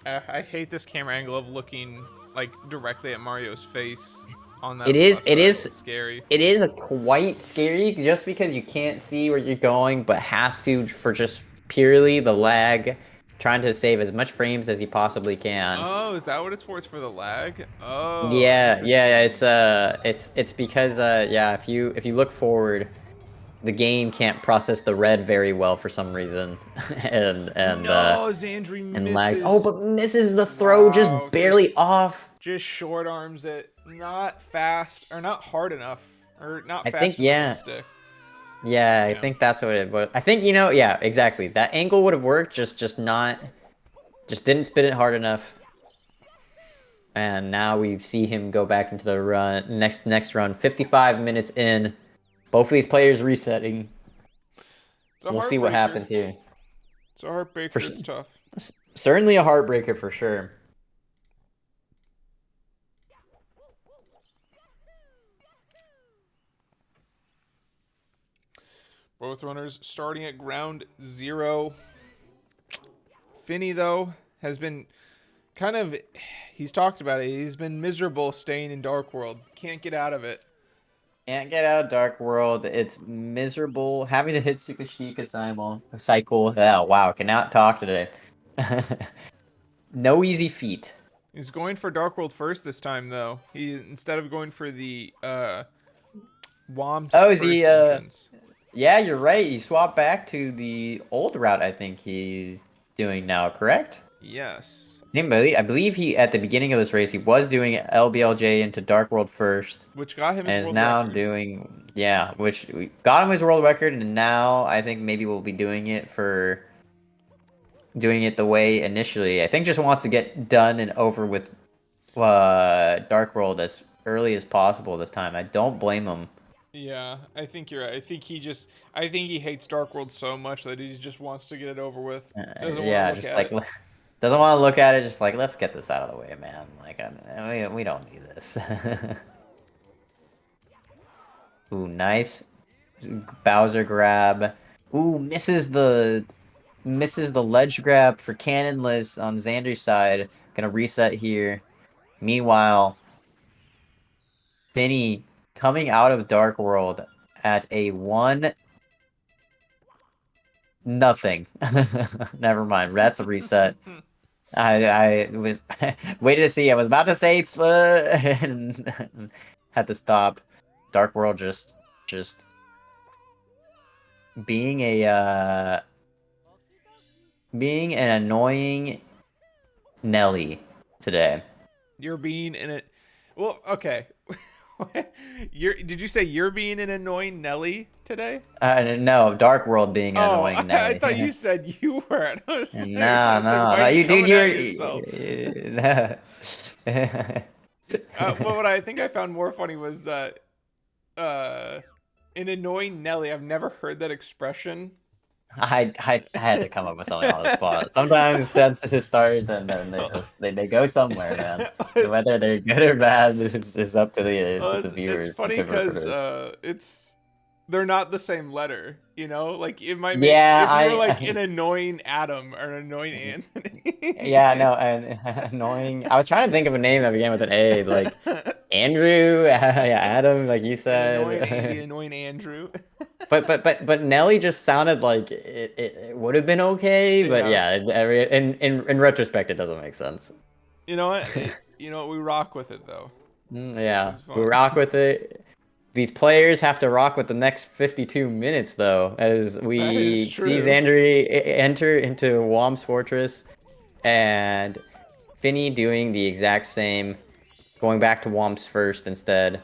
I hate this camera angle of looking like directly at Mario's face on that. It is scary. It is quite scary just because you can't see where you're going, but has to for just purely the lag, trying to save as much frames as he possibly can. Oh, is that what it's for? It's for the lag? Oh. Yeah. It's because yeah, if you look forward, the game can't process the red very well for some reason, and Xandrey misses. lags. Oh, but misses the throw just barely off. Just short arms it, not fast or not hard enough, or not fast. I think enough to stick. Yeah, I think that's what it was. I think yeah, exactly. That angle would have worked, just didn't spin it hard enough. And now we see him go back into the run next run. 55 minutes in. Both of these players resetting. We'll see what happens here. It's a heartbreaker. It's tough. Certainly a heartbreaker for sure. Both runners starting at ground 0. Finnii, though, has been he's talked about it. He's been miserable staying in Dark World. Can't get out of it. Can't get out of Dark World. It's miserable. Having to hit Sukashika cycle. Oh, wow. Cannot talk today. No easy feat. He's going for Dark World first this time, though. Instead of going for the Womp's first entrance. Yeah, you're right. He swapped back to the old route, I think he's doing now, correct? Yes. I believe he, at the beginning of this race, he was doing LBLJ into Dark World first. Which got him his world record. Which got him his world record, and now I think maybe we'll be doing it the way initially. I think just wants to get done and over with Dark World as early as possible this time. I don't blame him. Yeah, I think you're right. I think he hates Dark World so much that he just wants to get it over with. Doesn't want to look at it. Just like, let's get this out of the way, man. Like, we don't need this. Ooh, nice Bowser grab. Ooh, misses the ledge grab for Cannonless on Xandrey's side. Gonna reset here. Meanwhile, Finnii coming out of Dark World at a 1-0. Never mind. That's a reset. I was waited to see. I was about to say and had to stop. Dark World just being a being an annoying Nelly today. You're being in it. Well, okay. Did you say you're being an annoying Nelly today? No, Dark World being an Oh, annoying I Nelly. thought you said you were. And I No, was like, no, why no, are you you dude, coming at yourself? Well, what I think I found more funny was that an annoying Nelly. I've never heard that expression. I had to come up with something on the spot. Sometimes sentences start and then they go somewhere, man. Whether they're good or bad is up to the It's viewers, funny because interpreters. they're not the same letter, you know? Like it might make Yeah, if you're like an annoying Adam or an annoying yeah, Anthony. no, and annoying. I was trying to think of a name that began with an A, like Andrew, yeah, Adam, like you An annoying Andy, said. annoying Andrew. But Nelly just sounded like it would have been okay, but Yeah. yeah, in retrospect, it doesn't make sense. You know what? We rock with it though. Yeah, It's we fun. rock with it. These players have to rock with the next 52 minutes, though, as That is we see true. Xandrey enter into Wom's fortress, and Finnii doing the exact same, going back to Wom's first instead.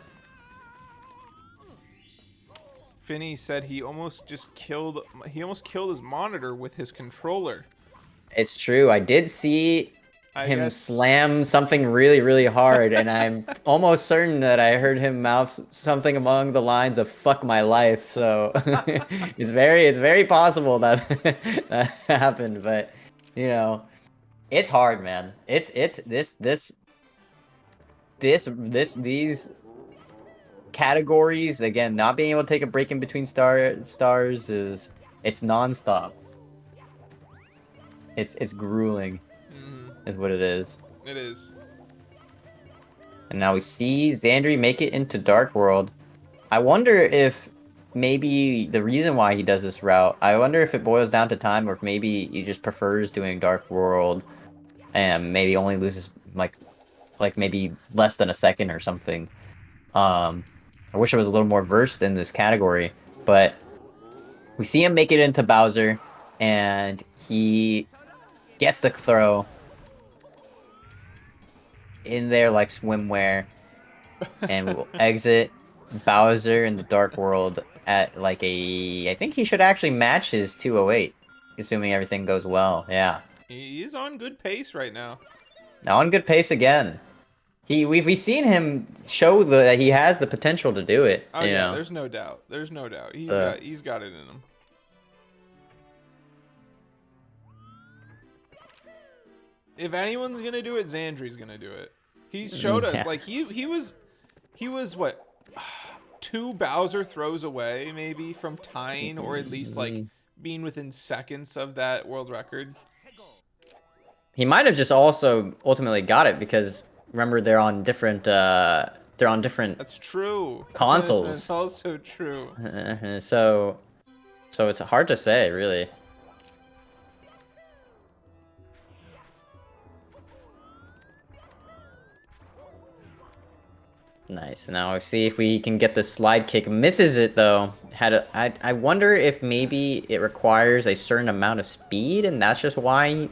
Finney said he almost killed his monitor with his controller. It's true, I did see I him guess slam something really, really hard, and I'm almost certain that I heard him mouth something along the lines of "fuck my life." So it's very possible that that happened, but you know, it's hard, man. It's these categories again. Not being able to take a break in between stars is it's nonstop. It's grueling, is what it is. it is. And now we see Xandrey make it into Dark World. I wonder if maybe the reason why he does this route, I wonder if it boils down to time or if maybe he just prefers doing Dark World and maybe only loses like maybe less than a second or something. I wish I was a little more versed in this category, but we see him make it into Bowser and he gets the throw in there like swimwear and will exit Bowser in the Dark World at like I think he should actually match his 208, assuming everything goes well. Yeah. He's on good pace right now. Now on good pace again. We've seen him show that he has the potential to do it, Oh you yeah, know. there's no doubt. There's no doubt. Uh, He's got it in him. If anyone's gonna do it, Xandry's gonna do it. He's showed us yeah. like he was what 2 Bowser throws away maybe from tying or at least like being within seconds of that world record. He might have just also ultimately got it because remember they're on different That's true. That's consoles. also true. So it's hard to say, really. Nice. Now let's see if we can get the slide kick. Misses it though. I wonder if maybe it requires a certain amount of speed, and that's just why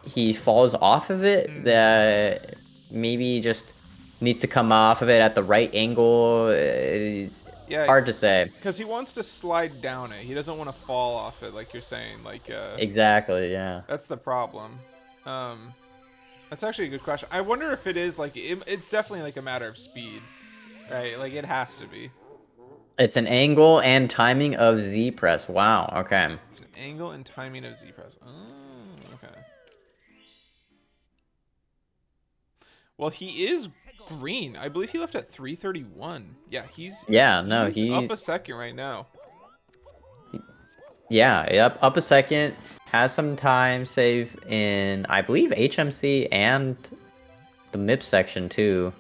he falls off of it. That maybe just needs to come off of it at the right angle. It's Yeah, hard to say. because he wants to slide down it. He doesn't want to fall off it, like you're saying. Like, Exactly. Yeah. that's the problem. That's actually a good question. I wonder if it is like it's definitely like a matter of speed, right? Like it has to be. It's an angle and timing of Z press. Wow. Okay. It's an angle and timing of Z press. Oh, okay. Well, he is green. I believe he left at 331. Yeah, Yeah. No. he's up He's a second right now. yeah. Up a second. Has some time save in I believe HMC and the MIP section too.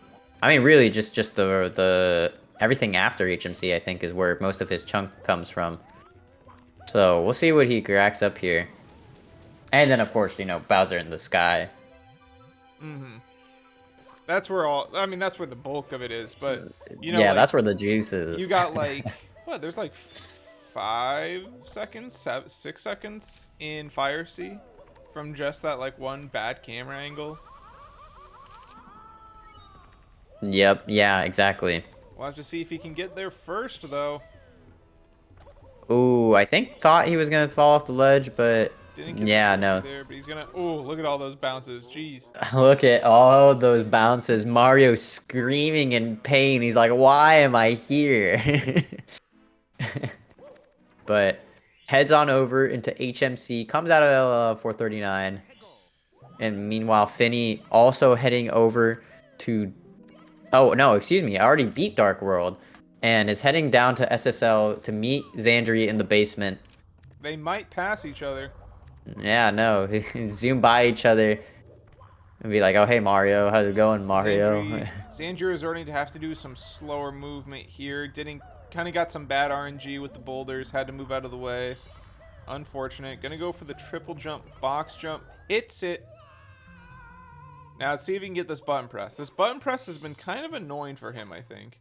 I mean, really, just the everything after HMC I think is where most of his chunk comes from. So we'll see what he cracks up here. And then, of course, you know, Bowser in the sky. Mm-hmm. That's where that's where the bulk of it is. But you know, Yeah, like that's where the juice you is. got like what? There's like 5 seconds, 6 seconds in Fire Sea from just that like one bad camera angle. Yep, yeah, exactly. We'll have to see if he can get there first, though. Ooh, I thought he was gonna fall off the ledge, but Didn't get the yeah, mercy no. there, but he's gonna. Oh, look at all those bounces. Jeez. Look at all those bounces. Mario screaming in pain. He's like, "Why am I here?" But heads on over into HMC, comes out of 439. And meanwhile, Finnii also heading over to... Oh, no, excuse me. I already beat Dark World. And is heading down to SSL to meet Xandrey in the basement. They might pass each other. Yeah, no. Zoom by each other. And be like, oh, hey, Mario. How's it going, Mario? Xandrey is starting to have to do some slower movement here. Didn't kind of got some bad RNG with the boulders. Had to move out of the way. Unfortunate. Gonna go for the triple jump, box jump. Hits it. Now let's see if he can get this button press. This button press has been kind of annoying for him, I think.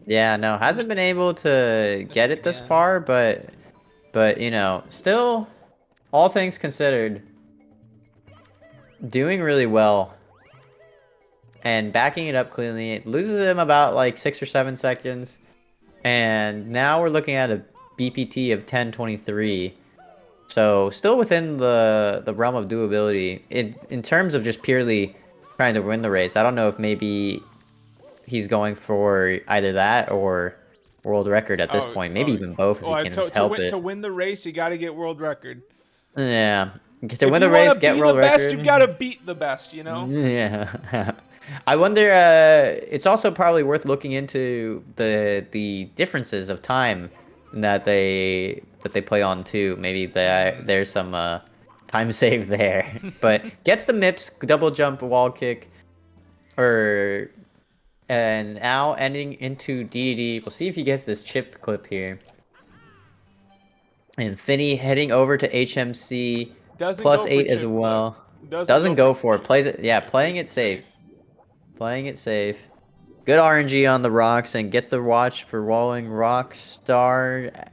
Yeah, no. Hasn't been able to get it this again. far, but you know, still, all things considered, doing really well. And backing it up cleanly. It loses him about like 6 or 7 seconds. And now we're looking at a BPT of 10:23. So still within the realm of doability. In terms of just purely trying to win the race, I don't know if maybe he's going for either that or world record at this point. Maybe even both if he can help it. To win the race, you got to get world record. Yeah. To If win you the race, want to get be world the best, record. you've got to beat the best, you know? Yeah. I wonder, it's also probably worth looking into the differences of time that they play on too. Maybe there's some time save there. But gets the MIPS, double jump, wall kick, and now ending into DDD. We'll see if he gets this chip clip here. And Finnii heading over to HMC, Doesn't plus go for 8 as chip well. clip. Doesn't go for it. Plays it. Yeah, playing it safe. Playing it safe. Good RNG on the rocks and gets the watch for walling Rockstar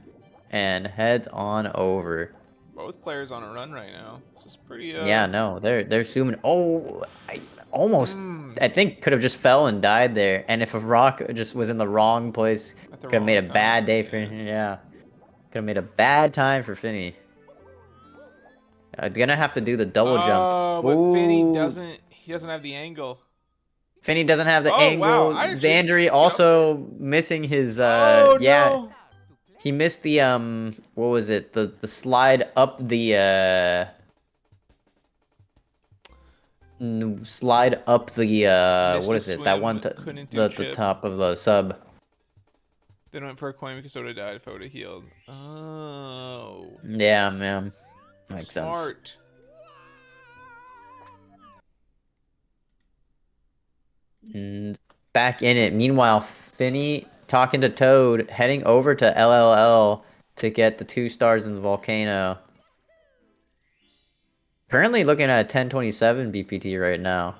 and heads on over. Both players on a run right now. This is pretty. Yeah, no, they're zooming. Oh, I think could have just fell and died there. And if a rock just was in the wrong place, could have made a bad day for him. Yeah, could have made a bad time for Finnii. Gonna have to do the double jump. Oh, but Finnii doesn't. He doesn't have the angle. Finnii doesn't have the Wow, angle. Xandrey also missing his Oh, yeah. no. He missed the what was it? The slide up the slide up the what is it? That one the top of the sub. They went for a coin because I would have died if I would have healed. Oh. Yeah, man. Makes sense. Smart. And back in it. Meanwhile, Finnii talking to Toad, heading over to LLL to get the 2 stars in the volcano. Currently looking at a 1027 BPT right now.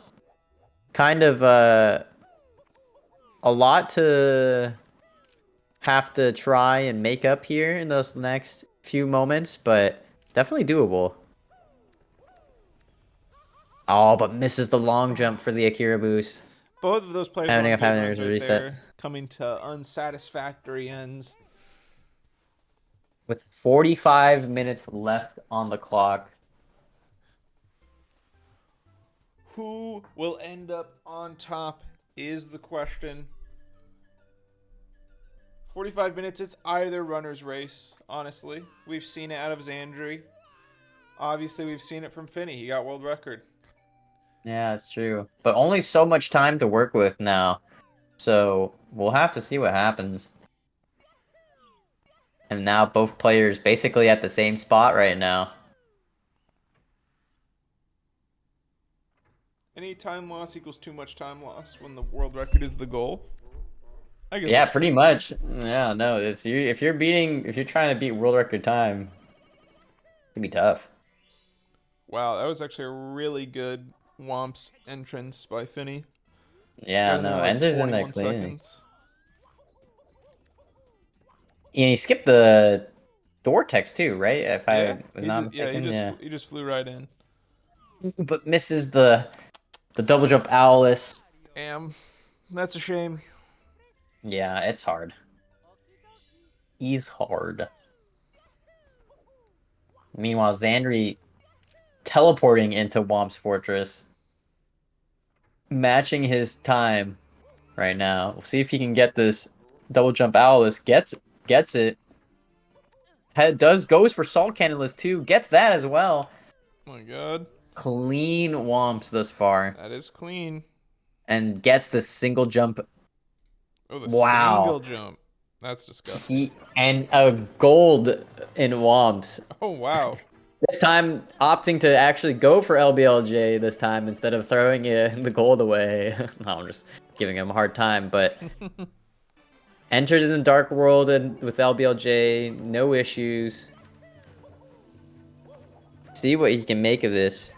Kind of a lot to have to try and make up here in those next few moments, but definitely doable. Oh, but misses the long jump for the Akira boost. Both of those players having right reset. There, coming to unsatisfactory ends. With 45 minutes left on the clock. Who will end up on top is the question. 45 minutes, it's either runner's race, honestly. We've seen it out of Xandrey. Obviously, we've seen it from Finnii. He got world record. Yeah, that's true. But only so much time to work with now. So, we'll have to see what happens. And now both players basically at the same spot right now. Any time loss equals too much time lost when the world record is the goal. I guess yeah, pretty much. Yeah, no, if you're trying to beat world record time, it'd be tough. Wow, that was actually a really good Womps entrance by Finnii. Yeah, Got in there no, in like Ender's in there 21 cleanly. seconds. Yeah, he skipped the vortex too, right? If Yeah, I was not he mistaken, just yeah. he just flew right in. But misses the double jump owless. Damn, that's a shame. Yeah, it's hard. He's hard. Meanwhile, Xandrey teleporting into Womp's fortress, matching his time right now. We'll see if he can get this double jump owless. Gets it. Goes for salt cannonless too. Gets that as well. Oh my god, Clean Womps thus far, that is clean. and gets the single jump. Oh, the Wow. single jump. That's disgusting. He and a gold in Womps. Oh wow. This time opting to actually go for LBLJ this time instead of throwing the gold away. No, I'm just giving him a hard time, but entered in the dark world and with LBLJ, no issues. See what he can make of this.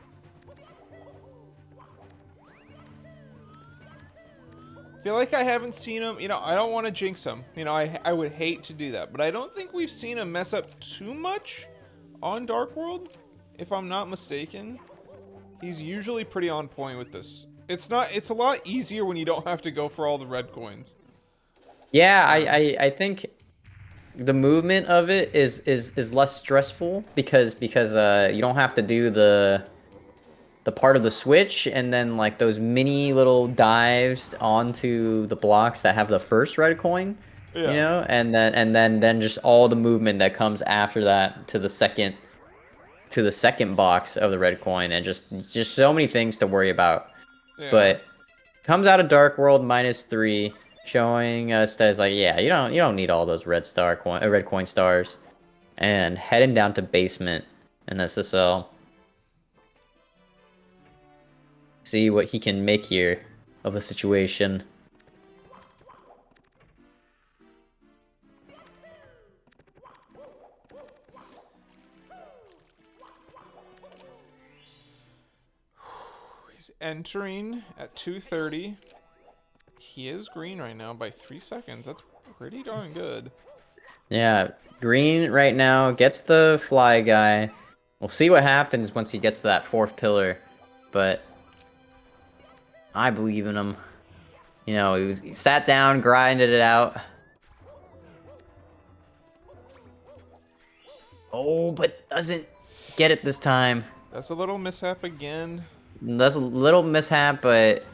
Feel like I haven't seen him. You know, I don't want to jinx him. You know, I would hate to do that, but I don't think we've seen him mess up too much on Dark World, if I'm not mistaken. He's usually pretty on point with this. It's a lot easier when you don't have to go for all the red coins. Yeah, I think the movement of it is less stressful because you don't have to do the part of the switch and then like those mini little dives onto the blocks that have the first red coin, you Yeah. know, and then just all the movement that comes after that to the second box of the red coin, and just so many things to worry about. Yeah. But comes out of Dark World -3, showing us that it's like, yeah, you don't need all those red coin stars, and heading down to basement in SSL. See what he can make here of the situation. He's entering at 2:30. He is green right now by 3 seconds. That's pretty darn good. Yeah, green right now gets the fly guy. We'll see what happens once he gets to that fourth pillar, but I believe in him. You know, he sat down, grinded it out. Oh, but doesn't get it this time. That's a little mishap again. That's a little mishap, but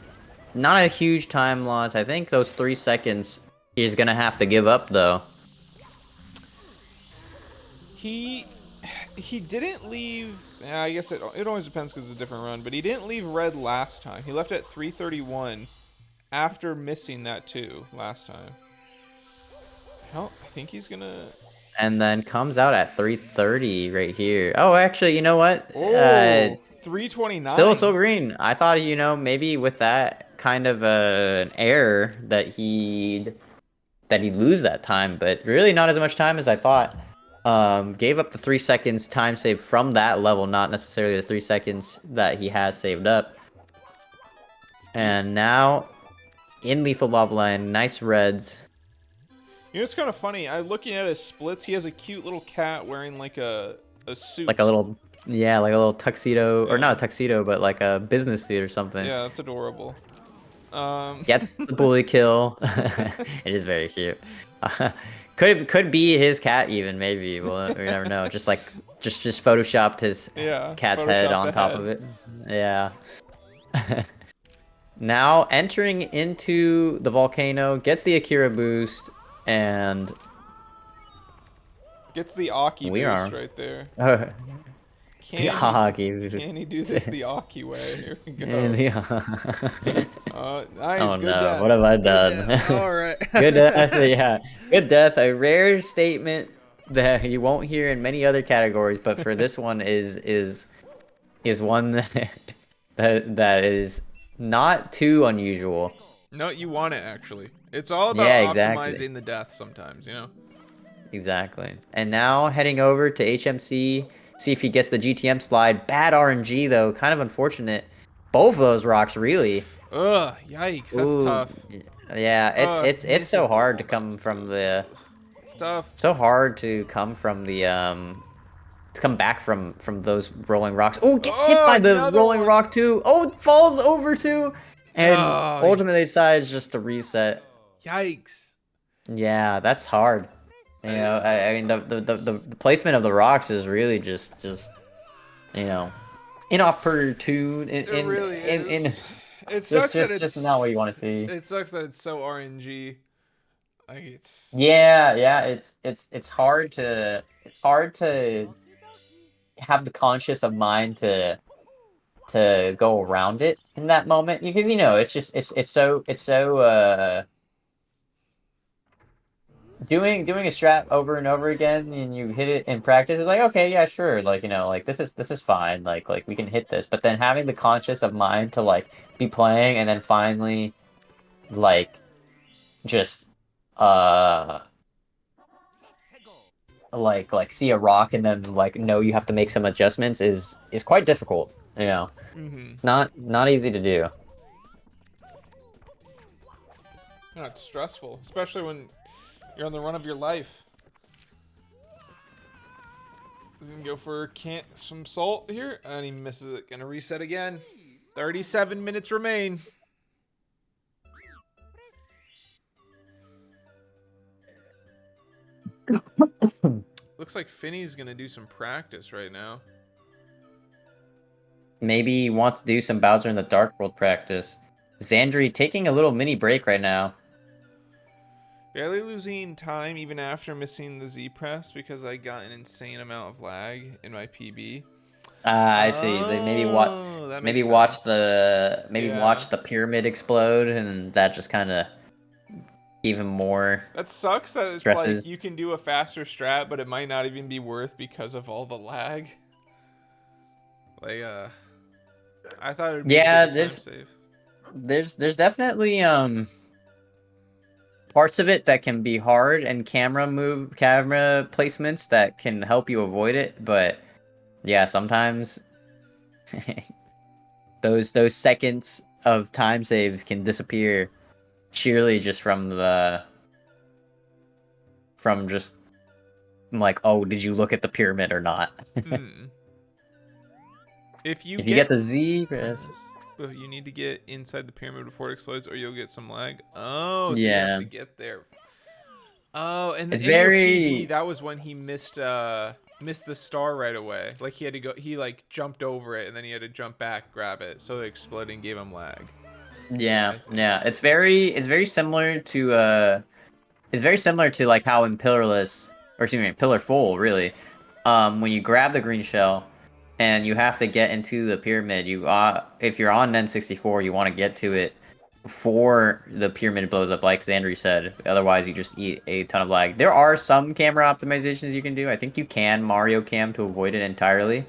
not a huge time loss. I think those 3 seconds he's gonna have to give up, though. He didn't leave. I guess it always depends because it's a different run. But he didn't leave red last time. He left at 3:31 after missing that too last time. I think he's gonna. And then comes out at 3:30 right here. Oh, actually, you know what? Oh, 3:29. Still green. I thought, you know, maybe with that kind of an error that he'd lose that time, but really not as much time as I thought. Gave up the 3 seconds time save from that level, not necessarily the 3 seconds that he has saved up. And now in lethal lava line, nice reds. You know, it's kind of funny. I looking at his splits. He has a cute little cat wearing like a suit. Like a little, yeah, like a little tuxedo, or Yeah. not a tuxedo, but like a business suit or something. Yeah, that's adorable. Gets the bully kill. It is very cute. Could be his cat even, maybe. Well, we never know. Just photoshopped his cat's head photoshopped on the top head. of it. Yeah. Now entering into the volcano, gets the Akira boost, and Gets the Aki we boost are right there. the hockey. Can he do this the Aki way? Here we go. And the- Nice. Oh Good no, death. what have I Good done? death. All right. Good death, yeah. Good death, a rare statement that you won't hear in many other categories, but for this one is one that is not too unusual. No, you want it actually. It's all about Yeah, exactly. optimizing the death sometimes, you know. Exactly. And now heading over to HMC, see if he gets the GTM slide. Bad RNG though, kind of unfortunate. Both of those rocks really. Ugh, yikes, that's Ooh, tough. yeah. It's Misses so the hard to wall bounce come too. from the. It's tough. So hard to come from the to come back from those rolling rocks. Oh, gets hit Oh, by the another rolling one. rock too. Oh, it falls over too. And Oh, ultimately decides just to reset. yikes. Yeah, that's hard. You That know, is, I that's mean tough. the placement of the rocks is really just you know inopportune It really in is. It sucks that just not what you want to see. it sucks that it's so RNG. Like it's Yeah, it's hard to have the conscious of mind to go around it in that moment because it's just it's so doing a strat over and over again and you hit it in practice is like okay yeah sure like like this is fine like we can hit this but then having the conscious of mind to like be playing and then finally like just uh like see a rock and then like know you have to make some adjustments is quite difficult. mm-hmm. It's not easy to do. No, it's stressful, especially when you're on the run of your life. He's gonna go for some salt here, and he misses it. Gonna reset again. 37 minutes remain. Looks like Finnee's gonna do some practice right now. Maybe want to do some Bowser in the Dark World practice. Xandrey taking a little mini break right now. Barely losing time even after missing the Z press because I got an insane amount of lag in my PB. I see. They Oh, that makes watch sense. Yeah. watch the pyramid explode, and that just kind of even more That sucks that it's like stresses. you can do a faster strat, but it might not even be worth because of all the lag. Like, I thought it would be a Yeah, bigger time save. there's definitely parts of it that can be hard and camera placements that can help you avoid it, but yeah, sometimes those seconds of time save can disappear sheerly just from just like, oh, did you look at the pyramid or not? Hmm. If you If you get get the Z, press. but you need to get inside the pyramid before it explodes, or you'll get some lag. Oh, so you have Yeah, to get there. Oh, and it's in your PB, very that was when he missed the star right away. Like he had to go, he like jumped over it, and then he had to jump back, grab it, so it exploded and gave him lag. yeah I think. yeah. It's very similar to like how in Pillarless or excuse me, Pillar Full really, when you grab the green shell and you have to get into the pyramid, if you're on N64, you want to get to it before the pyramid blows up, like Xandri said. Otherwise, you just eat a ton of lag. There are some camera optimizations you can do. I think you can Mario Cam to avoid it entirely.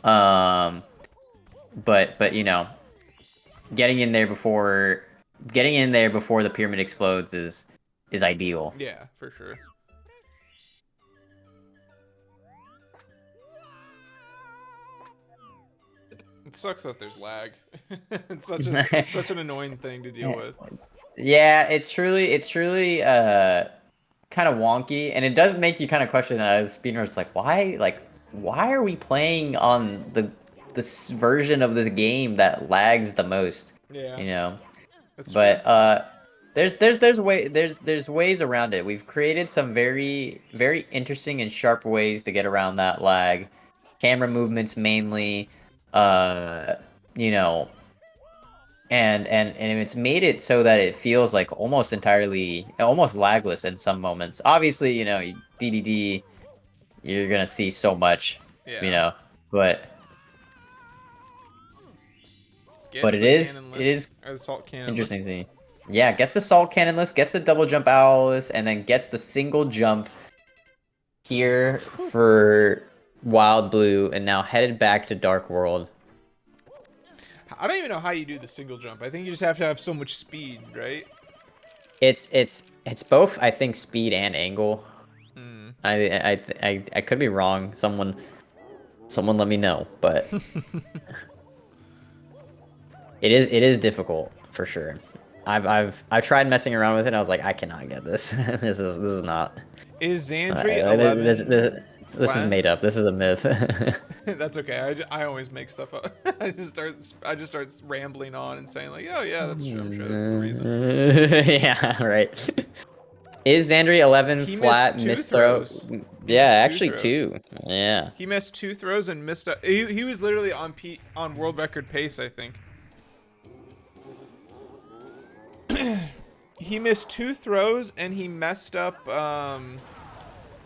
Um, but getting in there before the pyramid explodes is ideal. Yeah, for sure. It sucks that there's lag. It's such an annoying thing to deal with. Yeah, it's truly kind of wonky, and it does make you kind of question as speedrunners why are we playing on this version of this game that lags the most, Yeah, you know? that's true. But there's ways around it. We've created some very interesting and sharp ways to get around that lag. Camera movements mainly, uh, you know, and it's made it so that it feels like almost lagless in some moments. Obviously, DDD, you're gonna see so much, you Yeah. know, but Gets it the is cannonless or the salt cannonless. interesting to see. Yeah, gets the salt cannonless, gets the double jump owlless, and then gets the single jump here for Wild Blue, and now headed back to Dark World. I don't even know how you do the single jump. I think you just have to have so much speed, right? It's both, I think, speed and angle. Hmm. I could be wrong. Someone let me know, but it is difficult for sure. I've tried messing around with it. And I was like, I cannot get this. This is not. Is Uh, Xandrey 11 this is flat? made up. This is a myth. That's okay. I always make stuff up. I just start rambling on and saying like, oh yeah, that's true. I'm sure that's the reason. Yeah, right. Is Xandrey 11 He flat missed two missed throw? throws. He Yeah, missed two actually throws. two. Yeah. He missed 2 throws and missed. He was literally on world record pace, I think. He missed 2 throws and he messed up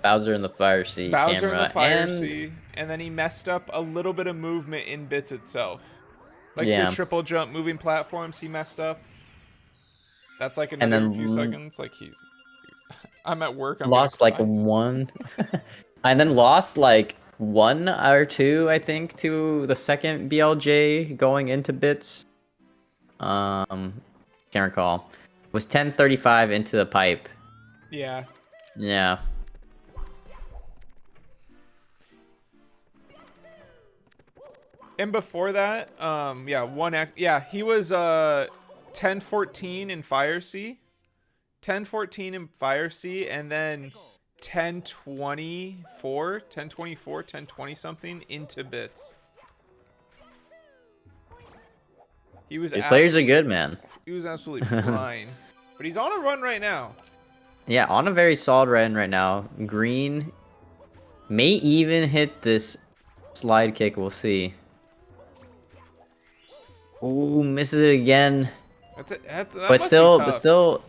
Bowser in the fire seat Bowser camera in the fire and sea, and then he messed up a little bit of movement in bits itself. Like Yeah. the triple jump moving platforms, he messed up. That's like another then few seconds. Like I'm at work. I'm lost gonna like cry. one, and then lost like 1 or 2, I think, to the second BLJ going into bits. Can't recall. It was 10:35 into the pipe. Yeah. Yeah. And before that, yeah, he was 10:14 in Fire Sea, 10:14 in Fire Sea, and then 10:24, 10:20 something into bits. These players are good, man. He was absolutely flying, but he's on a run right now. Yeah, on a very solid run right now. Green may even hit this slide kick. We'll see. Ooh, misses it again. That But must still, be but tough.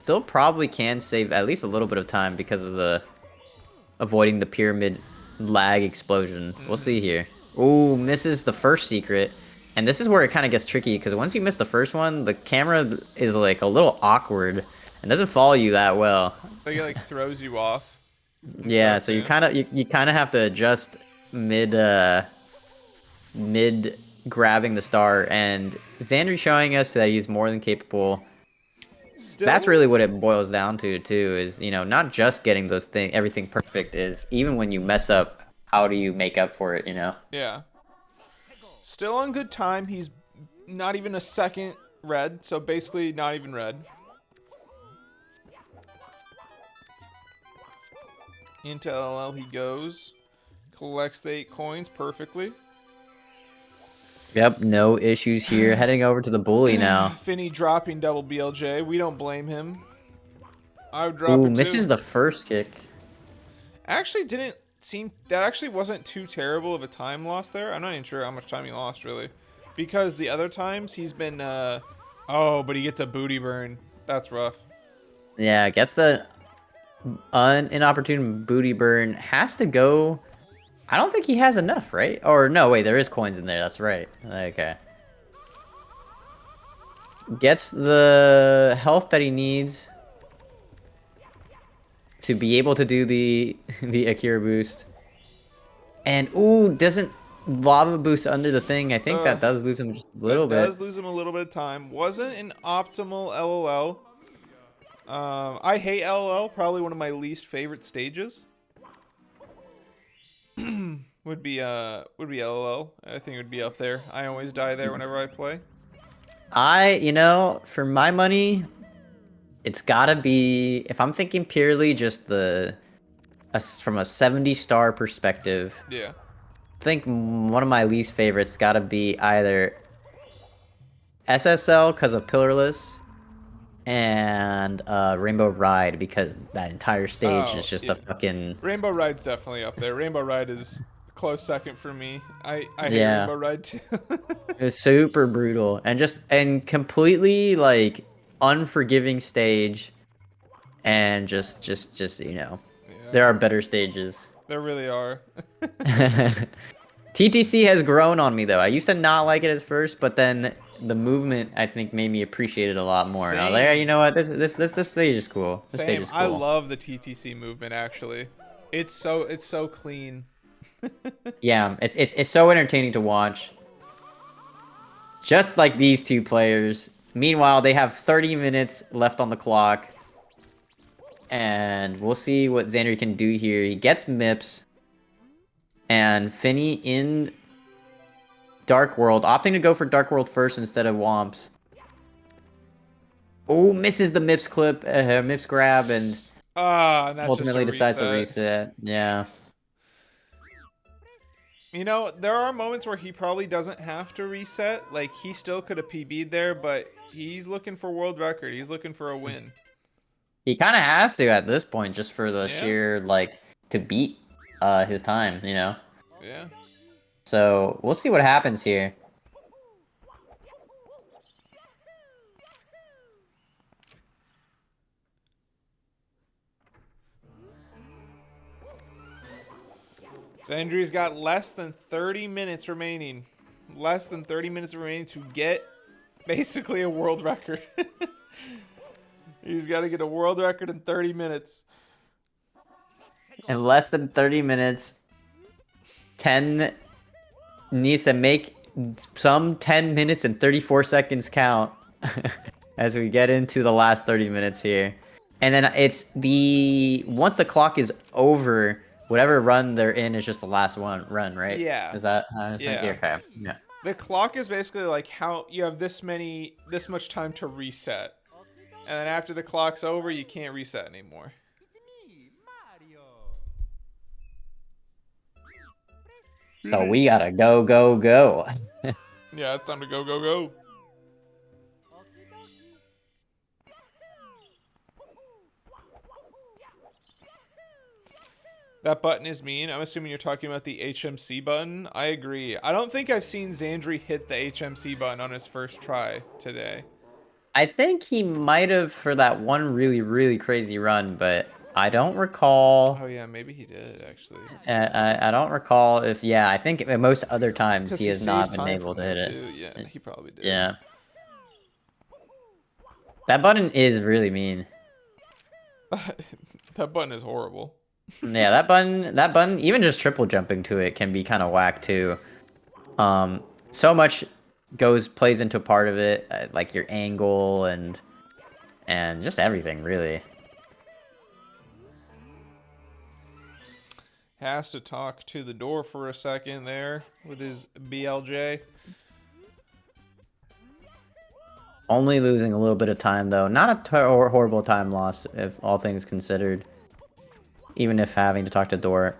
still probably can save at least a little bit of time because of the avoiding the pyramid lag explosion. We'll see here. Ooh, misses the first secret. And this is where it kind of gets tricky because once you miss the first one, the camera is like a little awkward and doesn't follow you that well. Like it like throws you off. Yeah, so you kind of you kind of have to adjust mid grabbing the star, and Xandrey showing us that he's more than capable. Still, That's really what it boils down to too, is, you know, not just getting those everything perfect, is even when you mess up, how do you make up for it, you know? Yeah. Still on good time. He's not even a second red, so basically not even red. Into LL he goes. Collects the 8 coins perfectly. Yep, no issues here. Heading over to the bully now. Finnii dropping double BLJ. We don't blame him. I would drop Ooh, it too. misses the first kick. Actually didn't seem... That actually wasn't too terrible of a time loss there. I'm not even sure how much time he lost, really. Because the other times he's been... Oh, but he gets a booty burn. That's rough. Yeah, gets the inopportune booty burn. Has to go... I don't think he has enough, right? Or no, wait, there is coins in there. That's right. Okay. Gets the health that he needs to be able to do the Akira boost. And ooh, doesn't lava boost under the thing. I think that does lose him just a little bit. That does lose him a little bit of time. Wasn't an optimal LOL. I hate LOL. Probably one of my least favorite stages. would be LOL. I think it would be up there. I always die there whenever I play. You know, for my money, it's gotta be, if I'm thinking purely just from a 70-star perspective. Yeah. I think one of my least favorites gotta be either SSL because of Pillarless, and Rainbow Ride because that entire stage is just a fucking... Rainbow Ride's definitely up there. Rainbow Ride is a close second for me. I hate Yeah. Rainbow Ride too. It was super brutal and completely like unforgiving stage, and just you know, there are better stages. There really are. TTC has grown on me though. I used to not like it at first, but then the movement, I think, made me appreciate it a lot more. And I was like, hey, you know what, this stage is cool. This stage is cool. I love the TTC movement actually. It's so clean. Yeah, it's so entertaining to watch. Just like these two players. Meanwhile, they have 30 minutes left on the clock. And we'll see what Xandrey can do here. He gets Mips. And Finnii in Dark World, opting to go for Dark World first instead of Womps. Oh, misses the Mips clip, Mips grab, and And that's ultimately just a decides to reset. reset. Yeah. You know, there are moments where he probably doesn't have to reset. Like, he still could have PB'd there, but he's looking for world record. He's looking for a win. He kind of has to at this point, just for the Yeah. sheer, like, to beat his time, you know? Yeah. So, we'll see what happens here. Xandrey's got less than 30 minutes remaining. Less than 30 minutes remaining to get basically a world record. He's got to get a world record in 30 minutes. In less than 30 minutes, 10 needs to make some 10 minutes and 34 seconds count as we get into the last 30 minutes here. And then it's once the clock is over, whatever run they're in is just the last one run, right? Yeah. Is that how I Yeah. Okay. Yeah. The clock is basically like how you have this much time to reset. And then after the clock's over, you can't reset anymore. So we gotta go, go, go. Yeah, it's time to go, go, go. That button is mean. I'm assuming you're talking about the HMC button. I agree. I don't think I've seen Xandrey hit the HMC button on his first try today. I think he might have for that one really, really crazy run, but I don't recall. Oh yeah, maybe he did actually. I don't recall if, yeah, I think most other times Because he has saved not been time able from to hit there, it. too. Yeah, he probably did. Yeah. That button is really mean. That button is horrible. Yeah, that button, even just triple jumping to it can be kind of whack too. So much plays into part of it, like your angle and just everything, really. Has to talk to the door for a second there with his BLJ. Only losing a little bit of time though. Not a horrible time loss if all things considered. Even if having to talk to door.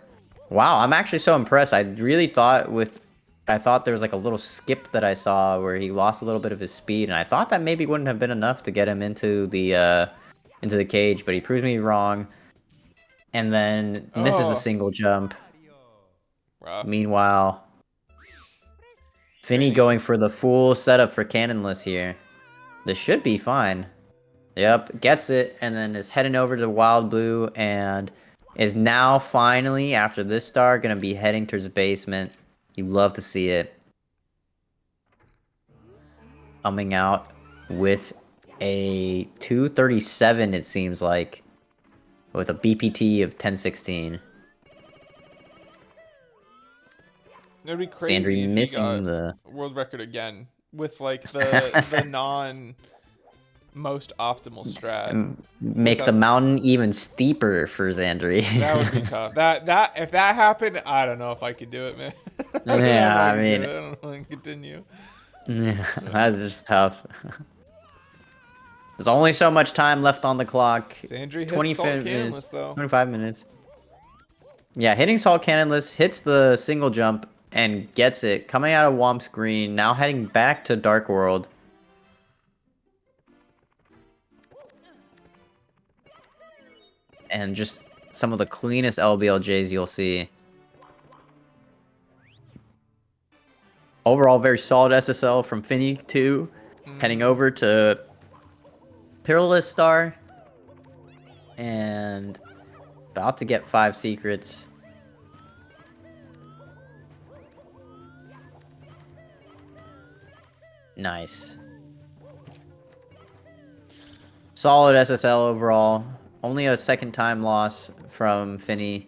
Wow, I'm actually so impressed. I really thought there was like a little skip that I saw where he lost a little bit of his speed, and I thought that maybe wouldn't have been enough to get him into the cage, but he proves me wrong. And then misses the single jump. Rough. Meanwhile, Finnii going for the full setup for cannonless here. This should be fine. Yep, gets it, and then is heading over to Wild Blue, and is now finally, after this star, going to be heading towards the basement. You love to see it. Coming out with a 237, it seems like, with a BPT of 1016. It'd be crazy Xandrey if he missing got the world record again with like the non most optimal strat. make the mountain even steeper for Xandrey. That would be tough. That if that happened, I don't know if I could do it, man. Yeah, I mean, I don't know if I can continue. Yeah, that's just tough. There's only so much time left on the clock. Xandrey hits 25 Salt Cannonless, minutes. though. 25 minutes. Yeah, hitting Salt Cannonless, hits the single jump, and gets it. Coming out of Womp's Green, now heading back to Dark World. And just some of the cleanest LBLJs you'll see. Overall, very solid SSL from Finnii, too. Heading over to Peerless Star. And about to get 5 secrets. Nice. Solid SSL overall. Only a second time loss from Finnii.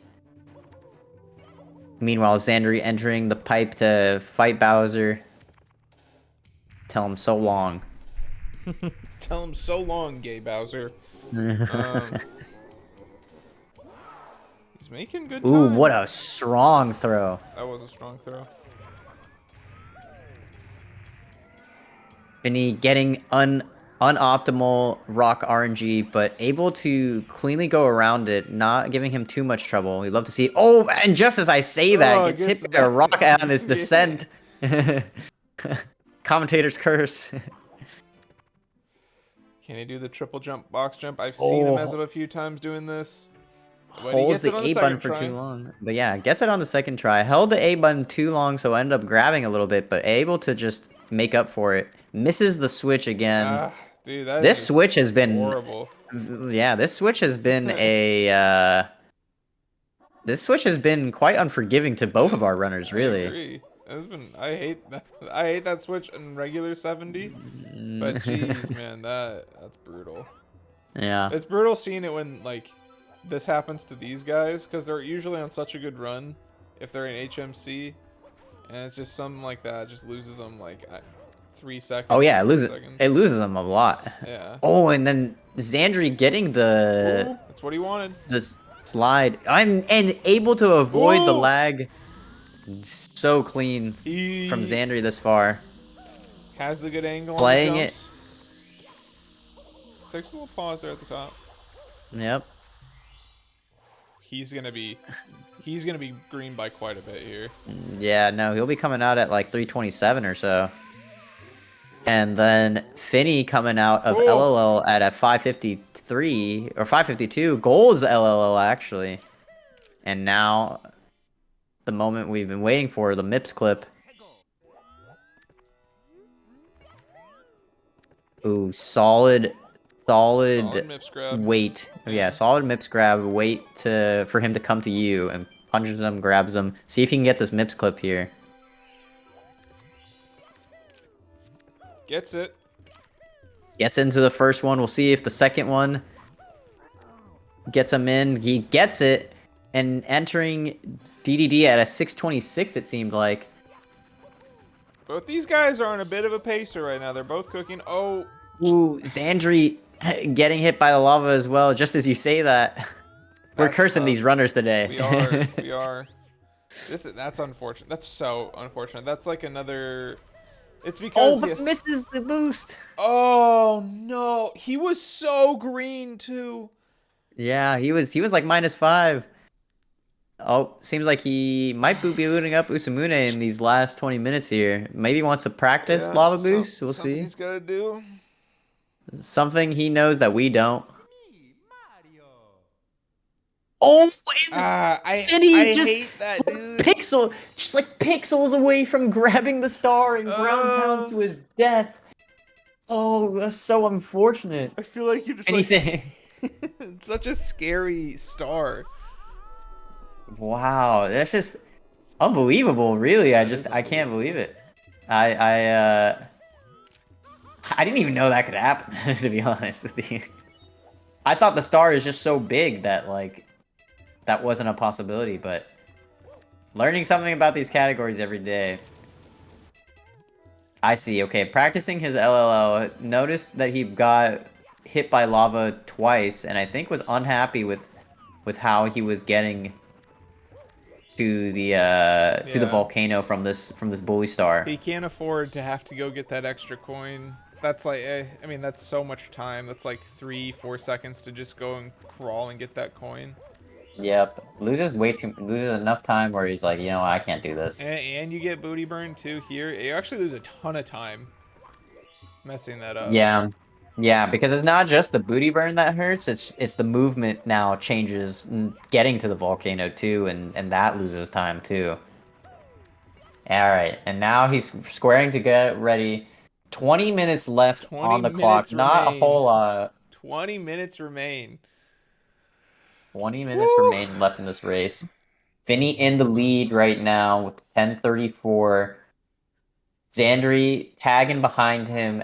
Meanwhile, Xandrey entering the pipe to fight Bowser. Tell him so long. Tell him so long, gay Bowser. He's making good Ooh, time. what a strong throw. That was a strong throw. Finnii getting unoptimal rock RNG, but able to cleanly go around it, not giving him too much trouble. We'd love to see. Oh, and just as I say that, Oh, gets hit gets by a that. rock on his Yeah. descent. Commentator's curse. Can he do the triple jump, box jump? I've seen him Oh, mess up a few times doing this. But he holds gets it the on the A button second for try. too long. But yeah, gets it on the second try. Held the A button too long, so ended up grabbing a little bit, but able to just make up for it. Misses the switch again. Ah, dude, that is This just switch has been, horrible. yeah, this switch has been this switch has been quite unforgiving to both of our runners, I really. agree. It's been. I hate that switch in regular 70. But geez, man, that's brutal. Yeah. It's brutal seeing it when like this happens to these guys because they're usually on such a good run if they're in HMC, and it's just something like that just loses them like 3 seconds. Oh yeah, 4 seconds. it loses them a lot. Yeah. Oh, and then xandrey getting Ooh, that's what he wanted. this slide. And able to avoid the Ooh! lag so clean He from xandrey this far. has the good angle on the Playing it. jumps. Takes a little pause there at the top. Yep. He's gonna be green by quite a bit here. Yeah, no, he'll be coming out at like 327 or so. And then Finnii coming out of Oh. LLL at a 553 or 552. Gold's LLL actually. And now the moment we've been waiting for, the MIPS clip. Ooh, solid MIPS grab. wait. Yeah, solid MIPS grab. Wait for him to come to you and punches him, grabs him. See if you can get this MIPS clip here. Gets it. Gets into the first one. We'll see if the second one gets him in. He gets it. And entering DDD at a 626, it seemed like. Both these guys are on a bit of a pacer right now. They're both cooking. Oh. Ooh, xandrey getting hit by the lava as well, just as you say that. We're That's cursing tough. these runners today. We are. We are. That's unfortunate. That's so unfortunate. That's like another... It's because Oh, but misses the boost. Oh, no. He was so green, too. Yeah, he was like -5. Oh, seems like he might be booting up Usamune in these last 20 minutes here. Maybe wants to practice lava boost. We'll something see. he's got to do. Something he knows that we don't. Oh, Finnii just hate that, dude. just like pixels away from grabbing the star and ground pounds to his death. Oh, that's so unfortunate. I feel like you're just Anything. It's such a scary star. Wow, that's just unbelievable, really. I can't believe it. I didn't even know that could happen, to be honest with you. I thought the star is just so big that like that wasn't a possibility, but learning something about these categories every day. I see. Okay, practicing his LLL, noticed that he got hit by lava twice, and I think was unhappy with how he was getting to the volcano from this bully star. He can't afford to have to go get that extra coin. That's like, I mean, that's so much time. That's like 3-4 seconds to just go and crawl and get that coin. Yep, loses enough time where he's like, you know, I can't do this. And you get booty burn too here. You actually lose a ton of time messing that up. Yeah, because it's not just the booty burn that hurts. It's the movement now changes, getting to the volcano too, and that loses time too. All right, and now he's squaring to get ready. 20 minutes left on the clock. Not a whole lot. 20 minutes remain. 20 minutes remain left in this race. Finnii in the lead right now with 10:34. xandrey tagging behind him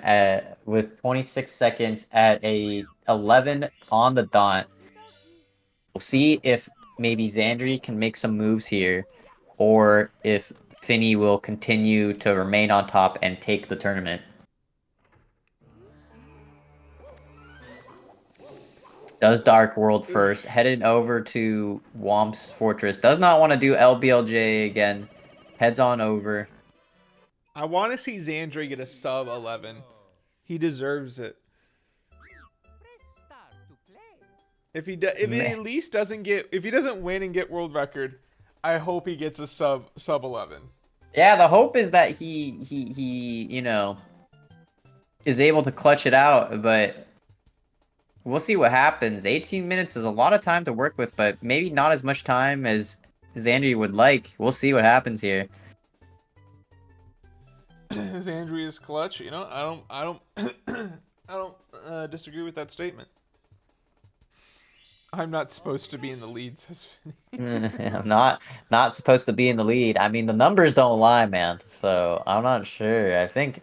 with 26 seconds at a 11 on the dot. We'll see if maybe xandrey can make some moves here, or if Finnii will continue to remain on top and take the tournament. Does Dark World first. Headed over to Womp's Fortress. Does not want to do LBLJ again. Heads on over. I want to see Xandrey get a sub 11. He deserves it. If he at least doesn't get, if he doesn't win and get world record, I hope he gets a sub 11. Yeah, the hope is that he you know, is able to clutch it out, but we'll see what happens. 18 minutes is a lot of time to work with, but maybe not as much time as Xandrey would like. We'll see what happens here. Xandrey is clutch. You know, I don't disagree with that statement. I'm not supposed to be in the lead, says Finnii. I'm not supposed to be in the lead. I mean, the numbers don't lie, man. So I'm not sure. I think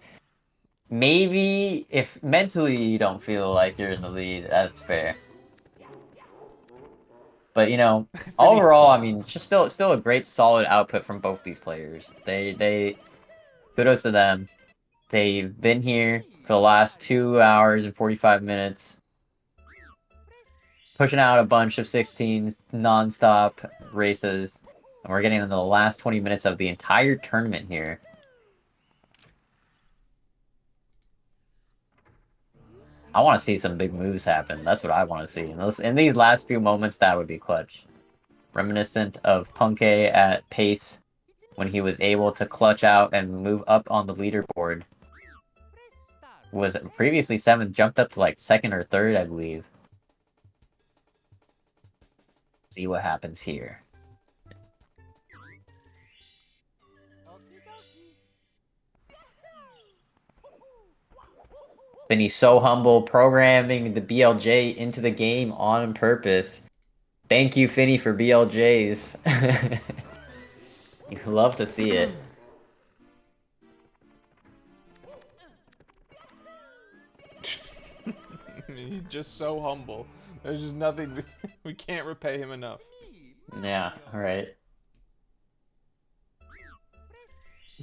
maybe if mentally you don't feel like you're in the lead, that's fair. But you know, overall, I mean, just still a great solid output from both these players. They kudos to them. They've been here for the last 2 hours and 45 minutes. Pushing out a bunch of 16 non-stop races. And we're getting into the last 20 minutes of the entire tournament here. I want to see some big moves happen. That's what I want to see. In these last few moments, that would be clutch. Reminiscent of Punke at pace when he was able to clutch out and move up on the leaderboard. Was previously 7th, jumped up to like 2nd or 3rd, I believe. See what happens here. Finnii so humble, programming the BLJ into the game on purpose. Thank you, Finnii, for BLJs. You love to see it. He's just so humble. There's just nothing we can't repay him enough. Yeah, alright.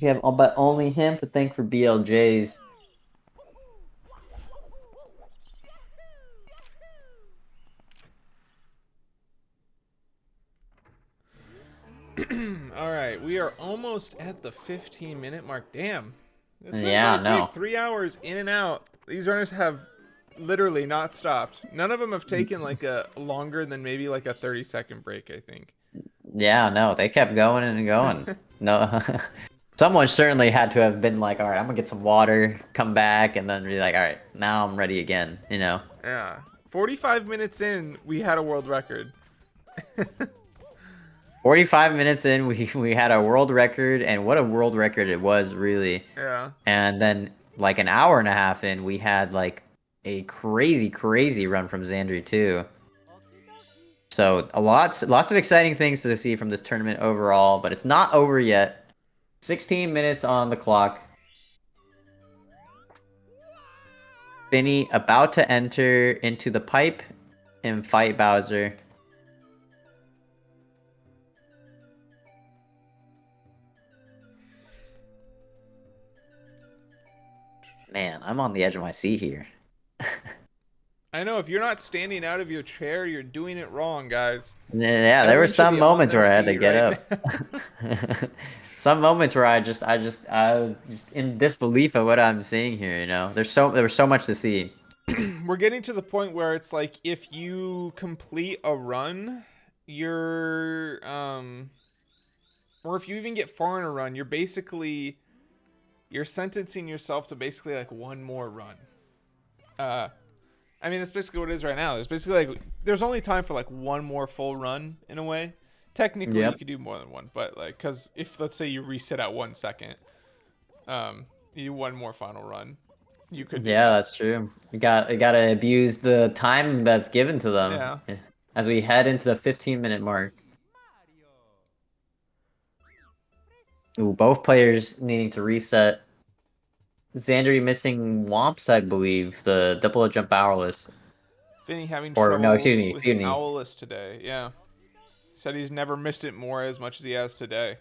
We have but only him to thank for BLJs. Alright, we are almost at the 15-minute mark. Damn. Yeah, no. 3 hours in and out. These runners have literally not stopped. None of them have taken like a longer than maybe like a 30-second break, I think. Yeah, no, they kept going and going. No, someone certainly had to have been like, all right, I'm gonna get some water, come back, and then be like, all right, now I'm ready again, you know? Yeah. 45 minutes in, we had a world record. 45 minutes in, we had a world record, and what a world record it was, really. Yeah. And then, like, an hour and a half in, we had, like, a crazy run from Xandrey, too. So, lots of exciting things to see from this tournament overall, but it's not over yet. 16 minutes on the clock. Finnii about to enter into the pipe and fight Bowser. Man, I'm on the edge of my seat here. I know, if you're not standing out of your chair, you're doing it wrong, guys. Yeah, there were Everyone should some be on moments their where I had to feet get right up. Some moments where I was just in disbelief of what I'm seeing here, you know. There was so much to see. We're getting to the point where it's like if you complete a run, you're or if you even get far in a run, you're sentencing yourself to basically like one more run. I mean, that's basically what it is right now. There's basically like there's only time for like one more full run in a way. Technically, you could do more than one, but like because if let's say you reset at 1 second, you do one more final run. You could. Yeah, that's true. You gotta abuse the time that's given to them. Yeah. As we head into the 15-minute mark. Ooh, both players needing to reset. Xandrey missing Womps, I believe, the double jump powerless. Finnii having Or, trouble no, excuse me, with Finnii. Owless today. Yeah. Said he's never missed it more as much as he has today.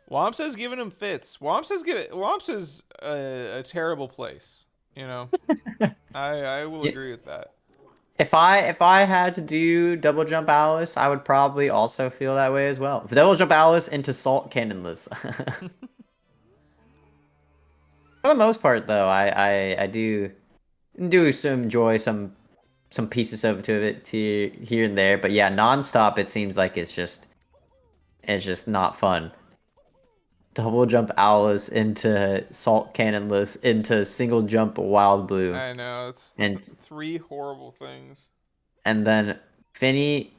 Womps has given him fits. Womps is a terrible place. You know, I will agree with that. If I had to do double jump Alice, I would probably also feel that way as well. Double jump Alice into Salt Cannonless. For the most part, though, I do enjoy some pieces of it to here and there. But yeah, nonstop, it seems like it's just not fun. Double jump Alice into Salt Cannonless into single jump Wild Blue, I know it's and three horrible things. and then Finney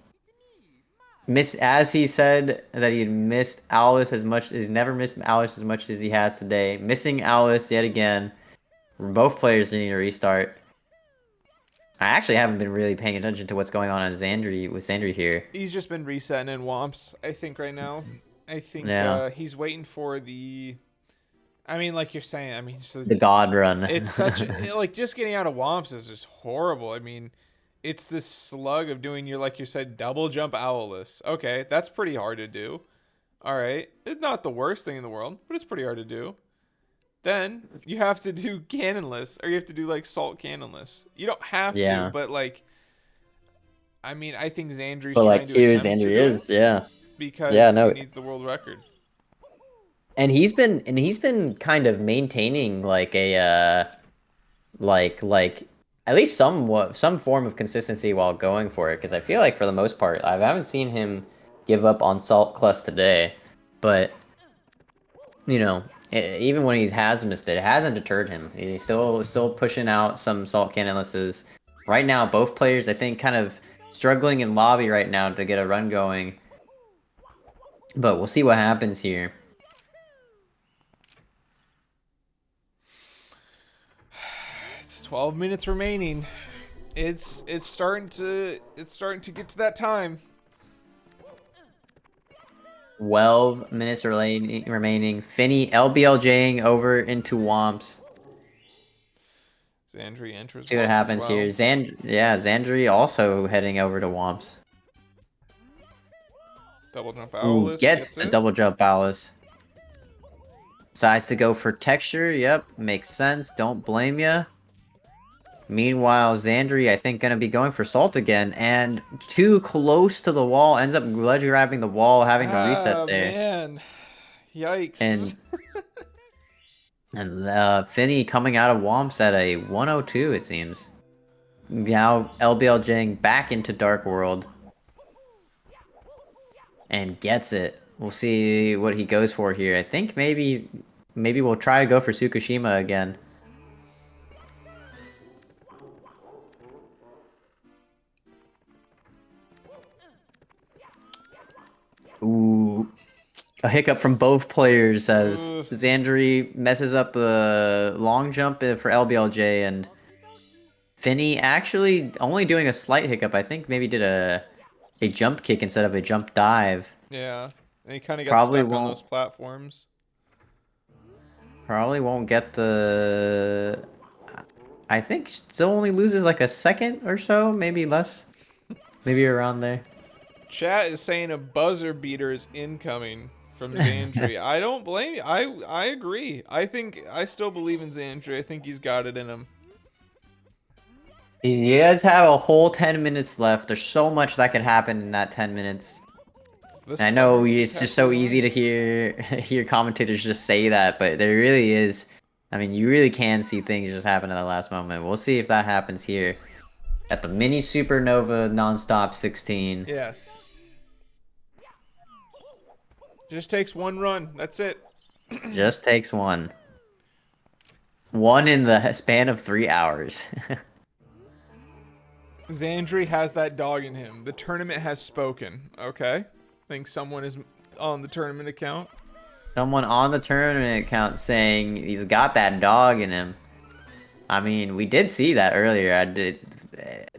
as he said that he missed Alice as much he's never missed Alice as much as he has today. Missing Alice yet again. Both players need to restart. I actually haven't been really paying attention to what's going on Xandrey with Xandrey here. He's just been resetting in Womps, I think, right now. I think Yeah. he's waiting for the. I mean, like you're saying, I mean, so The God Run. it's such like just getting out of Womps is just horrible. I mean, it's this slug of doing your, like you said, double jump Owless. Okay, that's pretty hard to do. All right, it's not the worst thing in the world, but it's pretty hard to do. Then you have to do Cannonless, or you have to do like Salt Cannonless. You don't have Yeah. to, but like, I mean, I think Xandry's But like trying to here attempt to Xandrey do is, it yeah. because Yeah, no. he needs the world record. And he's been kind of maintaining like a like at least some form of consistency while going for it, because I feel like for the most part I haven't seen him give up on Salt Clust today, but you know, even when he has missed it, it hasn't deterred him. He's still pushing out some Salt Cannonlesses. Right now, both players I think kind of struggling in lobby right now to get a run going, but we'll see what happens here. It's 12 minutes remaining. It's starting to get to that time. 12 minutes remaining. Finney LBLJing over into Womps. Xandry enters. See what Womps happens as well. here. Xandry also heading over to Womps. Double jump Ooh, Owless gets the it. double jump Alice. Decides to go for texture. Yep, makes sense. Don't blame ya. Meanwhile, Xandry, I think, gonna be going for Salt again, and too close to the wall. Ends up ledge grabbing the wall, having to reset there. Man, yikes! And Finney coming out of Womps at a 102, it seems. Now LBLJing back into Dark World. And gets it. We'll see what he goes for here. I think maybe we'll try to go for Tsukushima again. Ooh. A hiccup from both players as Ugh. Xandry messes up the long jump for LBLJ, and Finney actually only doing a slight hiccup. I think maybe did a jump kick instead of a jump dive. Yeah, and he kind of got Probably stuck on won't those platforms. Probably won't get the... I think still only loses like a second or so, maybe less. Maybe around there. Chat is saying a buzzer beater is incoming from Xandry. I don't blame you. I agree. I still believe in Xandry. I think he's got it in him. He does have a whole 10 minutes left. There's so much that could happen in that 10 minutes. And I know it's just so easy to hear commentators just say that, but there really is. I mean, you really can see things just happen at the last moment. We'll see if that happens here at the mini Supernova Nonstop 16. Yes. Just takes one run. That's it. Just takes one. One in the span of 3 hours. Xandry has that dog in him. The tournament has spoken. Okay. I think someone is on the tournament account. Someone on the tournament account saying he's got that dog in him. I mean, we did see that earlier.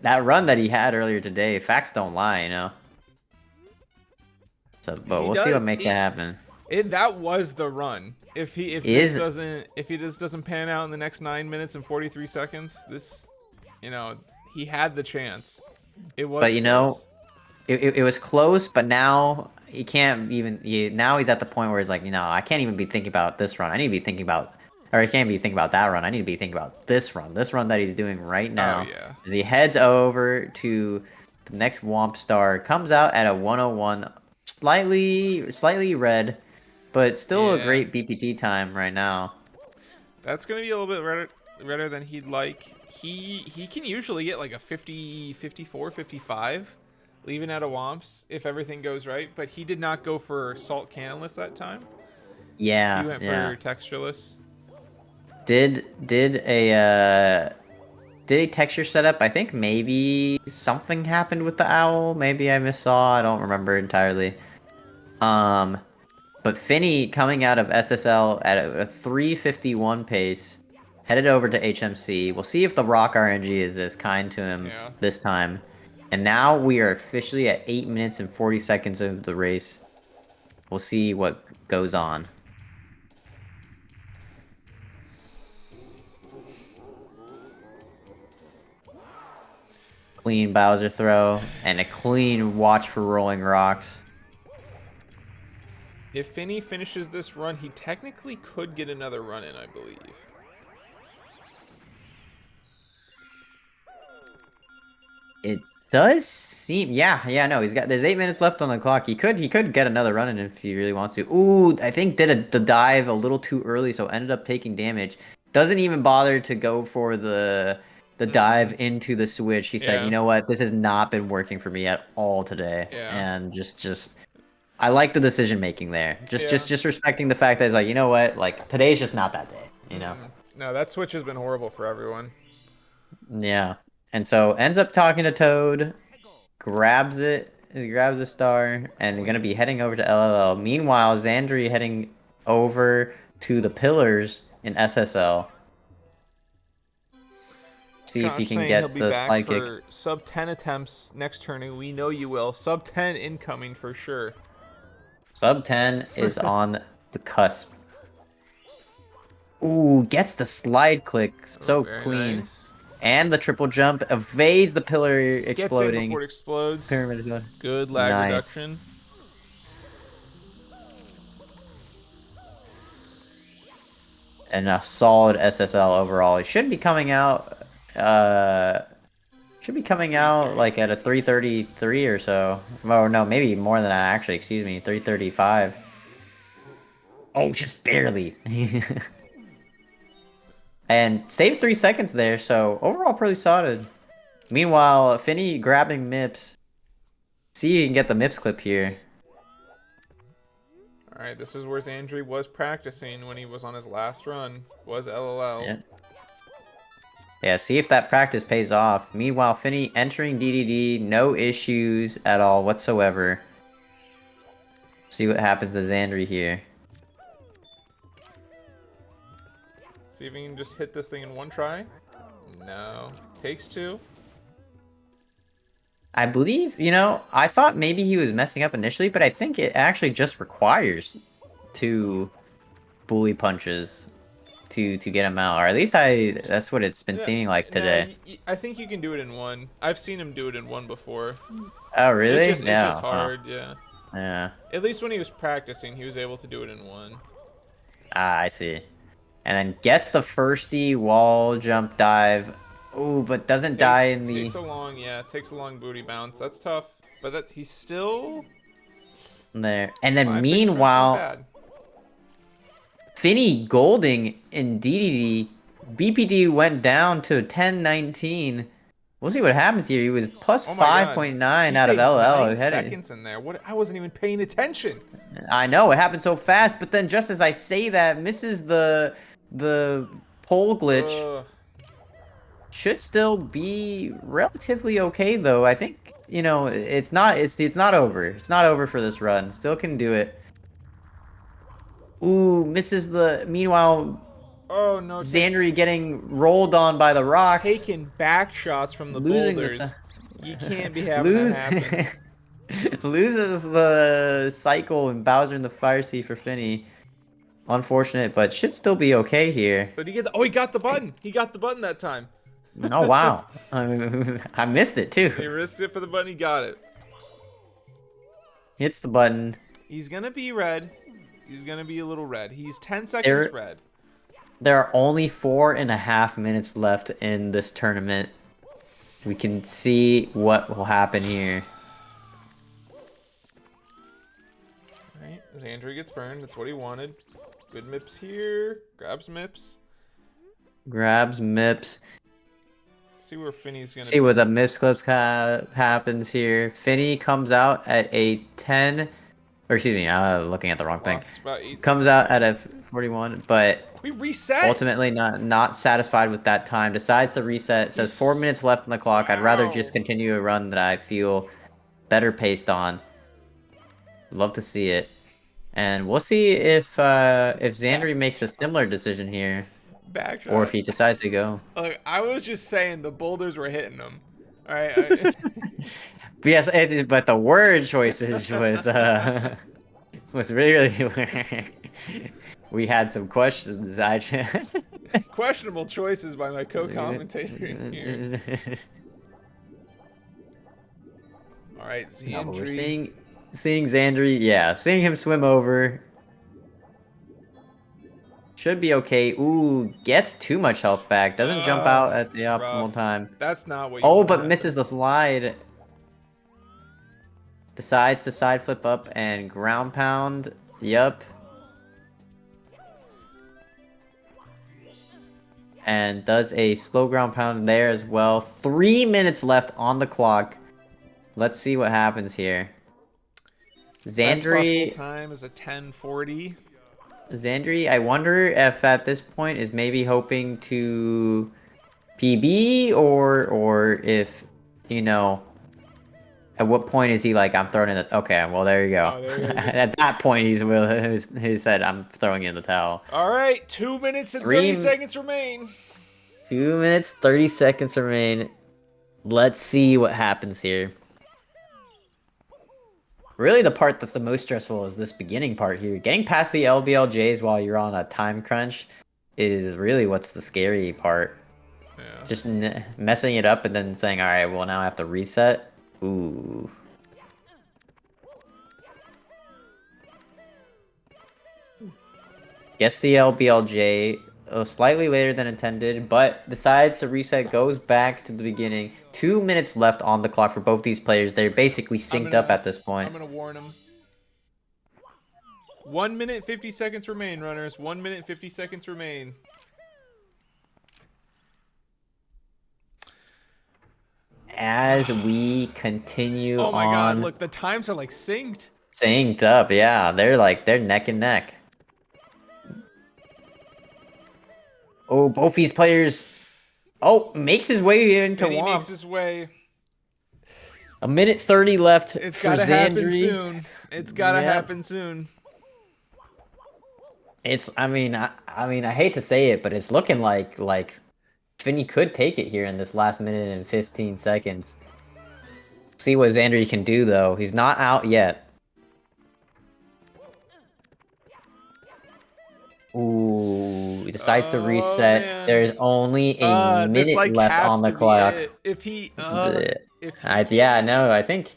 That run that he had earlier today. Facts don't lie, you know. So, but we'll see what makes it happen. That was the run. If this doesn't pan out in the next 9 minutes and 43 seconds, this, he had the chance. It was. But close. It was close, but now he can't even. Now he's at the point where he's like, I can't even be thinking about this run. I need to be thinking about Or I can't be thinking about that run. I need to be thinking about this run. This run that he's doing right now. Oh, yeah. As he heads over to the next Womp Star, comes out at a 101, slightly red, but still a Yeah. great BPT time right now. That's going to be a little bit redder than he'd like. He can usually get like a 50, 54, 55, leaving out of Womps if everything goes right, but he did not go for Salt Cannonless that time. Yeah, He went yeah. for Textureless. Did a texture setup? I think maybe something happened with the owl. Maybe I missaw. I don't remember entirely. But Finnii coming out of SSL at a 351 pace, headed over to HMC. We'll see if the Rock RNG is as kind to him this time. And now we are officially at 8 minutes and 40 seconds of the race. We'll see what goes on. Clean Bowser throw, and a clean watch for rolling rocks. If Finnii finishes this run, he technically could get another run in, I believe. It does seem, yeah, no, there's 8 minutes left on the clock. He could get another run in if he really wants to. Ooh, I think did the dive a little too early, so ended up taking damage. Doesn't even bother to go for the dive into the switch. He said, you know what, this has not been working for me at all today. And just I like the decision making there. Just respecting the fact that it's like, you know what, like today's just not that day, you know. No, that switch has been horrible for everyone. Yeah. And so ends up talking to Toad, grabs it, he grabs the star, and gonna be heading over to LLL. Meanwhile, Xandrey heading over to the pillars in SSL. See if he can get he'll be the back slide for kick. sub 10 attempts next turn. We know you will. Sub 10 incoming for sure. Sub 10 is on the cusp. Ooh, gets the slide click so clean. Nice. And the triple jump evades the pillar exploding. Gets in before it explodes. Pyramid exploding. Good lag Nice. reduction. And a solid SSL overall. It should be coming out like at a 333 or so. Oh no, maybe more than that actually, excuse me, 335. Oh, just barely. And saved 3 seconds there, so overall pretty solid. Meanwhile, Finnii grabbing Mips. See if you can get the Mips clip here. Alright, this is where Xandrey was practicing when he was on his last run. Was LLL. Yeah, see if that practice pays off. Meanwhile, Finnii entering DDD, no issues at all whatsoever. See what happens to Xandrey here. See if he can just hit this thing in one try. No. Takes two. I believe, I thought maybe he was messing up initially, but I think it actually just requires 2 bully punches to get him out. Or at least that's what it's been seeming like today. No, I think you can do it in one. I've seen him do it in one before. Oh, really? It's just hard, yeah. Yeah. At least when he was practicing, he was able to do it in one. Ah, I see. And then gets the firsty wall jump dive. Ooh, but doesn't die in the... Takes a long booty bounce. That's tough. But he's still... There. And then meanwhile... Finnii golding in DDD. BPD went down to 1019. We'll see what happens here. He was plus 5.9 out of LL. 9 seconds in there. What? I wasn't even paying attention. I know, it happened so fast, but then just as I say that, misses the pole glitch. Should still be relatively okay though. I think, it's not over. It's not over for this run. Still can do it. Ooh, misses the... Meanwhile, oh no, Xandrey getting rolled on by the rocks. Taking back shots from the boulders. You can't be having that happen. Loses the cycle and Bowser in the Fire Sea for Finnii. Unfortunate, but should still be okay here. But he got the button. He got the button that time. Oh, wow. I missed it, too. He risked it for the button. He got it. Hits the button. He's going to be red. He's going to be a little red. He's 10 seconds red. There are only 4.5 minutes left in this tournament. We can see what will happen here. Alright, Xandrey gets burned. That's what he wanted. Good Mips here. Grabs Mips. Grabs Mips. See where Finnee's gonna See what the Mips clips happens here. Finnii comes out at a 10, or excuse me, looking at the wrong thing. lost about 8 Comes seconds. out at a 41, but We reset. ultimately not satisfied with that time. Decides to reset. Says 4 minutes left on the clock. I'd rather just continue a run that I feel better paced on. Love to see it. And we'll see if Xandrey makes a similar decision here, Backshot. or if he decides to go. Look, I was just saying the boulders were hitting him. All right. But yes, but the word choices was really we had some questions. Questionable choices by my co-commentator here. All right, No, but we're Xandrey. seeing Xandrey, yeah, seeing him swim over. Should be okay. Ooh, gets too much health back. Doesn't jump out at the optimal rough. time. That's not what you Oh, want to but happen. misses the slide. Decides to side flip up and ground pound. Yup. And does a slow ground pound there as well. 3 minutes left on the clock. Let's see what happens here. Best possible Xandrey, time is a 10:40. I wonder if at this point is maybe hoping to PB or if, you know, at what point is he like, I'm throwing in the... Okay, well, there you go. Oh, there he is. At that point, he said, I'm throwing in the towel. All right, 2 minutes and 30 seconds remain. 2 minutes, 30 seconds remain. Let's see what happens here. Really, the part that's the most stressful is this beginning part here. Getting past the LBLJs while you're on a time crunch is really what's the scary part. Yeah. Just messing it up and then saying, all right, well, now I have to reset. Ooh. Gets the LBLJ slightly later than intended, but decides to reset, goes back to the beginning. 2 minutes left on the clock for both these players. They're basically synced up at this point. I'm gonna warn him. 1 minute 50 seconds remain, runners. 1 minute 50 seconds remain. As we continue Oh my god, on, look, the times are like synced. synced up, yeah, they're neck and neck. Oh, both these players. Oh, makes his way into Finnii makes Womps. his way. A minute 30 left It's for gotta happen Xandrey. soon. It's gotta Yep. happen soon. It's, I mean, I hate to say it, but it's looking like Finnii could take it here in this last minute and 15 seconds. See what Xandrey can do, though. He's not out yet. Ooh, he decides to reset. Man. There's only a This minute like left has on the to be clock. it. If he, Yeah, no, I think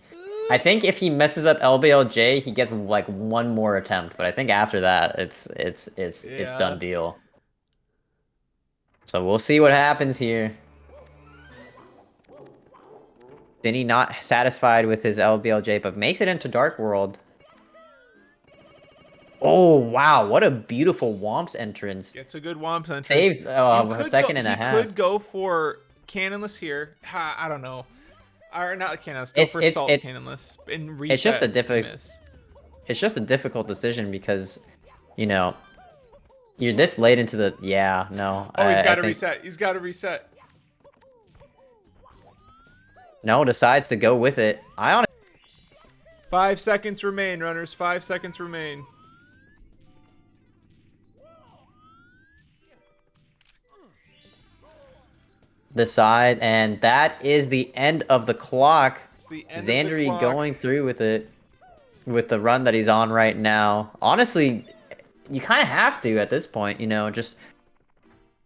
if he messes up LBLJ, he gets like one more attempt. But I think after that, it's done deal. So we'll see what happens here. Finnii not satisfied with his LBLJ, but makes it into Dark World. Oh, wow. What a beautiful Womps entrance. It's a good Womp entrance. Saves a second and a half. He could go for Cannonless here. I don't know. Or not Cannonless. Go for Salt Cannonless. And reset. It's just a difficult decision because, you know, you're this late into the... Yeah, no. Oh, he's got to reset. He's got to reset. No, decides to go with it. 5 seconds remain, runners. 5 seconds remain. Decide, and that is the end of the clock. It's the end Xandrey of the clock. going through with it, with the run that he's on right now. Honestly, you kind of have to at this point, you know, just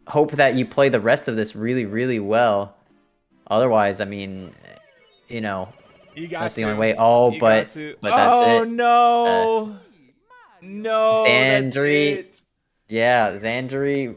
hope that you play the rest of this really, really well. Otherwise, I mean, you know, that's the only way. Oh, but that's it. Oh no, no, Xandrey, that's it. yeah, Xandrey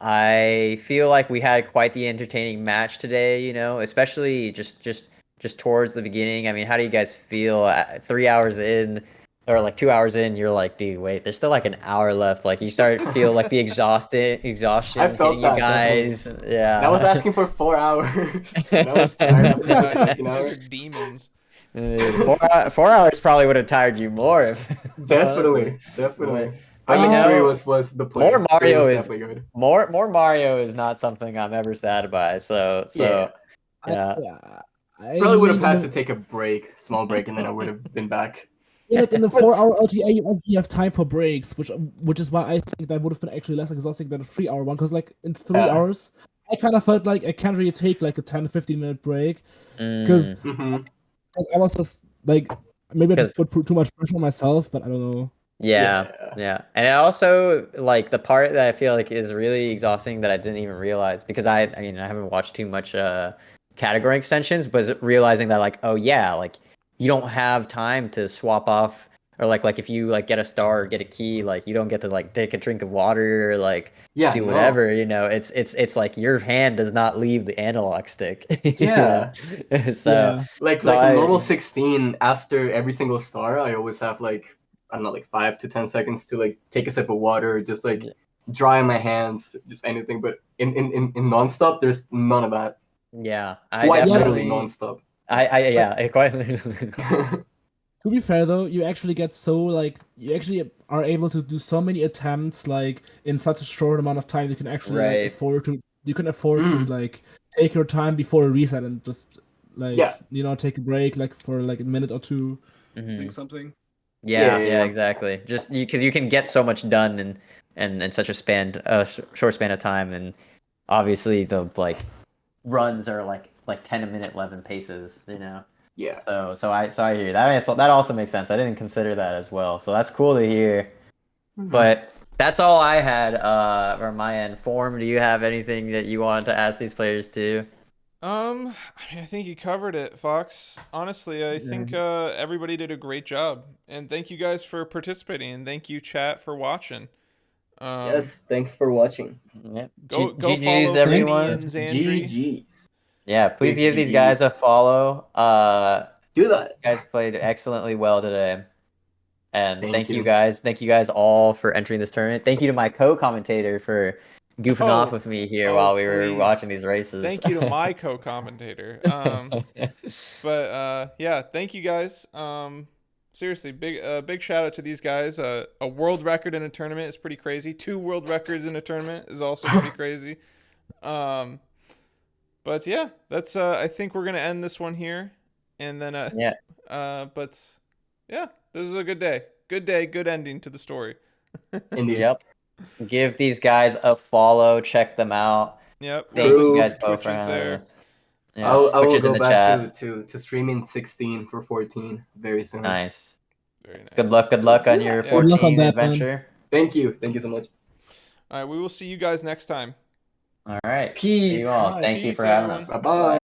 I feel like we had quite the entertaining match today, you know, especially just towards the beginning. I mean, how do you guys feel 3 hours in or like 2 hours in, you're like, dude, wait, there's still like an hour left. Like you start feel like the exhaustion I hitting felt you that guys. definitely. Yeah. And I was asking for 4 hours, and I was tired after the God, second you guys hour. are demons. Dude, 4 hours probably would have tired you more if honestly. Definitely. But I you think three know, was the play. more Three Mario was is definitely good. more Mario is not something I'm ever sad by. So Yeah. I, yeah. I Probably would have mean, had to take a break, small break, and then I would have been back. yeah, like in the But 4 hour LTA, you actually have time for breaks, which is why I think that would have been actually less exhausting than a 3 hour one. Because like in 3 hours, I kind of felt like I can't really take like a 10-15 minute break because Mm, mhm. I was just like maybe I 'cause just put too much pressure on myself, but I don't know. yeah, Yeah. yeah. And it also like the part that I feel like is really exhausting that I didn't even realize because I mean I haven't watched too much category extensions, but realizing that like, oh yeah, like you don't have time to swap off or like if you like get a star or get a key, like you don't get to like take a drink of water or like Yeah, do no. whatever, you know. It's like your hand does not leave the analog stick. Yeah. So Yeah, Like so in normal I 16, after every single star, I always have like, I don't know, like 5 to 10 seconds to like take a sip of water, just like dry my hands, just anything. But in nonstop, there's none of that. yeah, I Quite yeah. literally definitely nonstop. yeah, it quite literally. To be fair though, you actually get so like you actually are able to do so many attempts like in such a short amount of time. You can actually like Right. afford to Mm. like take your time before a reset and just like Yeah. take a break like for like a minute or two, Mhm. drink something. Yeah, yeah, Yeah. exactly. Just because you can get so much done in such a short span of time, and obviously the like runs are like 10 a minute 11 paces, you know. Yeah. So I hear you. That also makes sense. I didn't consider that as well. So that's cool to hear. Mhm. But that's all I had from my end. Form, do you have anything that you wanted to ask these players to? I think you covered it, Fox. Honestly, I think everybody did a great job, and thank you guys for participating, and thank you, chat, for watching. Yes. Thanks for watching. Yep. Go GG's, follow Thanks. Finnii everyone. and Xandrey. GG's. Yeah, please Big give these guys a GG's. follow. Do that. You guys played excellently well today. And Thank you. thank you guys all for entering this tournament. Thank you to my co-commentator for goofing off Oh, with me here while we were please. watching these races. Thank you to my co-commentator. But yeah, thank you guys. Seriously, big shout out to these guys. A world record in a tournament is pretty crazy. 2 world records in a tournament is also pretty crazy. But yeah, that's I think we're gonna end this one here, and then Yeah. but yeah, this was a good day. Good day, good ending to the story. Indeed. Yep. Give these guys a follow. Check them out. Yep. Thank you True. guys both for Twitch is handling there. this. Yeah. I Twitch will is in go the back chat. to streaming 16 for 14 very soon. Nice. Very nice. Good luck. Good So, luck on yeah. your Yeah. Good luck on 14 that, man. adventure. Thank you. Thank you so much. All right, we will see you guys next time. All right. See Peace. you all. Bye. Thank you Peace, for having everyone. us. Bye bye.